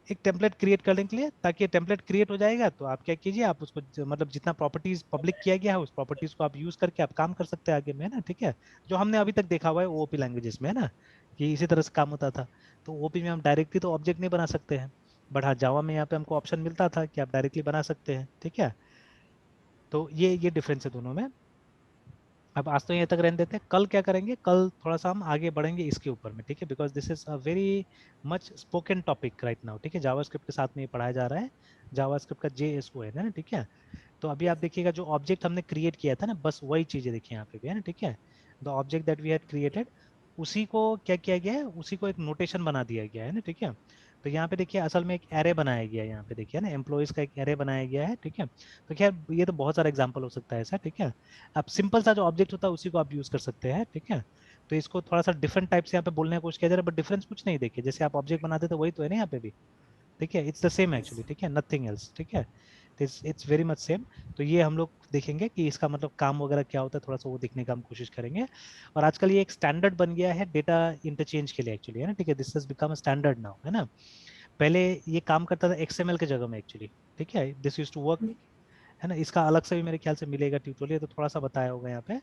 एक टेम्पलेट क्रिएट करने के लिए, ताकि टेम्पलेट क्रिएट हो जाएगा तो आप क्या कीजिए, आप उसको मतलब जितना प्रॉपर्टीज पब्लिक किया गया है उस प्रॉपर्टीज को आप यूज करके आप काम कर सकते हैं आगे में, है ना, ठीक है। जो हमने अभी तक देखा हुआ है ओओपी लैंग्वेजेस में, है ना, कि इसी तरह से काम होता था। तो ओओपी में हम डायरेक्टली तो ऑब्जेक्ट नहीं बना सकते हैं, बट हाँ जावा में यहाँ पे हमको ऑप्शन मिलता था कि आप डायरेक्टली बना सकते हैं, ठीक है। तो ये डिफरेंस है दोनों में। अब आज तो यहाँ तक रहने देते हैं, कल क्या करेंगे, कल थोड़ा सा हम आगे बढ़ेंगे इसके ऊपर में, ठीक है, because this is a very much spoken topic right now, ठीक है। जावास्क्रिप्ट के साथ में ये पढ़ाया जा रहा है, जावास्क्रिप्ट का JSON है ना, ठीक है। तो अभी आप देखिएगा जो ऑब्जेक्ट हमने क्रिएट किया था ना, बस वही चीजें देखिए यहाँ पे भी, है ना, ठीक है। The object that we had created, उसी को क्या किया गया है, उसी को एक नोटेशन बना दिया गया है ना, ठीक है। तो यहाँ पे देखिए असल में एक एरे बनाया गया है, यहाँ पे देखिए ना एम्प्लॉइज का एक एरे बनाया गया है, ठीक है। तो खैर ये तो बहुत सारा एग्जांपल हो सकता है ऐसा, ठीक है। आप सिंपल सा जो ऑब्जेक्ट होता है उसी को आप यूज कर सकते हैं, ठीक है। तो इसको थोड़ा सा डिफरेंट टाइप से यहाँ पे बोलने की कोशिश किया जा रहा है, बट डिफरेंस कुछ नहीं, देखिए जैसे आप ऑब्जेक्ट बनाते थे वही तो है ना यहाँ पे भी, ठीक है, इट्स द सेम एक्चुअली, ठीक है, नथिंग एल्स, ठीक है, इट्स वेरी मच सेम। तो ये हम लोग देखेंगे कि इसका मतलब काम वगैरह क्या होता है, थोड़ा सा वो देखने का हम कोशिश करेंगे। और आजकल ये एक स्टैंडर्ड बन गया है डेटा इंटरचेंज के लिए एक्चुअली, है ना, ठीक है, this has become a standard now, है ना। पहले ये काम करता था XML के जगह में एक्चुअली, ठीक है, दिस यूज्ड टू वर्क, है ना। इसका अलग से भी मेरे ख्याल से मिलेगा ट्यूटोरियल, तो थोड़ा सा बताया होगा यहाँ पे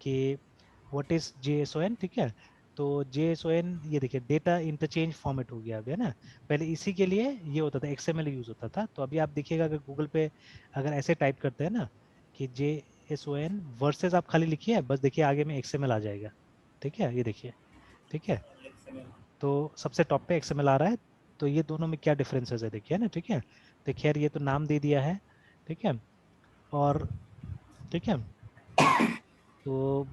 कि व्हाट इज JSON, ठीक है। तो JSON ये देखिए डेटा इंटरचेंज फॉर्मेट हो गया अभी, है ना। पहले इसी के लिए ये होता था, XML यूज होता था। तो अभी आप देखिएगा अगर गूगल पे अगर ऐसे टाइप करते हैं ना कि JSON वर्सेस आप खाली लिखिए, बस देखिए आगे में XML आ जाएगा, ठीक है, ये देखिए, ठीक है। तो सबसे टॉप पे XML आ रहा है। तो ये दोनों में क्या डिफरेंसेस है देखिए ना, ठीक है। तो खैर ये तो नाम दे दिया है, ठीक है, और ठीक है। तो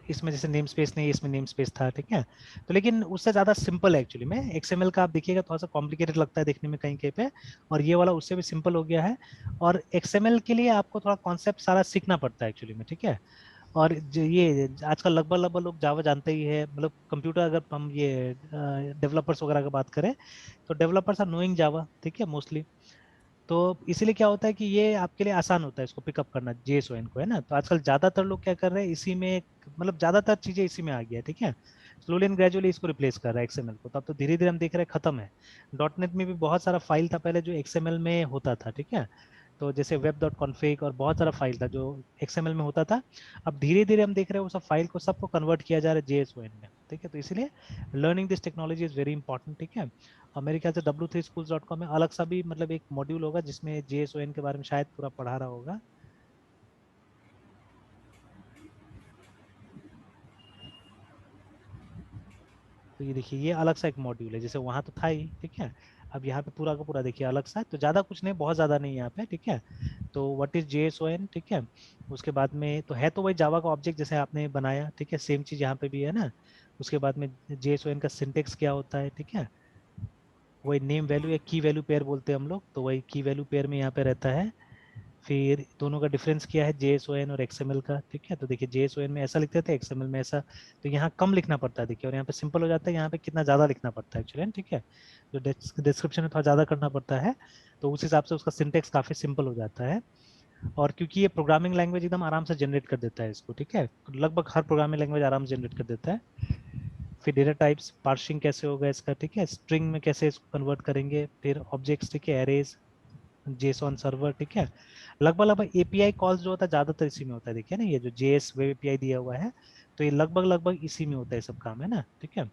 इसमें जैसे नेम स्पेस नहीं, इसमें नेम स्पेस था, ठीक है। तो लेकिन उससे ज्यादा सिंपल है एक्चुअली में XML का, आप देखिएगा थोड़ा सा कॉम्प्लिकेटेड लगता है देखने में कहीं कहीं पे, और ये वाला उससे भी सिंपल हो गया है। और XML के लिए आपको थोड़ा कॉन्सेप्ट सारा सीखना पड़ता है एक्चुअली में, ठीक है। और ये आजकल लगभग लगभग लोग जावा जानते ही है, मतलब कंप्यूटर अगर हम ये डेवलपर्स वगैरह की बात करें तो डेवलपर्स आर नोइंग जावा, ठीक है, मोस्टली। तो इसीलिए क्या होता है कि ये आपके लिए आसान होता है इसको पिकअप करना JSON को, है ना। तो आजकल ज्यादातर लोग क्या कर रहे हैं इसी में, मतलब ज्यादातर चीजें इसी में आ गया है, ठीक है। स्लोली एंड ग्रेजुअली इसको रिप्लेस कर रहा है XML को। तो अब तो धीरे धीरे हम देख रहे हैं खत्म है। डॉट नेट में भी बहुत सारा फाइल था पहले जो XML में होता था, ठीक है। तो जैसे web.config और बहुत सारा फाइल था जो XML में होता था, अब धीरे धीरे हम देख रहे हैं वो सब फाइल को सबको कन्वर्ट किया जा रहा है JSON में, ठीक है। तो इसलिए learning this technology is very important, ठीक है। और मेरे ख्याल से w3schools.com में अलग सा भी मतलब एक मॉड्यूल होगा जिसमें JSON के बारे में शायद पूरा पढ़ा रहा होगा। तो ये देखिए ये अलग सा एक मॉड्यूल है, जैसे वहां तो था ही, ठीक है। अब यहाँ पे पूरा का पूरा देखिए अलग सा है, तो ज्यादा कुछ नहीं, बहुत ज्यादा नहीं है यहाँ पे, ठीक है। तो व्हाट इज JSON, ठीक है। उसके बाद में तो है तो वही जावा का ऑब्जेक्ट जैसे आपने बनाया, ठीक है, सेम चीज यहाँ पे भी है ना। उसके बाद में JSON का सिंटेक्स क्या होता है, ठीक है। वही नेम वैल्यू या की वैल्यू पेयर बोलते हैं हम लोग, तो वही की वैल्यू पेयर में यहाँ पे रहता है। फिर दोनों का डिफरेंस क्या है JSON और XML का, ठीक है। तो देखिए JSON में ऐसा लिखते थे, XML में ऐसा, तो यहाँ कम लिखना पड़ता है देखिए, और यहाँ पे सिंपल हो जाता है, यहाँ पे कितना ज्यादा लिखना पड़ता है एक्चुअली, ठीक है। जो डिस्क्रिप्शन में थोड़ा ज्यादा करना पड़ता है, तो उस हिसाब से उसका सिंटेक्स काफी सिंपल हो जाता है। और क्योंकि ये प्रोग्रामिंग लैंग्वेज एकदम आराम से जनरेट कर देता है इसको, ठीक है, लगभग हर प्रोग्रामिंग लैंग्वेज आराम से जनरेट कर देता है। फिर डेटा टाइप्स पार्सिंग कैसे होगा इसका, ठीक है, स्ट्रिंग में कैसे इसको कन्वर्ट करेंगे, फिर ऑब्जेक्ट्स, ठीक है, एरेज, जेसॉन सर्वर, ठीक है। लगभग लगभग एपीआई कॉल्स जो होता है ज्यादातर इसी में होता है, देखिए ना, ये जो जेएस वेब एपीआई दिया हुआ है, तो ये लगभग लगभग इसी में होता है सब काम, है ना, ठीक है।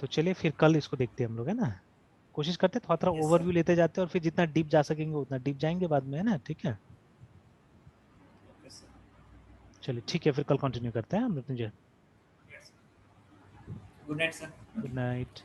तो चलिए फिर कल इसको देखते हैं हम लोग, है ना। कोशिश करते हैं थोड़ा थोड़ा यस सर। ओवरव्यू लेते जाते हैं, और फिर जितना डीप जा सकेंगे उतना डीप जाएंगे बाद में, है ना, ठीक है। Okay sir. चलिए ठीक है, फिर कल कंटिन्यू करते हैं हम अपनी। Good night sir. Good night.